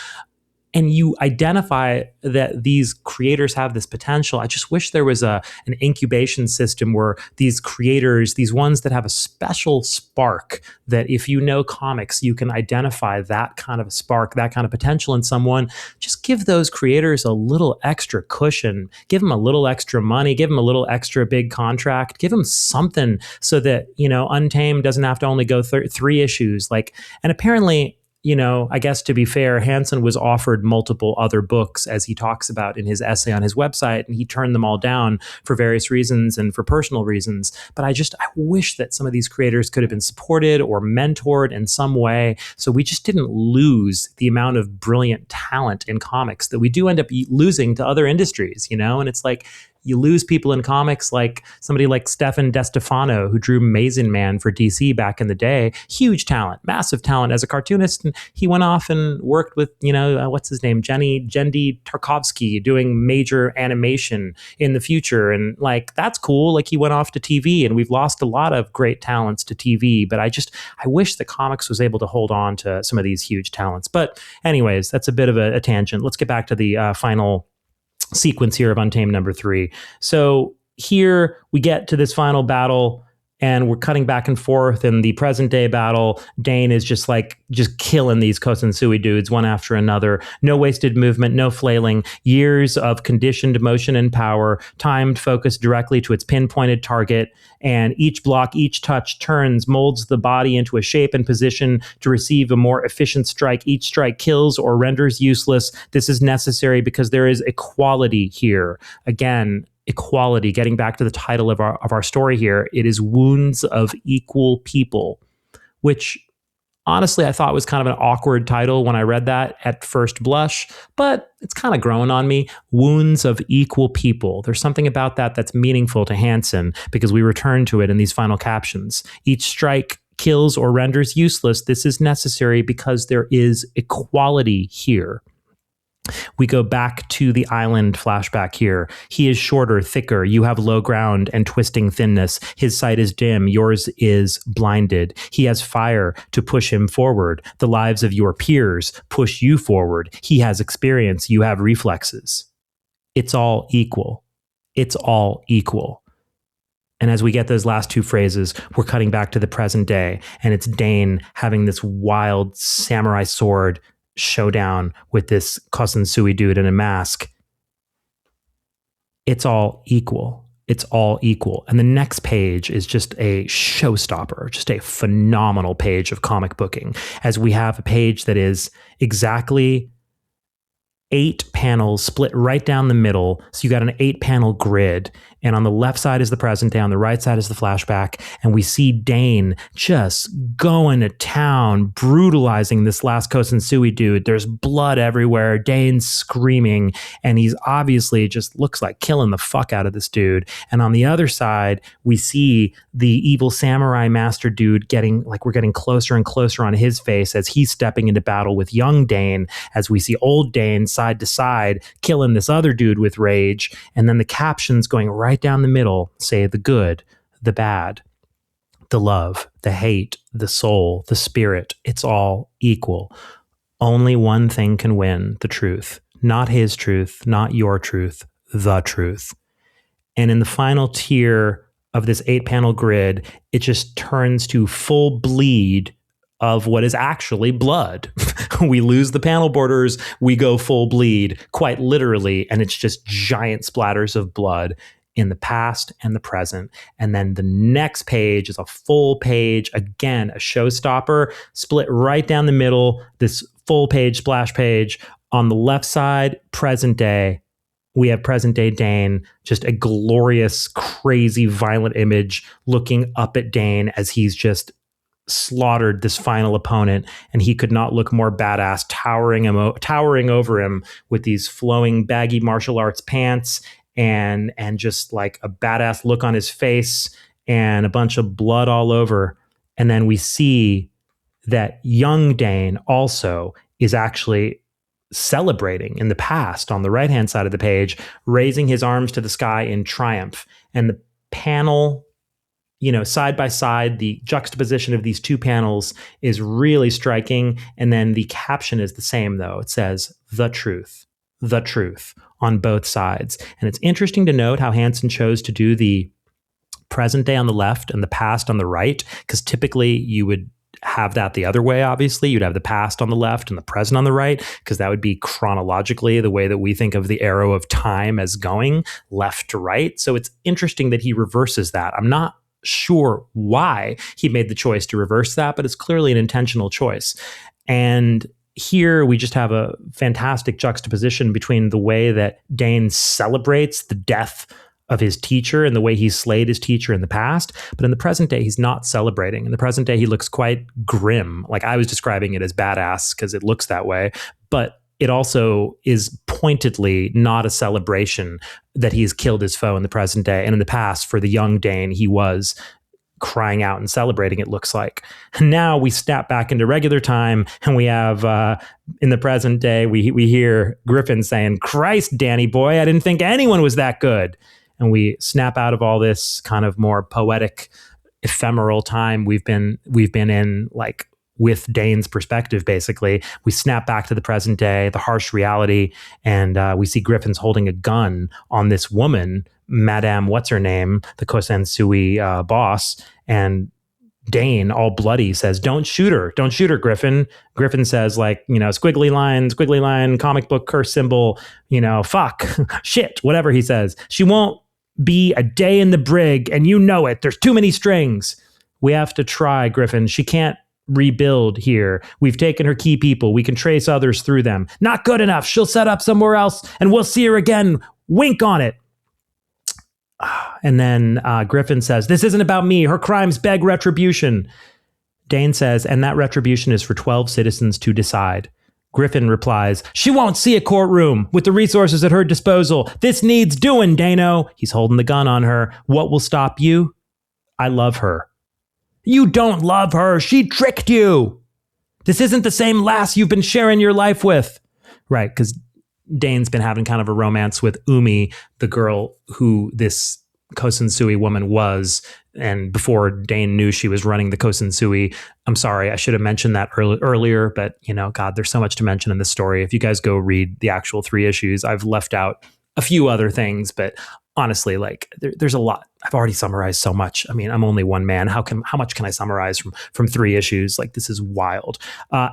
and you identify that these creators have this potential. I just wish there was an incubation system where these creators, these ones that have a special spark, that if you know comics, you can identify that kind of spark, that kind of potential in someone. Just give those creators a little extra cushion, give them a little extra money, give them a little extra big contract, give them something so that, Untamed doesn't have to only go 3 issues. And apparently, I guess to be fair, Hansen was offered multiple other books, as he talks about in his essay on his website, and he turned them all down for various reasons and for personal reasons. But I wish that some of these creators could have been supported or mentored in some way, so we just didn't lose the amount of brilliant talent in comics that we do end up losing to other industries, and it's like, you lose people in comics like somebody like Stefan DeStefano, who drew Amazing Man for DC back in the day. Huge talent, massive talent as a cartoonist. And he went off and worked with, what's his name? Jendi Tarkovsky, doing major animation in the future. And that's cool. He went off to TV, and we've lost a lot of great talents to TV. But I wish the comics was able to hold on to some of these huge talents. But anyways, that's a bit of a tangent. Let's get back to the final sequence here of Untamed number 3. So here we get to this final battle, and we're cutting back and forth. In the present day battle, Dane is just killing these Kosansui dudes one after another. No wasted movement, no flailing, years of conditioned motion and power, timed focus directly to its pinpointed target. And each block, each touch turns, molds the body into a shape and position to receive a more efficient strike. Each strike kills or renders useless. This is necessary because there is equality here. Again, equality, getting back to the title of our story here, it is Wounds of Equal People, which honestly I thought was kind of an awkward title when I read that at first blush, but it's kind of growing on me. Wounds of Equal People. There's something about that that's meaningful to Hansen, because we return to it in these final captions. Each strike kills or renders useless. This is necessary because there is equality here. We go back to the island flashback here. He is shorter, thicker. You have low ground and twisting thinness. His sight is dim. Yours is blinded. He has fire to push him forward. The lives of your peers push you forward. He has experience. You have reflexes. It's all equal. It's all equal. And as we get those last 2 phrases, we're cutting back to the present day, and it's Dane having this wild samurai sword showdown with this Kosansui dude in a mask. It's all equal. It's all equal. And the next page is just a showstopper, just a phenomenal page of comic booking, as we have a page that is exactly 8 panels split right down the middle. So you got an 8-panel grid, And on the left side is the present day, on the right side is the flashback. And we see Dane just going to town, brutalizing this last Kosansui dude. There's blood everywhere. Dane's screaming, and he's obviously just looks like killing the fuck out of this dude. And on the other side, we see the evil samurai master dude we're getting closer and closer on his face as he's stepping into battle with young Dane, as we see old Dane side to side killing this other dude with rage. And then the captions going right down the middle say the good, the bad, the love, the hate, the soul, the spirit. It's all equal. Only one thing can win: the truth. Not his truth, not your truth, the truth. And in the final tier of this 8-panel grid, it just turns to full bleed of what is actually blood. We lose the panel borders, we go full bleed, quite literally, and it's just giant splatters of blood in the past and the present. And then the next page is a full page, again, a showstopper, split right down the middle, this full page splash page. On the left side, present day, we have present day Dane, just a glorious, crazy, violent image looking up at Dane as he's just slaughtered this final opponent, and he could not look more badass, towering over him with these flowing baggy martial arts pants and just like a badass look on his face and a bunch of blood all over. And then we see that young Dane also is actually celebrating in the past on the right-hand side of the page, raising his arms to the sky in triumph. And the panel, side by side, the juxtaposition of these two panels is really striking. And then the caption is the same, though. It says, the truth on both sides. And it's interesting to note how Hansen chose to do the present day on the left and the past on the right, because typically you would have that the other way. Obviously, you'd have the past on the left and the present on the right, because that would be chronologically the way that we think of the arrow of time as going left to right. So it's interesting that he reverses that. I'm not sure why he made the choice to reverse that, but it's clearly an intentional choice. And here we just have a fantastic juxtaposition between the way that Dane celebrates the death of his teacher and the way he slayed his teacher in the past. But in the present day, he's not celebrating. In the present day, he looks quite grim. Like I was describing it as badass because it looks that way. But it also is pointedly not a celebration that he's killed his foe in the present day. And in the past, for the young Dane, he was crying out and celebrating, it looks like. And now we snap back into regular time, and we have, in the present day, we hear Griffin saying, "Christ, Danny boy, I didn't think anyone was that good." And we snap out of all this kind of more poetic, ephemeral time we've been in, like, with Dane's perspective, basically. We snap back to the present day, the harsh reality, and we see Griffin's holding a gun on this woman, Madame What's-Her-Name, the Kosansui boss, and Dane, all bloody, says, don't shoot her, Griffin." Griffin says, like, squiggly line, comic book curse symbol, fuck, shit, whatever he says. "She won't be a day in the brig, and you know it. There's too many strings. We have to try, Griffin. She can't rebuild here. We've taken her key people. We can trace others through them. Not good enough. She'll set up somewhere else, and we'll see her again. Wink on it." And then Griffin says, "This isn't about me. Her crimes beg retribution." Dane says, "And that retribution is for 12 citizens to decide." Griffin replies, "She won't see a courtroom with the resources at her disposal. This needs doing, Dano." He's holding the gun on her. "What will stop you? I love her." "You don't love her. She tricked you. This isn't the same lass you've been sharing your life with." Right, because Dane's been having kind of a romance with Umi, the girl who this Kosansui woman was. And before Dane knew she was running the Kosansui, I'm sorry, I should have mentioned that earlier, but God, there's so much to mention in this story. If you guys go read the actual 3 issues, I've left out a few other things, but honestly, like there's a lot. I've already summarized so much. I mean, I'm only one man. How much can I summarize from 3 issues? Like, this is wild.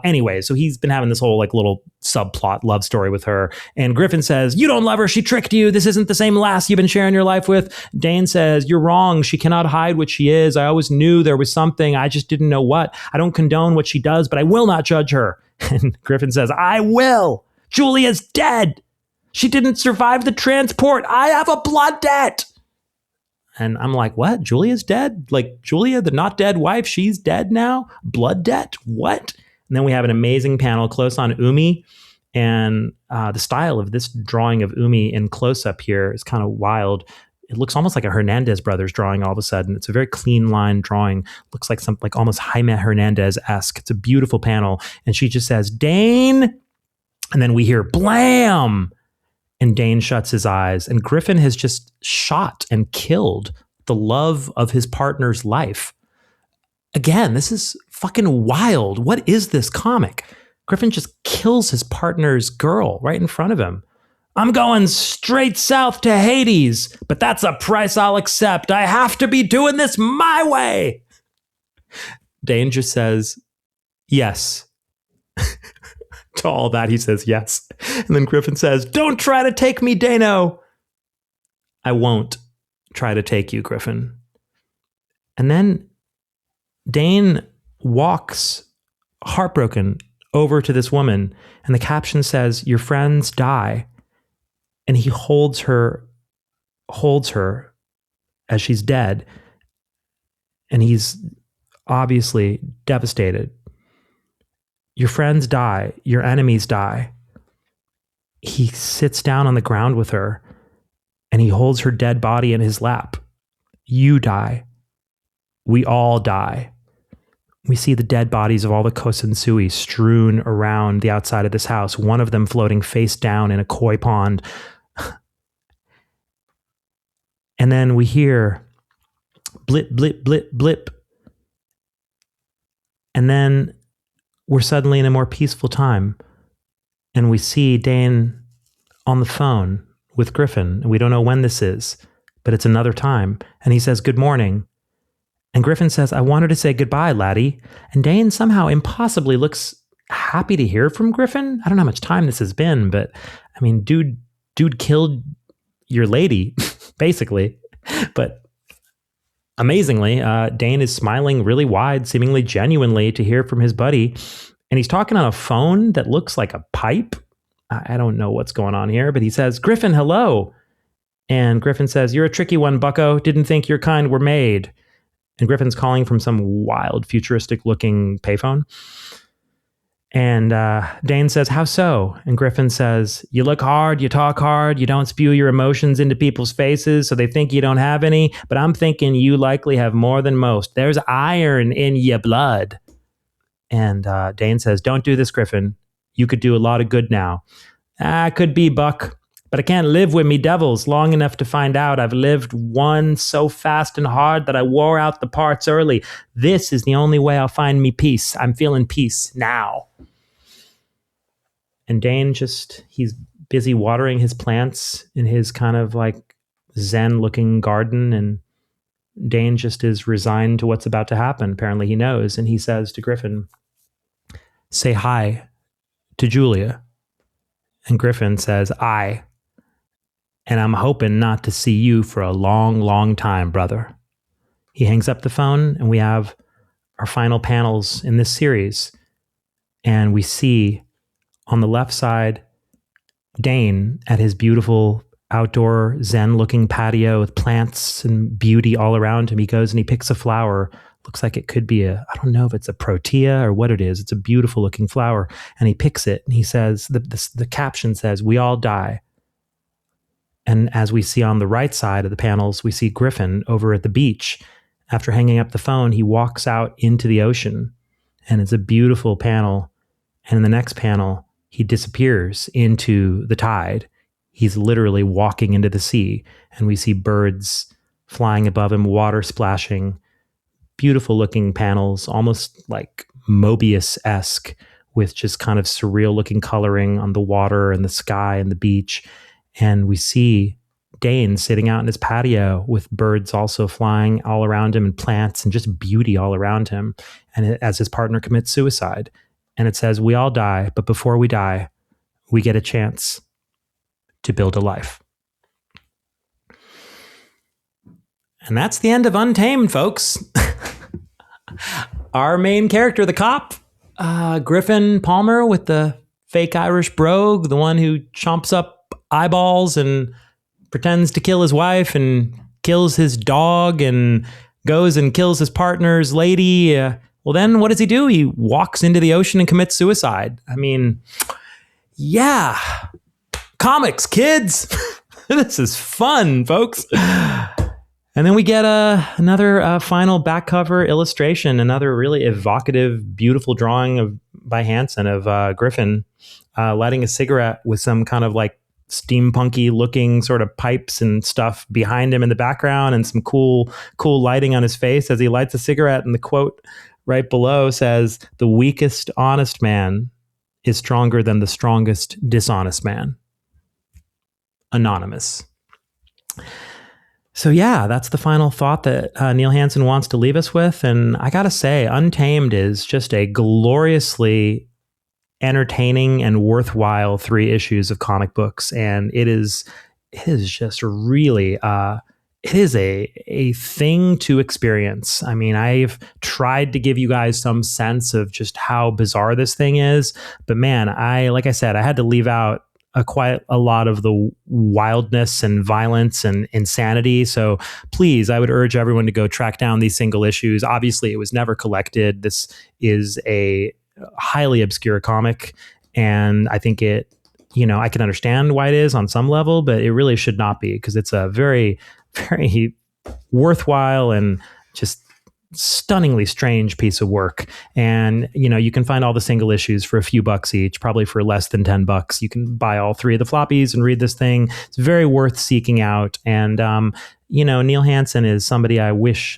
Anyway, so he's been having this whole like little subplot love story with her. And Griffin says, "You don't love her. She tricked you. This isn't the same lass you've been sharing your life with." Dane says, "You're wrong. She cannot hide what she is. I always knew there was something. I just didn't know what. I don't condone what she does, but I will not judge her." And Griffin says, "I will. Julia's dead. She didn't survive the transport. I have a blood debt." And I'm like, what? Julia's dead? Like Julia, the not dead wife, she's dead now? Blood debt? What? And then we have an amazing panel close on Umi. And the style of this drawing of Umi in close up here is kind of wild. It looks almost like a Hernandez brothers drawing all of a sudden. It's a very clean line drawing. Looks like something like almost Jaime Hernandez-esque. It's a beautiful panel. And she just says, Dane. And then we hear blam. And Dane shuts his eyes. And Griffin has just shot and killed the love of his partner's life. Again, this is fucking wild. What is this comic? Griffin just kills his partner's girl right in front of him. I'm going straight south to Hades, but that's a price I'll accept. I have to be doing this my way. Dane just says, yes. To all that, he says yes. And then Griffin says, don't try to take me, Dano. I won't try to take you, Griffin. And then Dane walks heartbroken over to this woman, and the caption says, your friends die. And he holds her as she's dead. And he's obviously devastated. Your friends die. Your enemies die. He sits down on the ground with her, and he holds her dead body in his lap. You die. We all die. We see the dead bodies of all the Kosansui strewn around the outside of this house, one of them floating face down in a koi pond. And then we hear blip, blip, blip, blip. And then we're suddenly in a more peaceful time. And we see Dane on the phone with Griffin. And we don't know when this is, but it's another time. And he says, good morning. And Griffin says, I wanted to say goodbye, laddie. And Dane somehow impossibly looks happy to hear from Griffin. I don't know how much time this has been, but I mean, dude killed your lady, basically. But amazingly, Dane is smiling really wide, seemingly genuinely to hear from his buddy. And he's talking on a phone that looks like a pipe. I don't know what's going on here, but he says, Griffin, hello. And Griffin says, you're a tricky one, bucko. Didn't think your kind were made. And Griffin's calling from some wild, futuristic-looking payphone. And Dane says, how so? And Griffin says, you look hard, you talk hard, you don't spew your emotions into people's faces, so they think you don't have any. But I'm thinking you likely have more than most. There's iron in your blood. And Dane says, don't do this, Griffin. You could do a lot of good now. Could be, Buck. But I can't live with me devils long enough to find out. I've lived one so fast and hard that I wore out the parts early. This is the only way I'll find me peace. I'm feeling peace now. And Dane he's busy watering his plants in his kind of like Zen-looking garden. And Dane just is resigned to what's about to happen. Apparently he knows. And he says to Griffin, say hi to Julia. And Griffin says, aye. And I'm hoping not to see you for a long, long time, brother. He hangs up the phone, and we have our final panels in this series. And we see on the left side, Dane at his beautiful outdoor Zen-looking patio with plants and beauty all around him. He goes and he picks a flower. Looks like it could be I don't know if it's a protea or what it is. It's a beautiful looking flower. And he picks it, and he says, the caption says, we all die. And as we see on the right side of the panels, we see Griffin over at the beach. After hanging up the phone, he walks out into the ocean, and it's a beautiful panel. And in the next panel, he disappears into the tide. He's literally walking into the sea, and we see birds flying above him, water splashing, beautiful looking panels, almost like Mobius-esque, with just kind of surreal looking coloring on the water and the sky and the beach. And we see Dane sitting out in his patio with birds also flying all around him and plants and just beauty all around him. And as his partner commits suicide. And it says, we all die, but before we die, we get a chance to build a life. And that's the end of Untamed, folks. Our main character, the cop, Griffin Palmer with the fake Irish brogue, the one who chomps up eyeballs and pretends to kill his wife and kills his dog and goes and kills his partner's lady. Well, then what does he do? He walks into the ocean and commits suicide. I mean, yeah, comics, kids. This is fun, folks. And then we get another final back cover illustration, another really evocative, beautiful drawing by Hansen of Griffin lighting a cigarette with some kind of like steampunky looking sort of pipes and stuff behind him in the background, and some cool lighting on his face as he lights a cigarette. And the quote right below says, "The weakest honest man is stronger than the strongest dishonest man." Anonymous. So yeah, that's the final thought that Neil Hansen wants to leave us with. And I gotta say, Untamed is just a gloriously entertaining and worthwhile 3 issues of comic books. And it is just really, it is a thing to experience. I mean, I've tried to give you guys some sense of just how bizarre this thing is, but man, like I said, I had to leave out quite a lot of the wildness and violence and insanity. So please, I would urge everyone to go track down these single issues. Obviously, it was never collected. This is a highly obscure comic, and I think I can understand why it is on some level, but it really should not be, because it's a very, very worthwhile and just stunningly strange piece of work. And you can find all the single issues for a few bucks each, probably for less than $10. You can buy all 3 of the floppies and read this thing. It's very worth seeking out. And Neil Hansen is somebody I wish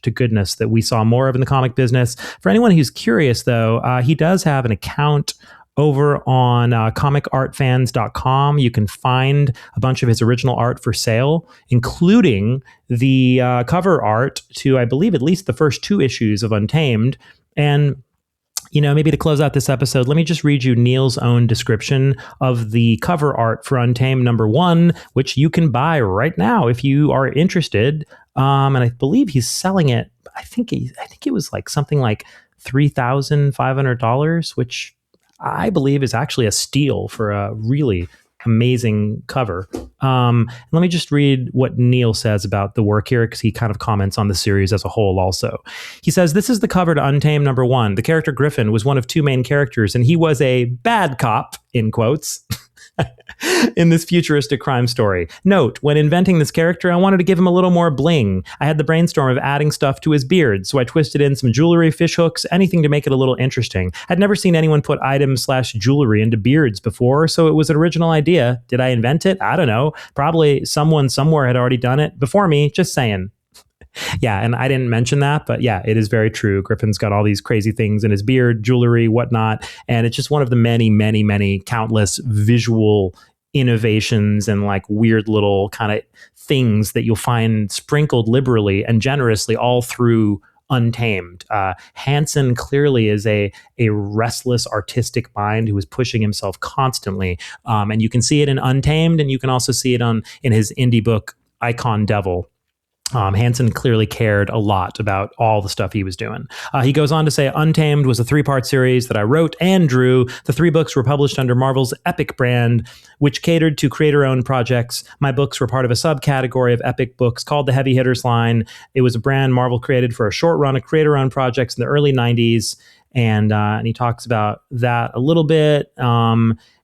to goodness that we saw more of in the comic business. For anyone who's curious, though, he does have an account over on comicartfans.com. You can find a bunch of his original art for sale, including the cover art to, I believe, at least the first 2 issues of Untamed. And maybe to close out this episode, let me just read you Neil's own description of the cover art for Untamed #1, which you can buy right now if you are interested. And I believe he's selling it. I think it was like something like $3,500, which I believe is actually a steal for a really amazing cover. Let me just read what Neil says about the work here, because he kind of comments on the series as a whole also. He says, "This is the cover to Untamed #1. The character Griffin was one of 2 main characters, and he was a bad cop," in quotes, in this futuristic crime story. "Note, when inventing this character, I wanted to give him a little more bling. I had the brainstorm of adding stuff to his beard, so I twisted in some jewelry, fish hooks, anything to make it a little interesting. I'd never seen anyone put items/jewelry into beards before, so it was an original idea. Did I invent it? I don't know. Probably someone somewhere had already done it before me, just saying." Yeah, and I didn't mention that, but yeah, it is very true. Griffin's got all these crazy things in his beard, jewelry, whatnot, and it's just one of the many, many, many countless visual innovations and like weird little kind of things that you'll find sprinkled liberally and generously all through Untamed. Hansen clearly is a restless artistic mind who is pushing himself constantly, and you can see it in Untamed, and you can also see it in his indie book Icon Devil. Hansen clearly cared a lot about all the stuff he was doing. He goes on to say, "Untamed was a 3-part series that I wrote and drew. The 3 books were published under Marvel's Epic brand, which catered to creator-owned projects. My books were part of a subcategory of Epic books called the Heavy Hitters line. It was a brand Marvel created for a short run of creator-owned projects in the early 90s. And he talks about that a little bit.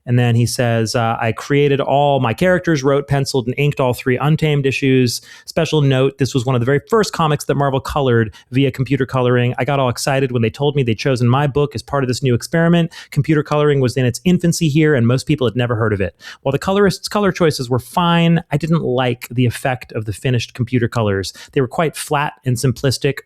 And then he says, "I created all my characters, wrote, penciled, and inked all 3 Untamed issues. Special note, this was one of the very first comics that Marvel colored via computer coloring. I got all excited when they told me they'd chosen my book as part of this new experiment. Computer coloring was in its infancy here, and most people had never heard of it. While the colorists' color choices were fine, I didn't like the effect of the finished computer colors. They were quite flat and simplistic.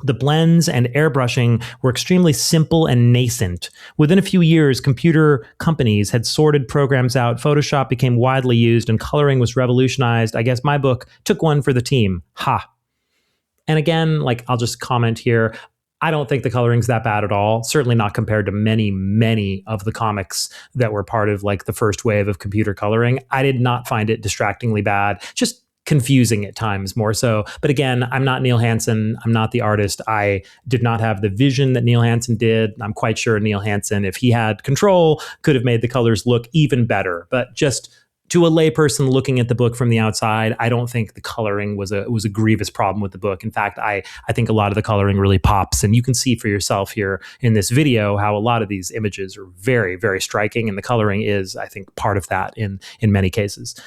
The blends and airbrushing were extremely simple and nascent. Within a few years, computer companies had sorted programs out, Photoshop became widely used, and coloring was revolutionized. I guess my book took one for the team. Ha." And again, I'll just comment here. I don't think the coloring's that bad at all. Certainly not compared to many, many of the comics that were part of the first wave of computer coloring. I did not find it distractingly bad. Just confusing at times more so. But again, I'm not Neil Hansen. I'm not the artist. I did not have the vision that Neil Hansen did. I'm quite sure Neil Hansen, if he had control, could have made the colors look even better. But just to a layperson looking at the book from the outside, I don't think the coloring was a grievous problem with the book. In fact, I think a lot of the coloring really pops, and you can see for yourself here in this video how a lot of these images are very, very striking, and the coloring is, I think, part of that in many cases.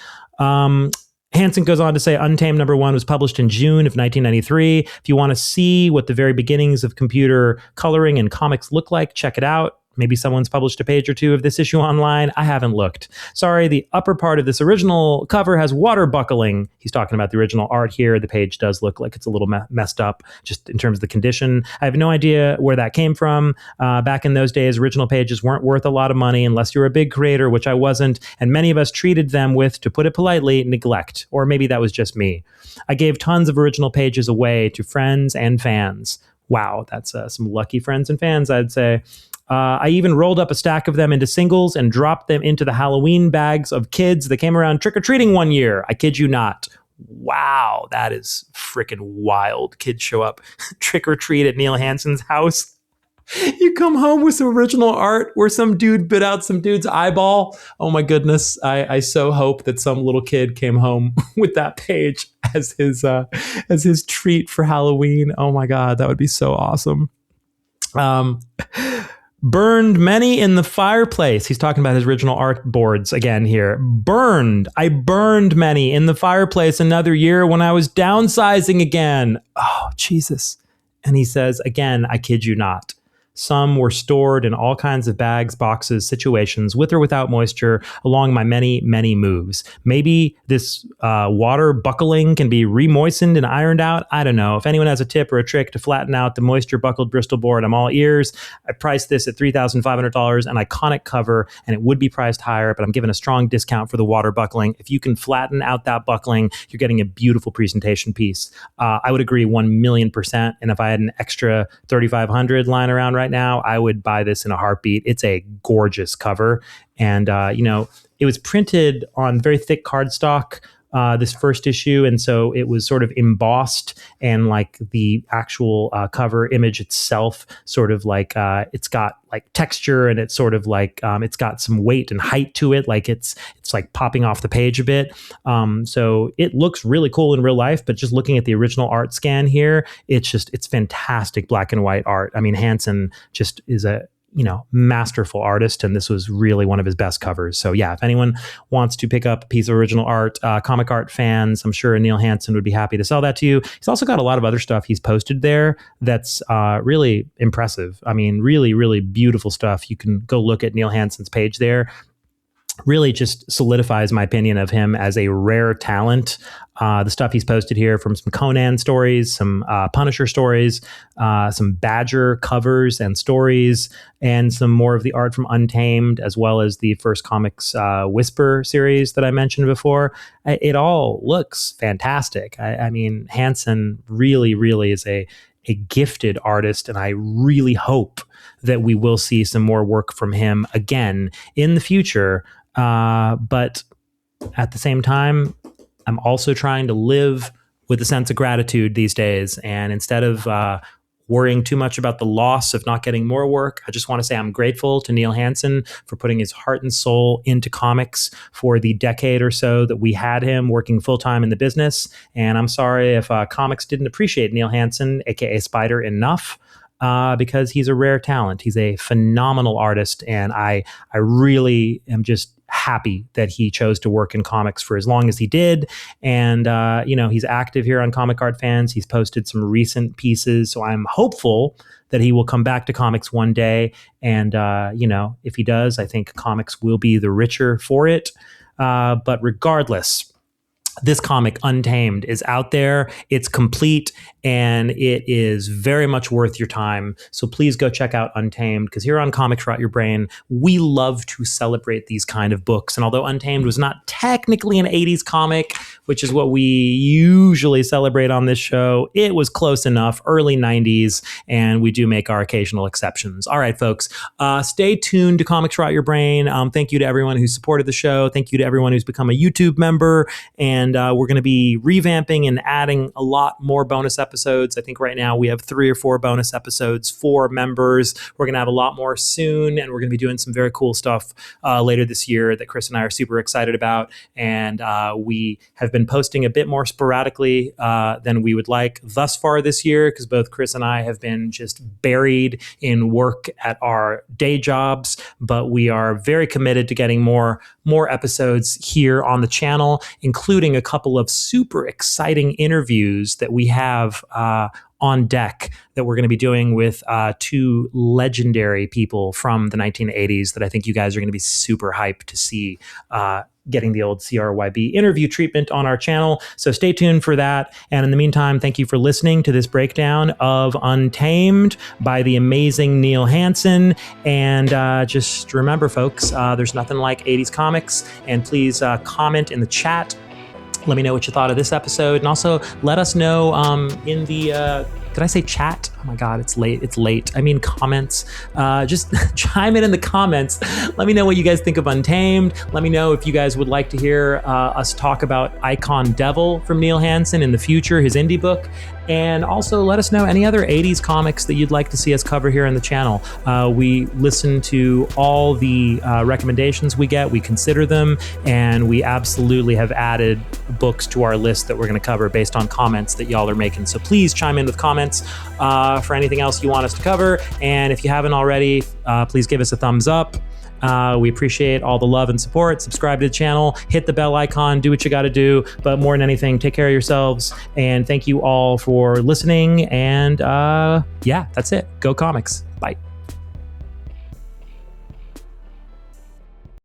Hansen goes on to say Untamed #1 was published in June of 1993. If you want to see what the very beginnings of computer coloring and comics look like, check it out. Maybe someone's published a page or two of this issue online. I haven't looked. Sorry, the upper part of this original cover has water buckling. He's talking about the original art here. The page does look like it's a little messed up just in terms of the condition. I have no idea where that came from. Back in those days, original pages weren't worth a lot of money unless you were a big creator, which I wasn't. And many of us treated them with, to put it politely, neglect. Or maybe that was just me. I gave tons of original pages away to friends and fans. Wow, that's some lucky friends and fans, I'd say. I even rolled up a stack of them into singles and dropped them into the Halloween bags of kids that came around trick-or-treating one year. I kid you not. Wow, that is freaking wild. Kids show up trick-or-treat at Neil Hansen's house. You come home with some original art where some dude bit out some dude's eyeball. Oh my goodness. I so hope that some little kid came home with that page as his treat for Halloween. Oh my God, that would be so awesome. Burned many in the fireplace. He's talking about his original art boards again here. I burned many in the fireplace another year when I was downsizing again. Oh, Jesus. And he says, again, I kid you not. Some were stored in all kinds of bags, boxes, situations, with or without moisture, along my many, many moves. Maybe this water buckling can be remoistened and ironed out. I don't know. If anyone has a tip or a trick to flatten out the moisture-buckled Bristol board, I'm all ears. I priced this at $3,500, an iconic cover, and it would be priced higher, but I'm giving a strong discount for the water buckling. If you can flatten out that buckling, you're getting a beautiful presentation piece. I would agree 1,000,000%, and if I had an extra $3,500 lying around right now, I would buy this in a heartbeat. It's a gorgeous cover. And, it was printed on very thick cardstock, this first issue. And so it was sort of embossed, and like the actual cover image itself sort of like, it's got like texture, and it's sort of like, it's got some weight and height to it. Like it's like popping off the page a bit. So it looks really cool in real life, but just looking at the original art scan here, it's fantastic black and white art. I mean, Hansen just is a masterful artist, and this was really one of his best covers. So yeah, if anyone wants to pick up a piece of original art, comic art fans, I'm sure Neil Hansen would be happy to sell that to you. He's also got a lot of other stuff he's posted there that's really impressive. I mean, really, really beautiful stuff. You can go look at Neil Hansen's page there. Really just solidifies my opinion of him as a rare talent. The stuff he's posted here, from some Conan stories, some Punisher stories, some Badger covers and stories, and some more of the art from Untamed, as well as the First Comics Whisper series that I mentioned before. It all looks fantastic. I mean, Hansen really, really is a gifted artist, and I really hope that we will see some more work from him again in the future. But at the same time, I'm also trying to live with a sense of gratitude these days. And instead of worrying too much about the loss of not getting more work, I just want to say I'm grateful to Neil Hansen for putting his heart and soul into comics for the decade or so that we had him working full-time in the business. And I'm sorry if comics didn't appreciate Neil Hansen, aka Spider, enough. Because he's a rare talent. He's a phenomenal artist, and I really am just happy that he chose to work in comics for as long as he did. And, he's active here on Comic Art Fans. He's posted some recent pieces, so I'm hopeful that he will come back to comics one day. And, if he does, I think comics will be the richer for it. But regardless, this comic, Untamed, is out there. It's complete, and it is very much worth your time. So please go check out Untamed, because here on Comics Rot Your Brain, we love to celebrate these kind of books. And although Untamed was not technically an 80s comic, which is what we usually celebrate on this show, it was close enough, early 90s, and we do make our occasional exceptions. All right, folks, stay tuned to Comics Rot Your Brain. Thank you to everyone who supported the show. Thank you to everyone who's become a YouTube member. And And we're going to be revamping and adding a lot more bonus episodes. I think right now we have 3 or 4 bonus episodes for members. We're going to have a lot more soon, and we're going to be doing some very cool stuff later this year that Chris and I are super excited about. And we have been posting a bit more sporadically than we would like thus far this year, because both Chris and I have been just buried in work at our day jobs. But we are very committed to getting more episodes here on the channel, including a couple of super exciting interviews that we have on deck that we're going to be doing with 2 legendary people from the 1980s that I think you guys are going to be super hyped to see getting the old CRYB interview treatment on our channel. So stay tuned for that. And in the meantime, thank you for listening to this breakdown of Untamed by the amazing Neil Hansen. And just remember, folks, there's nothing like 80s comics. And please comment in the chat. Let me know what you thought of this episode. And also let us know in the... did I say chat? Oh my God, it's late. I mean comments. Just chime in the comments. Let me know what you guys think of Untamed. Let me know if you guys would like to hear us talk about Icon Devil from Neil Hansen in the future, his indie book. And also let us know any other 80s comics that you'd like to see us cover here on the channel. We listen to all the recommendations we get. We consider them, and we absolutely have added books to our list that we're going to cover based on comments that y'all are making. So please chime in with comments for anything else you want us to cover. And if you haven't already, please give us a thumbs up. We appreciate all the love and support. Subscribe to the channel, hit the bell icon, do what you got to do. But more than anything, take care of yourselves. And thank you all for listening. And yeah, that's it. Go comics. Bye.